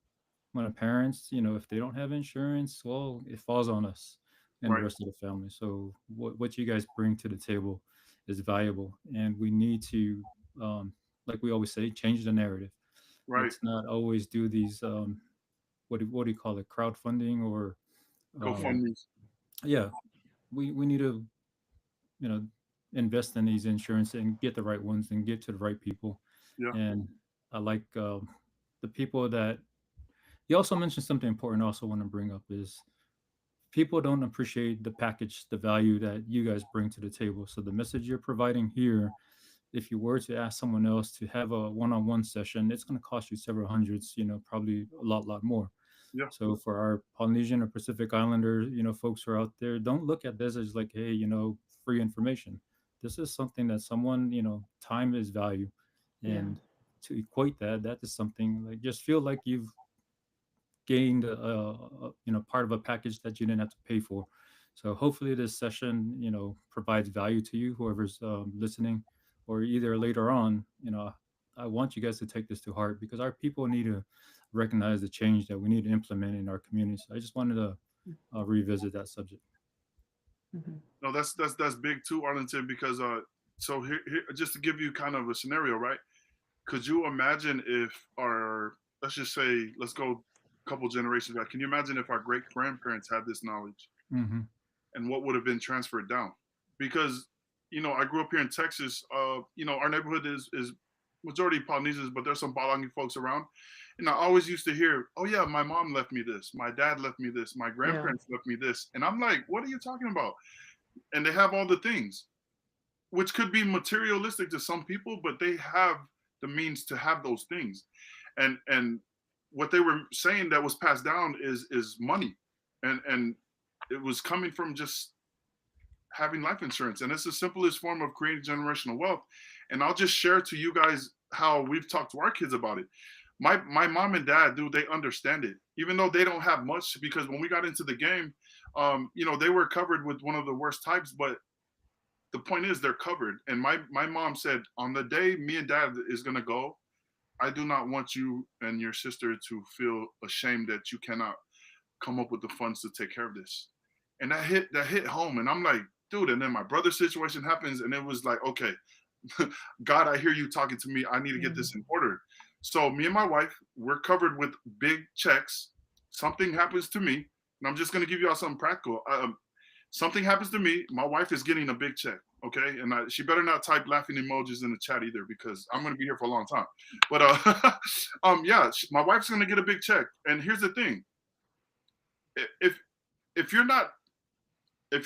B: when our parents, if they don't have insurance, well, it falls on us and the
C: right,
B: rest of the family. So what you guys bring to the table is valuable, and we need to, like we always say, change the narrative.
C: right.
B: Let's not always do these what do you call it, crowdfunding or um,
C: GoFundMe's.
B: yeah, we need to you know, invest in these insurance and get the right ones and get to the right people.
C: Yeah.
B: And I like the people that you also mentioned something important. I also want to bring up is people don't appreciate the package, the value that you guys bring to the table. So the message you're providing here, if you were to ask someone else to have a one-on-one session, it's going to cost you several hundreds, probably a lot more.
C: Yeah.
B: So for our Polynesian or Pacific Islander, folks who are out there, don't look at this as like, hey, free information. This is something that someone, time is value.
A: Yeah.
B: And to equate that, that is something like just feel like you've gained part of a package that you didn't have to pay for. So hopefully this session provides value to you, whoever's listening, or either later on. I want you guys to take this to heart because our people need to recognize the change that we need to implement in our communities. So I just wanted to revisit that subject.
A: Mhm.
C: No, that's big too, Arlington, because so here just to give you kind of a scenario, right? Could you imagine if our, let's just say, let's go a couple generations back. Can you imagine if our great grandparents had this knowledge
B: Mm-hmm.
C: and what would have been transferred down? Because I grew up here in Texas. Our neighborhood is majority Polynesians, but there's some Balangi folks around. And I always used to hear, "Oh yeah, my mom left me this, my dad left me this, my
A: Yeah.
C: grandparents left me this," and I'm like, "What are you talking about?" And they have all the things, which could be materialistic to some people, but they have the means to have those things. And what they were saying that was passed down is money, and it was coming from just having life insurance, and it's the simplest form of creating generational wealth. And I'll just share to you guys how we've talked to our kids about it. My mom and dad, do they understand it, even though they don't have much, because when we got into the game, they were covered with one of the worst types, but the point is they're covered. And my mom said, on the day me and dad is going to go, I do not want you and your sister to feel ashamed that you cannot come up with the funds to take care of this. And that hit home. And I'm like, dude. And then my brother's situation happens, and it was like, okay, God, I hear you talking to me. I need to get this in order. So me and my wife, we're covered with big checks. Something happens to me, and I'm just going to give you all something practical. Something happens to me, my wife is getting a big check, okay? And she better not type laughing emojis in the chat either, because I'm going to be here for a long time. But yeah, my wife's going to get a big check. And here's the thing: if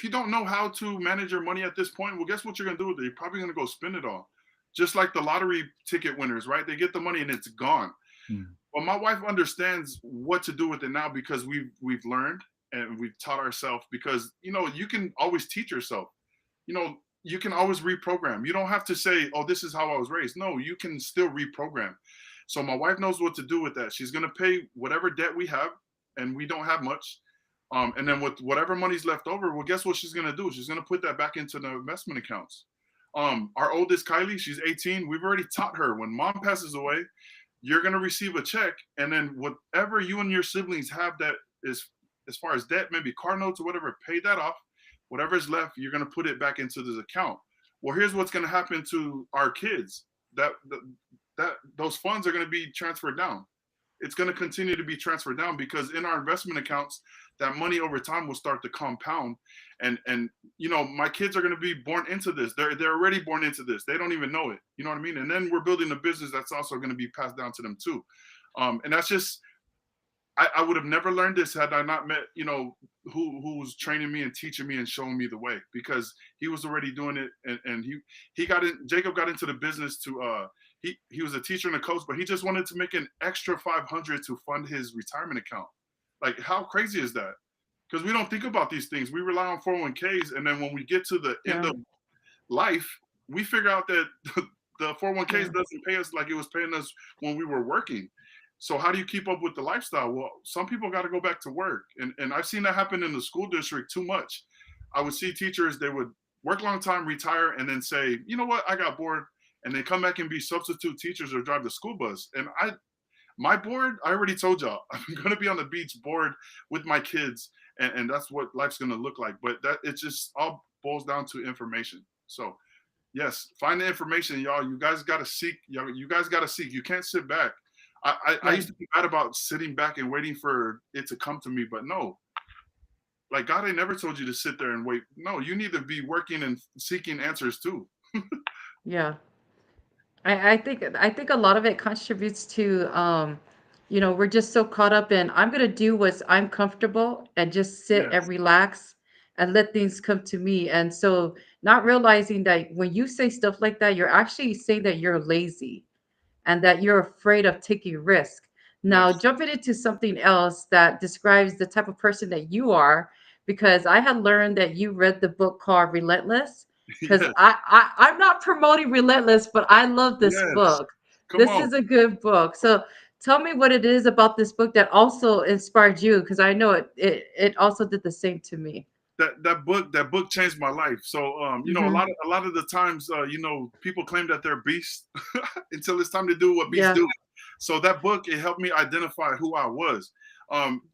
C: you don't know how to manage your money at this point, well, guess what you're going to do with it? You're probably going to go spend it all, just like the lottery ticket winners, right? They get the money and it's gone. Well, my wife understands what to do with it now, because we've learned and we've taught ourselves, because you can always teach yourself. You can always reprogram. You don't have to say, oh, this is how I was raised. No, you can still reprogram. So my wife knows what to do with that. She's going to pay whatever debt we have, and we don't have much. And then with whatever money's left over, well, guess what she's going to do? She's going to put that back into the investment accounts. Our oldest, Kylie, she's 18. We've already taught her, when mom passes away, you're going to receive a check. And then whatever you and your siblings have that is, as far as debt, maybe car notes or whatever, pay that off. Whatever's left, you're going to put it back into this account. Well, here's what's going to happen to our kids. That those funds are going to be transferred down. It's going to continue to be transferred down, because in our investment accounts, that money over time will start to compound. And my kids are going to be born into this. They're already born into this. They don't even know it. You know what I mean? And then we're building a business that's also going to be passed down to them too. And that's just, I would have never learned this had I not met, who was training me and teaching me and showing me the way, because he was already doing it. And Jacob got into the business to, he was a teacher and a coach, but he just wanted to make an extra 500 to fund his retirement account. Like, how crazy is that? Because we don't think about these things. We rely on 401ks. And then when we get to the end of life, we figure out that the 401ks doesn't pay us like it was paying us when we were working. So how do you keep up with the lifestyle? Well, some people got to go back to work. And I've seen that happen in the school district too much. I would see teachers, they would work a long time, retire, and then say, you know what, I got bored. And they come back and be substitute teachers or drive the school bus. And my board, I already told y'all, I'm going to be on the beach bored with my kids. And that's what life's going to look like. But it just all boils down to information. So yes, find the information, y'all. You guys got to seek. You guys got to seek. You can't sit back. I used to be bad about sitting back and waiting for it to come to me, but no. Like God ain't never told you to sit there and wait. No, you need to be working and seeking answers too.
A: Yeah. I think a lot of it contributes to we're just so caught up in I'm gonna do what's I'm comfortable and just sit and
C: Yes,
A: relax and let things come to me. And so not realizing that when you say stuff like that, you're actually saying that you're lazy and that you're afraid of taking risk. Now,
C: yes,
A: jumping into something else that describes the type of person that you are, because I had learned that you read the book called Relentless. Because
C: yes,
A: I'm not promoting Relentless, but I love this
C: yes.
A: book.
C: Come
A: This
C: on.
A: is a good book. So tell me what it is about this book that also inspired you, because I know it also did the same to me.
C: That book changed my life. So
A: Hmm.
C: a lot of the times people claim that they're beasts until it's time to do what beasts
A: Yeah,
C: do. So that book, it helped me identify who I was.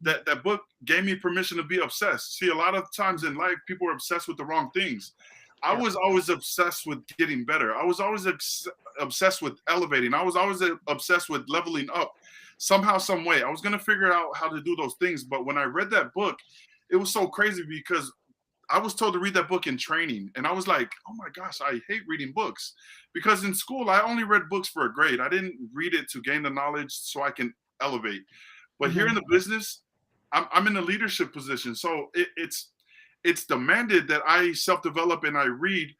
C: That book gave me permission to be obsessed. See, a lot of times in life people are obsessed with the wrong things. I
A: yeah,
C: was always obsessed with getting better. I was always obsessed with elevating. I was always obsessed with leveling up somehow, some way. I was going to figure out how to do those things. But when I read that book, it was so crazy because I was told to read that book in training, and I was like, "Oh my gosh, I hate reading books," because in school I only read books for a grade. I didn't read it to gain the knowledge so I can elevate. But here in
A: hmm,
C: the business, I'm in a leadership position, so it's demanded that I self-develop and I read,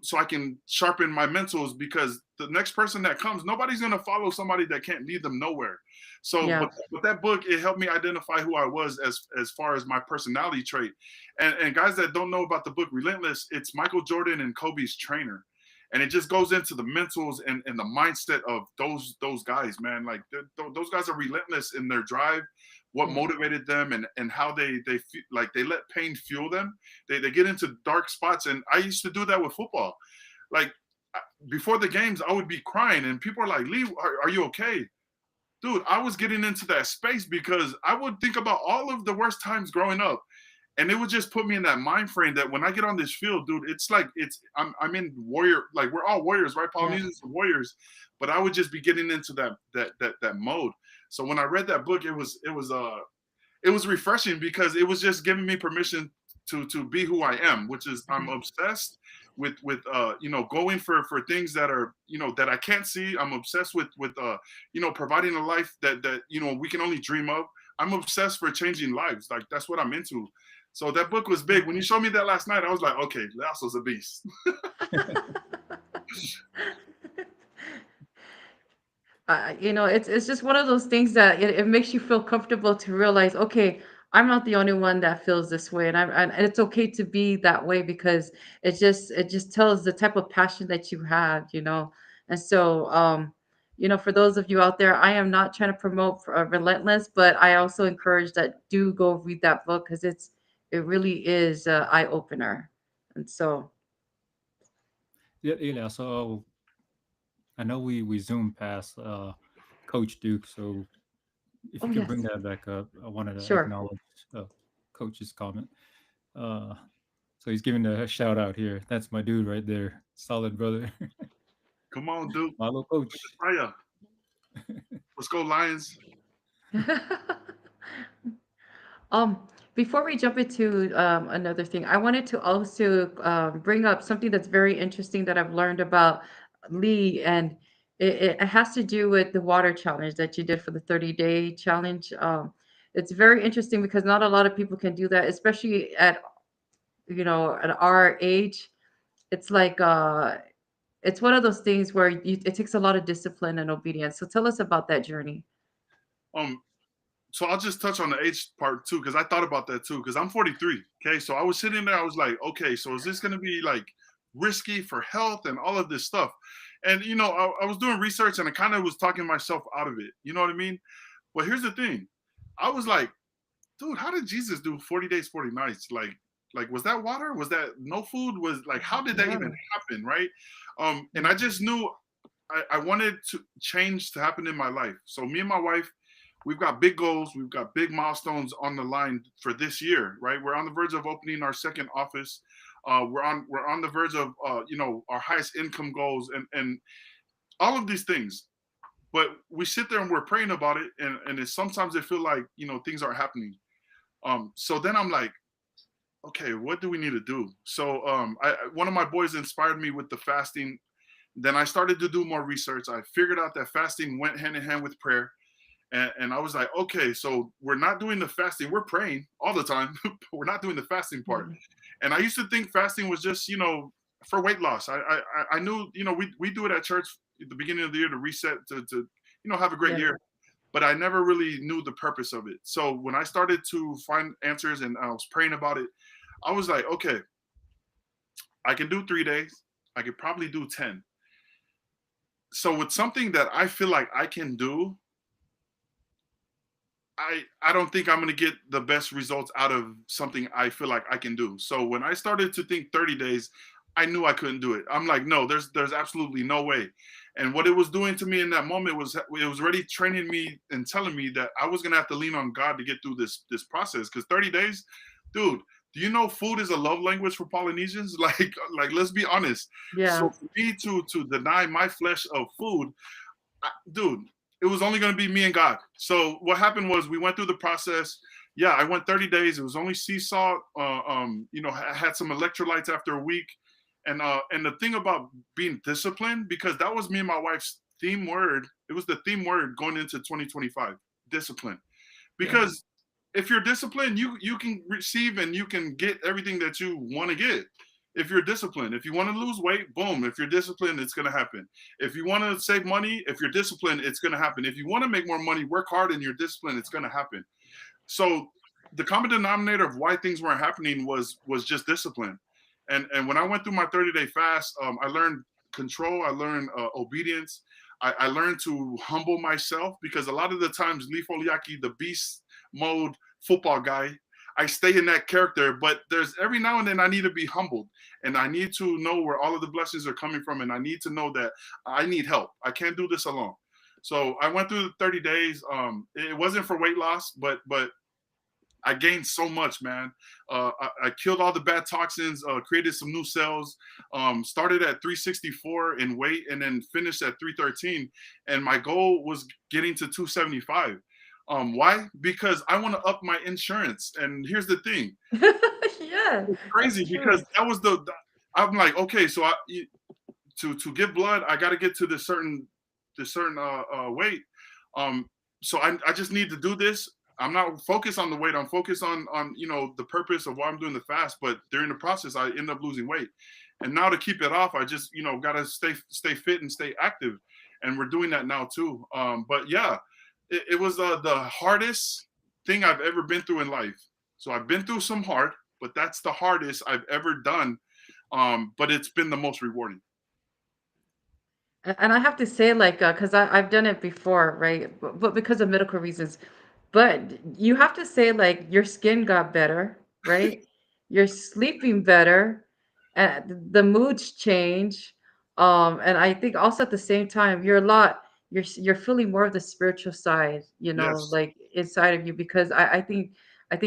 C: so I can sharpen my mentals, because the next person that comes, nobody's gonna follow somebody that can't lead them nowhere. So,
A: yeah,
C: but that book, it helped me identify who I was as far as my personality trait. And guys that don't know about the book Relentless, it's Michael Jordan and Kobe's trainer. And it just goes into the mentals and the mindset of those guys, man. Like those guys are relentless in their drive, what
A: yeah,
C: motivated them, and how they feel, like they let pain fuel them. They get into dark spots, and I used to do that with football. Like before the games, I would be crying, and people are like, "Lee, are you okay?" Dude, I was getting into that space because I would think about all of the worst times growing up, and it would just put me in that mind frame that when I get on this field, dude, it's like I'm in warrior, like we're all warriors, right?
A: yeah.
C: Polynesians are warriors, but I would just be getting into that mode. So when I read that book, it was refreshing because it was just giving me permission to be who I am, which is I'm
A: Mhm.
C: obsessed with going for things that are that I can't see. I'm obsessed with providing a life that we can only dream of. I'm obsessed for changing lives. Like that's what I'm into. So that book was
A: Yeah.
C: big. When you showed me that last night, I was like, okay, Lasso's a beast.
A: It's just one of those things that it makes you feel comfortable to realize, okay, I'm not the only one that feels this way, and it's okay to be that way because it just tells the type of passion that you have. And so, for those of you out there, I am not trying to promote Relentless, but I also encourage that do go read that book because it really is an eye opener. And so,
B: Yeah, yeah. So I know we zoomed past Coach Duke. So if
A: oh
B: you could bring
A: yes,
B: that back up, I wanted to
A: sure.
B: acknowledge Coach's comment. Uh, so he's giving a shout out here. That's my dude right there. Solid brother.
C: Come on, Duke.
B: My little coach.
C: Fire. Let's go, Lions.
A: Um, Before we jump into another thing, I wanted to also bring up something that's very interesting that I've learned about Lee, and it has to do with the water challenge that you did for the 30-day challenge. It's very interesting because not a lot of people can do that, especially at our age. It's like it's one of those things where it takes a lot of discipline and obedience. So tell us about that journey.
C: Um, so I'll just touch on the age part too, because I thought about that too, because I'm 43. Okay. So I was sitting there, I was like, okay, so is this gonna be like risky for health and all of this stuff? And I was doing research and I kind of was talking myself out of it. You know what I mean? But here's the thing. I was like, dude, how did Jesus do 40 days, 40 nights? Like was that water? Was that no food? Was like how did that even
A: Yeah.
C: happen? Right. And I just knew I wanted to change to happen in my life. So me and my wife, we've got big goals. We've got big milestones on the line for this year, right? We're on the verge of opening our second office. We're on the verge of our highest income goals and all of these things. But we sit there and we're praying about it, and sometimes it feel like things aren't happening. So then I'm like, okay, what do we need to do? So one of my boys inspired me with the fasting. Then I started to do more research. I figured out that fasting went hand in hand with prayer. And I was like, okay, so we're not doing the fasting. We're praying all the time. But we're not doing the fasting part.
A: Mhm.
C: And I used to think fasting was just, for weight loss. I knew, we do it at church at the beginning of the year to reset, to have a great
A: Yeah.
C: year. But I never really knew the purpose of it. So when I started to find answers and I was praying about it, I was like, okay, I can do 3 days. I could probably do 10. So with something that I feel like I can do, I don't think I'm going to get the best results out of something I feel like I can do. So when I started to think 30 days, I knew I couldn't do it. I'm like, no, there's absolutely no way. And what it was doing to me in that moment was it was already training me and telling me that I was going to have to lean on God to get through this process. Because 30 days, dude, do you know food is a love language for Polynesians? Like let's be honest. So
A: Yeah.
C: for me to deny my flesh of food, dude, it was only going to be me and God. So what happened was we went through the process. Yeah, I went 30 days. It was only sea salt. I had some electrolytes after a week. And the thing about being disciplined, because that was me and my wife's theme word. It was the theme word going into 2025, discipline.
A: Yeah.
C: Because if you're disciplined, you can receive and you can get everything that you want to get. If you're disciplined, if you want to lose weight, boom. If you're disciplined, it's going to happen. If you want to save money, if you're disciplined, it's going to happen. If you want to make more money, work hard and you're disciplined, it's going to happen. So the common denominator of why things weren't happening was just discipline. And when I went through my 30-day fast, I learned control. I learned obedience. I learned to humble myself, because a lot of the times, Lee Foliaki, the beast mode football guy, I stay in that character, but there's every now and then I need to be humbled, and I need to know where all of the blessings are coming from, and I need to know that I need help. I can't do this alone. So I went through the 30 days. It wasn't for weight loss, but I gained so much, man. I killed all the bad toxins, created some new cells, started at 364 in weight, and then finished at 313. And my goal was getting to 275. Why? Because I want to up my insurance. And here's the thing.
A: Yeah,
C: It's
A: that's
C: crazy
A: true.
C: because that was I'm like, okay, so to give blood, I got to get to this certain weight. Um, so I just need to do this. I'm not focused on the weight. I'm focused on the purpose of why I'm doing the fast. But during the process, I end up losing weight. And now to keep it off, I just got to stay fit and stay active. And we're doing that now too. But yeah, it was the hardest thing I've ever been through in life. So I've been through some hard, but that's the hardest I've ever done. But it's been the most rewarding.
A: And I have to say, like, because I've done it before, right? But because of medical reasons. But you have to say, like, your skin got better, right? You're sleeping better, and the moods change. And I think also at the same time, you're feeling more of the spiritual side,
C: Yes.
A: like inside of you, because I think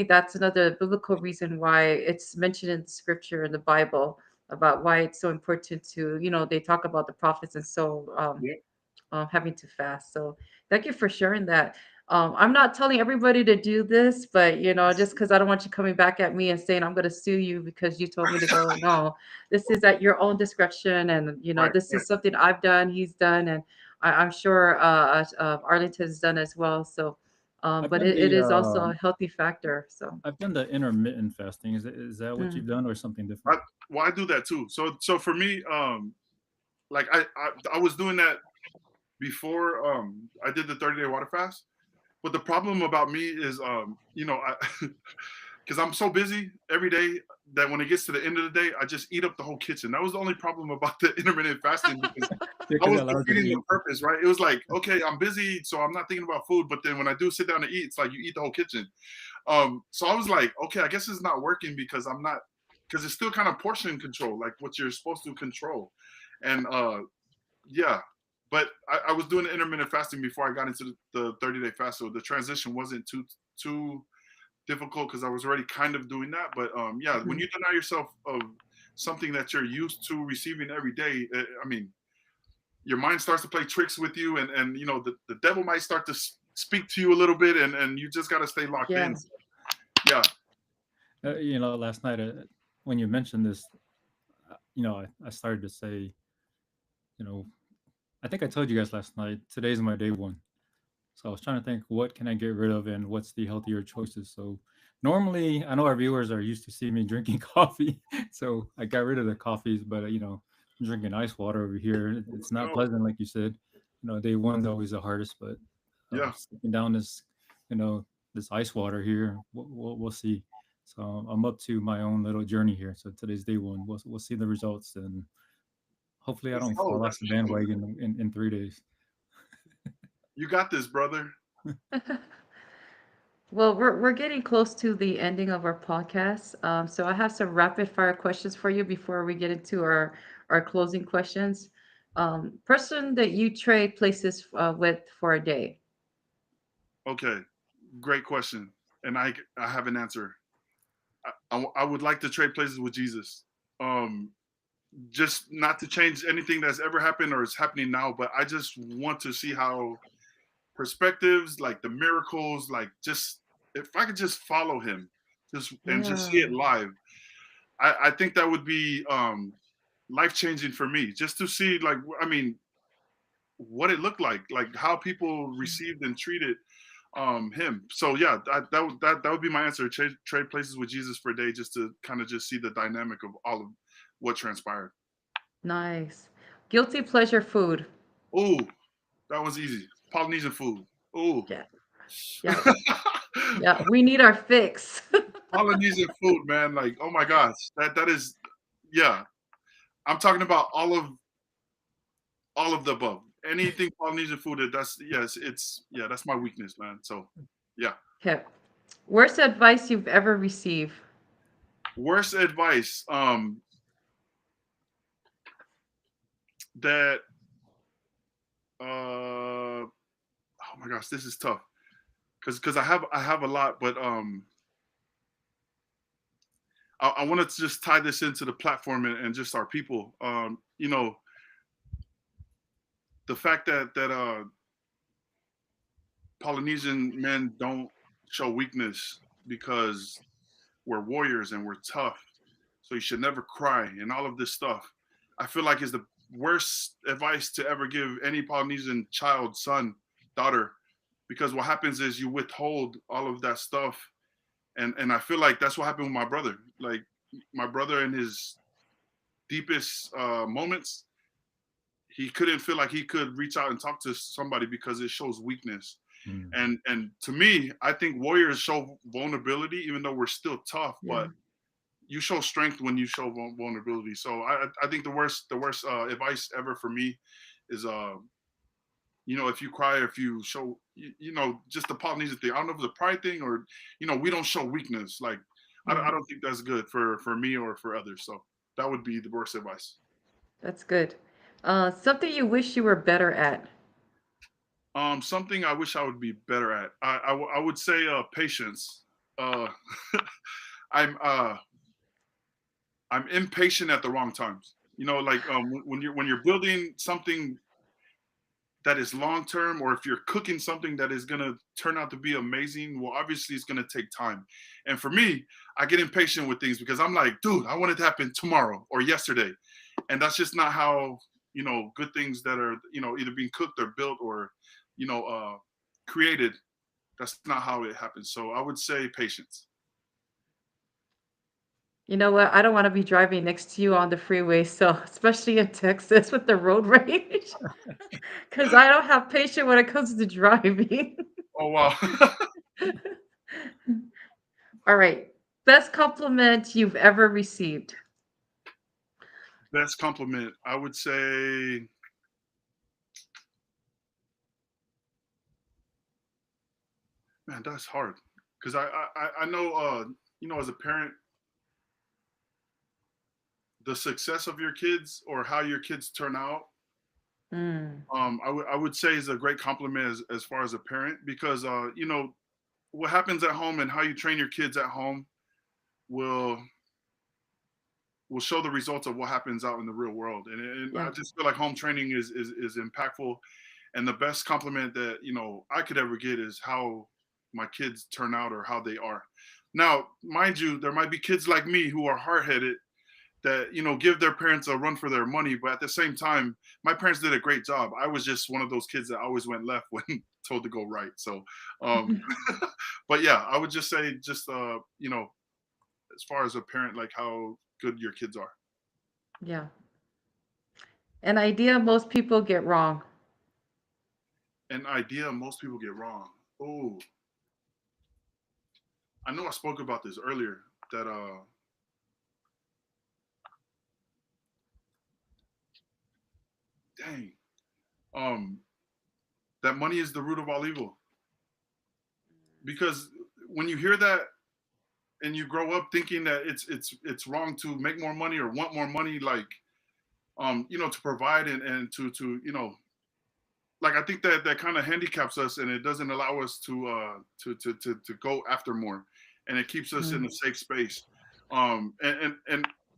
A: that's another biblical reason why it's mentioned in the scripture in the Bible about why it's so important to, they talk about the prophets and so
C: Yeah.
A: having to fast. So thank you for sharing that. I'm not telling everybody to do this, but just because I don't want you coming back at me and saying I'm going to sue you because you told me to go. No, this is at your own discretion, and
C: Right.
A: this
C: Right.
A: is something I've done, he's done, and I'm sure Arlington has done as well. So,
B: I've
A: but
B: done
A: it
B: the
A: is also a healthy factor. So,
B: I've done the intermittent fasting. Is that what
A: mm,
B: you've done or something different?
C: I, well, I do that too. So for me, like I was doing that before I did the 30-day water fast. But the problem about me is, because I'm so busy every day that when it gets to the end of the day, I just eat up the whole kitchen. That was the only problem about the intermittent fasting, because
B: Yeah,
C: I
B: because
C: was
B: that allows you to
C: defeating the
B: eat.
C: purpose, right? It was like, okay, I'm busy, so I'm not thinking about food. But then when I do sit down to eat, it's like you eat the whole kitchen. So I was like, okay, I guess it's not working because I'm not, because it's still kind of portion control, like what you're supposed to control. And yeah, but I was doing the intermittent fasting before I got into the 30-day fast, so the transition wasn't too difficult because I was already kind of doing that. But yeah, when
A: mhm.
C: you deny yourself of something that you're used to receiving every day, I mean, your mind starts to play tricks with you, and the devil might start to speak to you a little bit, and you just got to stay locked in.
A: Yeah.
C: So, yeah.
B: Last night when you mentioned this, I started to say, you know, I think I told you guys last night. Today's my day one. So I was trying to think, what can I get rid of and what's the healthier choices. So normally, I know our viewers are used to see me drinking coffee, so I got rid of the coffees. But I'm drinking ice water over here. It's not
C: Oh,
B: pleasant, like you said. Day one's always the hardest, but
C: yeah.
B: sticking down this, you know, this ice water here, we'll see. So I'm up to my own little journey here. So today's day one. We'll see the results, and hopefully I
C: Let's
B: don't
C: go.
B: fall off
C: Let's
B: the
C: go.
B: bandwagon in 3 days.
C: You got this, brother.
A: Well, we're getting close to the ending of our podcast. So I have some rapid fire questions for you before we get into our closing questions. Person that you trade places with for a day.
C: Okay, great question, and I have an answer. I would like to trade places with Jesus. Um, just not to change anything that's ever happened or is happening now, but I just want to see how perspectives, like the miracles, like just if I could just follow him, just see
A: Yeah.
C: it live. I think that would be life changing for me, just to see like I mean what it looked like how people received and treated him. So yeah, that would be my answer. Trade places with Jesus for a day, just to kind of just see the dynamic of all of what transpired.
A: Nice. Guilty pleasure food.
C: Oh, that was easy. Polynesian food. Oh.
A: Yeah. Yeah. Yeah. We need our fix.
C: Polynesian food, man. Like, oh my gosh, that is, yeah. I'm talking about all of the above. Anything Polynesian food, that's yes, it's yeah, that's my weakness, man. So, yeah.
A: Okay. Worst advice you've ever received.
C: Worst advice, that oh my gosh, this is tough because I have a lot, but I wanted to just tie this into the platform and just our people. The fact that Polynesian men don't show weakness because we're warriors and we're tough. So you should never cry and all of this stuff. I feel like is the worst advice to ever give any Polynesian child, son, daughter, because what happens is you withhold all of that stuff. And I feel like that's what happened with my brother. Like my brother in his deepest moments, he couldn't feel like he could reach out and talk to somebody because it shows weakness.
B: Mm.
C: And to me, I think warriors show vulnerability, even though we're still tough.
A: Yeah.
C: But you show strength when you show vulnerability. So I think the worst advice ever for me is if you cry, if you show just the Polynesian thing. I don't know if it's a pride thing or we don't show weakness. Like
A: Yeah.
C: I don't think that's good for me or for others. So that would be the worst advice.
A: That's good. Something you wish you were better at.
C: Something I wish I would be better at. I would say patience. Uh, I'm I'm impatient at the wrong times. Like when you're building something that is long term, or if you're cooking something that is gonna turn out to be amazing, well, obviously it's gonna take time. And for me, I get impatient with things because I'm like, dude, I want it to happen tomorrow or yesterday, and that's just not how good things that are either being cooked or built or you know uh, created. That's not how it happens. So I would say patience.
A: You know what? I don't want to be driving next to you on the freeway, so especially in Texas with the road rage, because I don't have patience when it comes to driving.
C: Oh wow.
A: All right. Best compliment you've ever received.
C: Best compliment, I would say, man, that's hard because I know as a parent, the success of your kids or how your kids turn out,
A: Mm,
C: I would say is a great compliment as far as a parent because what happens at home and how you train your kids at home will show the results of what happens out in the real world. And I
A: yeah.
C: just feel like home training is impactful. And the best compliment that I could ever get is how my kids turn out or how they are. Now, mind you, there might be kids like me who are hard-headed that give their parents a run for their money, but at the same time, my parents did a great job. I was just one of those kids that always went left when told to go right. So, um, but yeah, I would just say, just as far as a parent, like how good your kids are.
A: Yeah. An idea most people get wrong.
C: An idea most people get wrong. Oh, I know I spoke about this earlier. That dang, um, that money is the root of all evil. Because when you hear that and you grow up thinking that it's wrong to make more money or want more money, like to provide and like I think that kind of handicaps us, and it doesn't allow us to go after more, and it keeps us in
A: Mm.
C: a safe space. And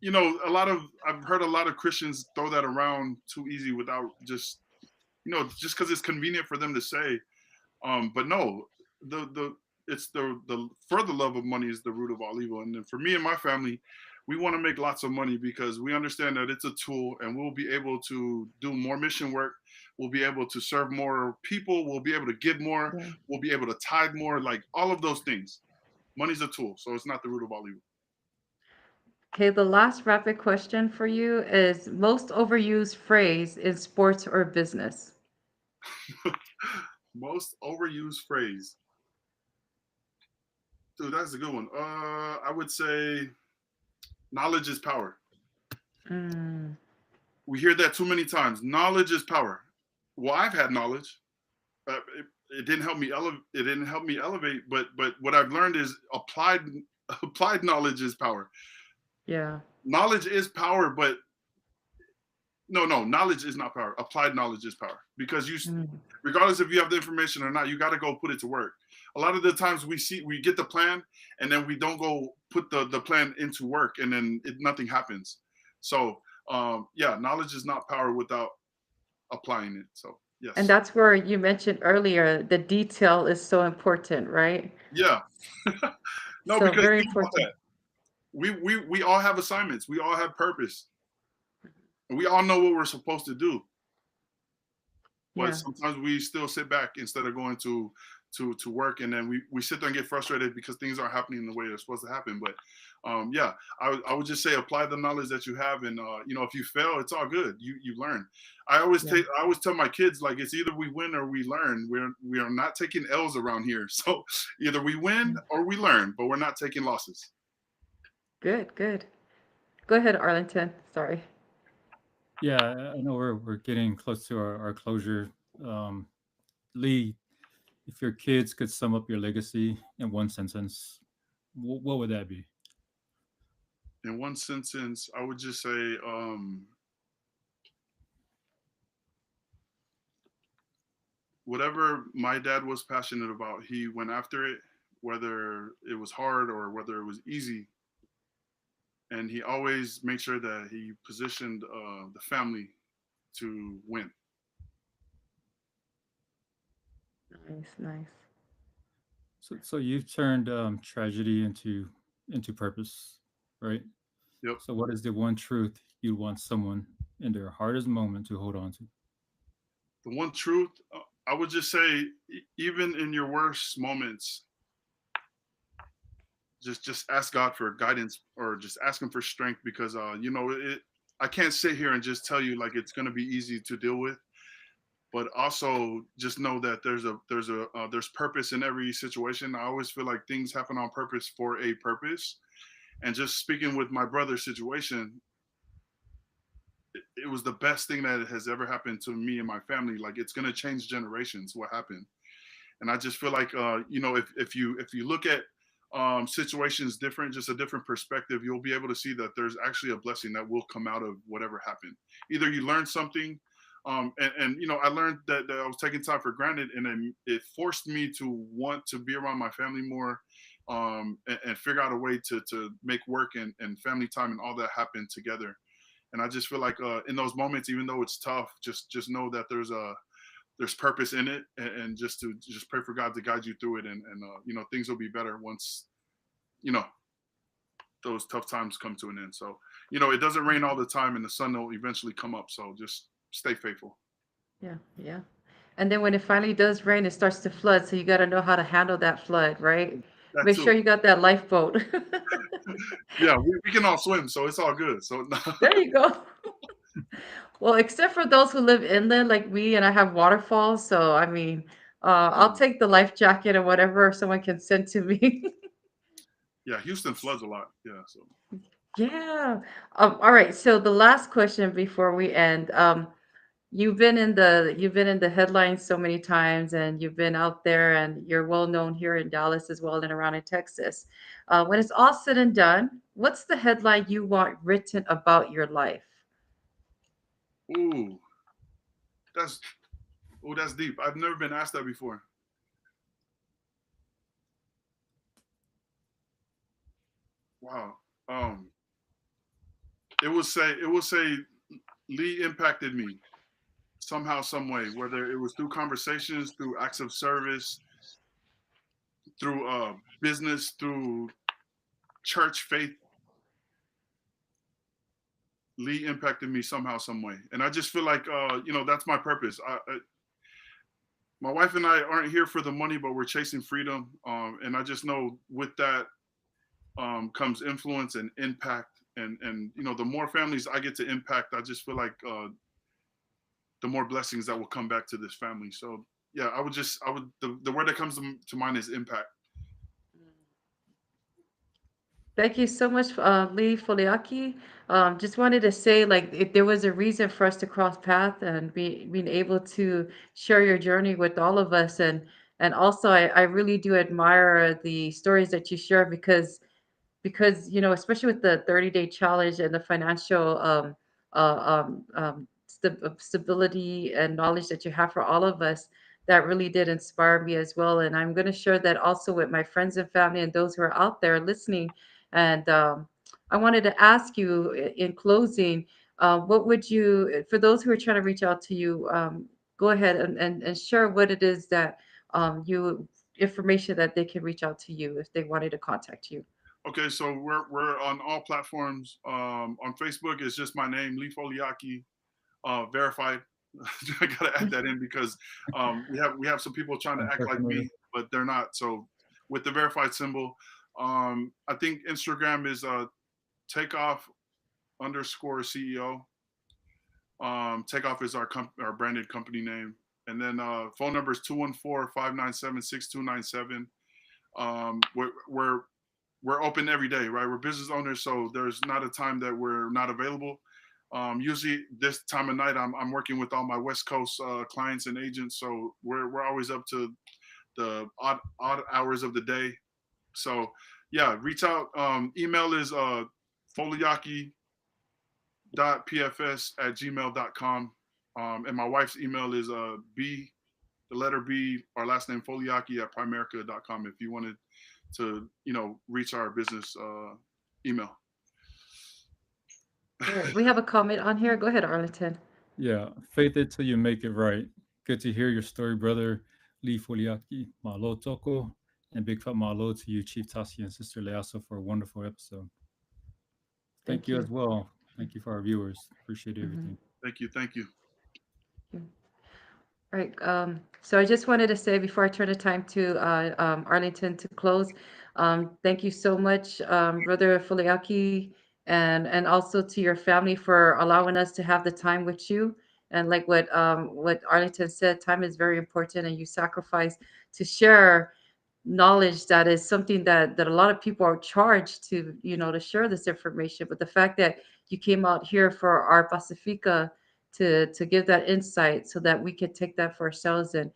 C: a lot of I've heard a lot of Christians throw that around too easy without just because it's convenient for them to say. But no, the it's the further love of money is the root of all evil. And then for me and my family, we want to make lots of money because we understand that it's a tool, and we'll be able to do more mission work. We'll be able to serve more people. We'll be able to give more.
A: Yeah.
C: We'll be able to tithe more. Like all of those things. Money's a tool, so it's not the root of all evil.
A: Okay, the last rapid question for you is most overused phrase in sports or business.
C: Most overused phrase. Dude, that's a good one. I would say knowledge is power.
A: Mm,
C: We hear that too many times. Knowledge is power. Well, I've had knowledge. It didn't help me elevate. It didn't help me elevate. But what I've learned is applied knowledge is power.
A: yeah.
C: Knowledge is power, but no, knowledge is not power. Applied knowledge is power because
A: Mm,
C: regardless if you have the information or not, you got to go put it to work. A lot of the times we get the plan and then we don't go put the plan into work, and then nothing happens. So yeah, knowledge is not power without applying it. So
A: and
C: yes,
A: that's where you mentioned earlier the detail is so important, right?
C: yeah. No,
A: So
C: because
A: very
C: think about
A: important.
C: that. We all have assignments. We all have purpose. And we all know what we're supposed to do. But
A: Yeah.
C: sometimes we still sit back instead of going to work, and then we sit there and get frustrated because things aren't happening the way they're supposed to happen. But yeah, I would just say apply the knowledge that you have, and if you fail, it's all good. You learn.
A: Yeah.
C: I always tell my kids, like, it's either we win or we learn. We are not taking L's around here. So either we win
A: Mm.
C: or we learn, but we're not taking losses.
A: Good, good. Go ahead, Arlington. Sorry.
B: Yeah, I know we're getting close to our closure. Lee, if your kids could sum up your legacy in one sentence, what would that be?
C: In one sentence, I would just say whatever my dad was passionate about, he went after it, whether it was hard or whether it was easy. And he always made sure that he positioned the family to win.
A: Nice, nice.
B: So you've turned tragedy into purpose, right?
C: Yep.
B: So what is the one truth you want someone in their hardest moment to hold on to?
C: The one truth, I would just say, even in your worst moments, just ask God for guidance, or just ask Him for strength, because I can't sit here and just tell you like it's going to be easy to deal with, but also just know that there's purpose in every situation. I always feel like things happen on purpose for a purpose. And just speaking with my brother's situation, it was the best thing that has ever happened to me and my family. Like, it's going to change generations what happened. And I just feel like if you look at situations different, just a different perspective, you'll be able to see that there's actually a blessing that will come out of whatever happened. Either you learn something, and I learned that I was taking time for granted, and then it forced me to want to be around my family more, and figure out a way to make work and family time and all that happen together. And I just feel like in those moments, even though it's tough, just know that there's purpose in it, and just pray for God to guide you through it, and things will be better you know, those tough times come to an end. So, you know, it doesn't rain all the time, and the sun will eventually come up. So just stay faithful.
A: Yeah, yeah. And then when it finally does rain, it starts to flood. So you got to know how to handle that flood, right?
C: That
A: Make sure
C: too.
A: you got that lifeboat.
C: Yeah, we can all swim, so it's all good. So
A: There you go. Well, except for those who live inland like me, and I have waterfalls. So, I mean, I'll take the life jacket or whatever someone can send to me.
C: yeah, Houston floods a lot. Yeah, so
A: Yeah. All right. So the last question before we end. You've been in the headlines so many times, and you've been out there, and you're well known here in Dallas as well and around in Texas. When it's all said and done, what's the headline you want written about your life?
C: ooh, that's that's deep. I've never been asked that before. Wow. Um, it will say Lee impacted me somehow, some way, whether it was through conversations, through acts of service, through business, through church faith. Lee impacted me somehow, some way, and I just feel like that's my purpose. My wife and I aren't here for the money, but we're chasing freedom, and I just know with that comes influence and impact, and the more families I get to impact, I just feel like the more blessings that will come back to this family. So yeah, the word that comes to mind is impact.
A: Thank you so much, Lee Foliaki. Just wanted to say, like, if there was a reason for us to cross paths and being able to share your journey with all of us, and also I really do admire the stories that you share because especially with the 30-day challenge and the financial stability and knowledge that you have for all of us, that really did inspire me as well. And I'm going to share that also with my friends and family and those who are out there listening. And I wanted to ask you in closing, what would you, for those who are trying to reach out to you, go ahead and share what it is that you information that they can reach out to you if they wanted to contact you.
C: Okay, so we're on all platforms. On Facebook, it's just my name, Lee Foliaki, verified. I gotta add that in because we have some people trying to act like me, but they're not. So with the verified symbol, I think Instagram is takeoff underscore CEO. Takeoff is our branded company name, and then phone number is 214-597-6297. We're open every day, right? We're business owners, so there's not a time that we're not available. Usually this time of night, I'm working with all my West Coast clients and agents, so we're always up to the odd hours of the day. So yeah, reach out. Email is foliaki.pfs@gmail.com. And my wife's email is the letter B, our last name Foliaki at Primerica.com if you wanted to, reach our business email.
A: All right, we have a comment on here. Go ahead, Arlington.
B: Yeah, faith it till you make it right. Good to hear your story, brother Lee Foliaki, Malo Toko, and big fat Malo to you, Chief Tasi and Sister Leaso, for a wonderful episode. Thank
A: Thank
B: you
A: you.
B: as well. Thank you for our viewers. Appreciate
A: Hmm.
B: everything.
C: Thank you. Thank you.
A: Right. So I just wanted to say before I turn the time to Arlington to close, thank you so much, Brother Fuliaki, and also to your family for allowing us to have the time with you. And like what Arlington said, time is very important, and you sacrifice to share knowledge that is something that a lot of people are charged to to share this information. But the fact that you came out here for our Pacifica to give that insight so that we could take that for ourselves and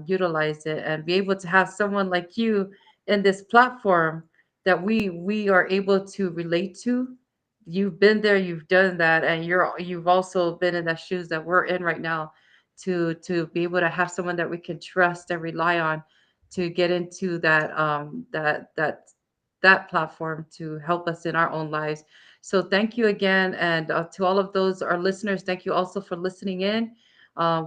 A: utilize it and be able to have someone like you in this platform that we are able to relate to. You've been there, you've done that, and you've also been in that shoes that we're in right now, to be able to have someone that we can trust and rely on to get into that platform to help us in our own lives. So thank you again, and to all of those our listeners, thank you also for listening in.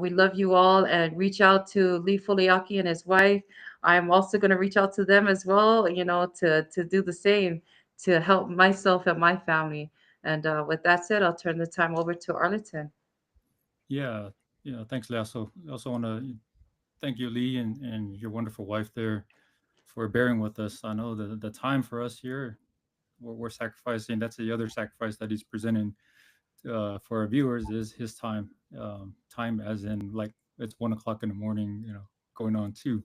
A: We love you all, and reach out to Lee Foliaki and his wife. I'm also going to reach out to them as well, to do the same to help myself and my family. And with that said, I'll turn the time over to Arlington.
B: Yeah, yeah. Thanks, Lee. I also want to thank you, Lee, and your wonderful wife there for bearing with us. I know the time for us here, we're sacrificing. That's the other sacrifice that he's presenting for our viewers is his time. Time as in like it's 1 o'clock in the morning, going on two.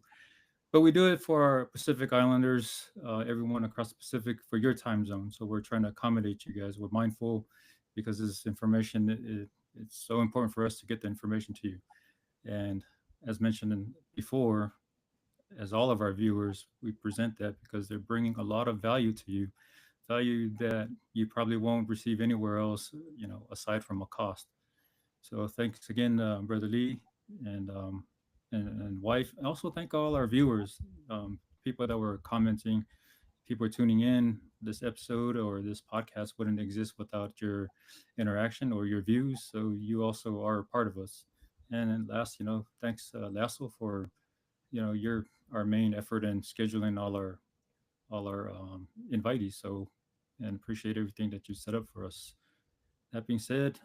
B: But we do it for our Pacific Islanders, everyone across the Pacific for your time zone. So we're trying to accommodate you guys. We're mindful because this information, it's so important for us to get the information to you. And as mentioned before, as all of our viewers, we present that because they're bringing a lot of value to you, value that you probably won't receive anywhere else, aside from a cost. So thanks again, Brother Lee, and and wife. And also thank all our viewers, people that were commenting, people are tuning in. This episode or this podcast wouldn't exist without your interaction or your views. So you also are a part of us. And then last, thanks, Lasso, for your our main effort in scheduling all our invitees. So and appreciate everything that you set up for us. That being said,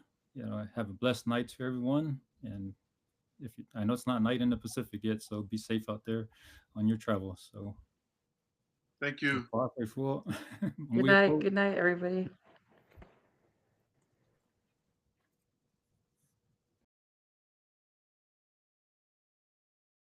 B: have a blessed night to everyone. And I know it's not night in the Pacific yet, so be safe out there on your travels. So,
C: Thank you.
B: muy
A: Good night. Good night, everybody.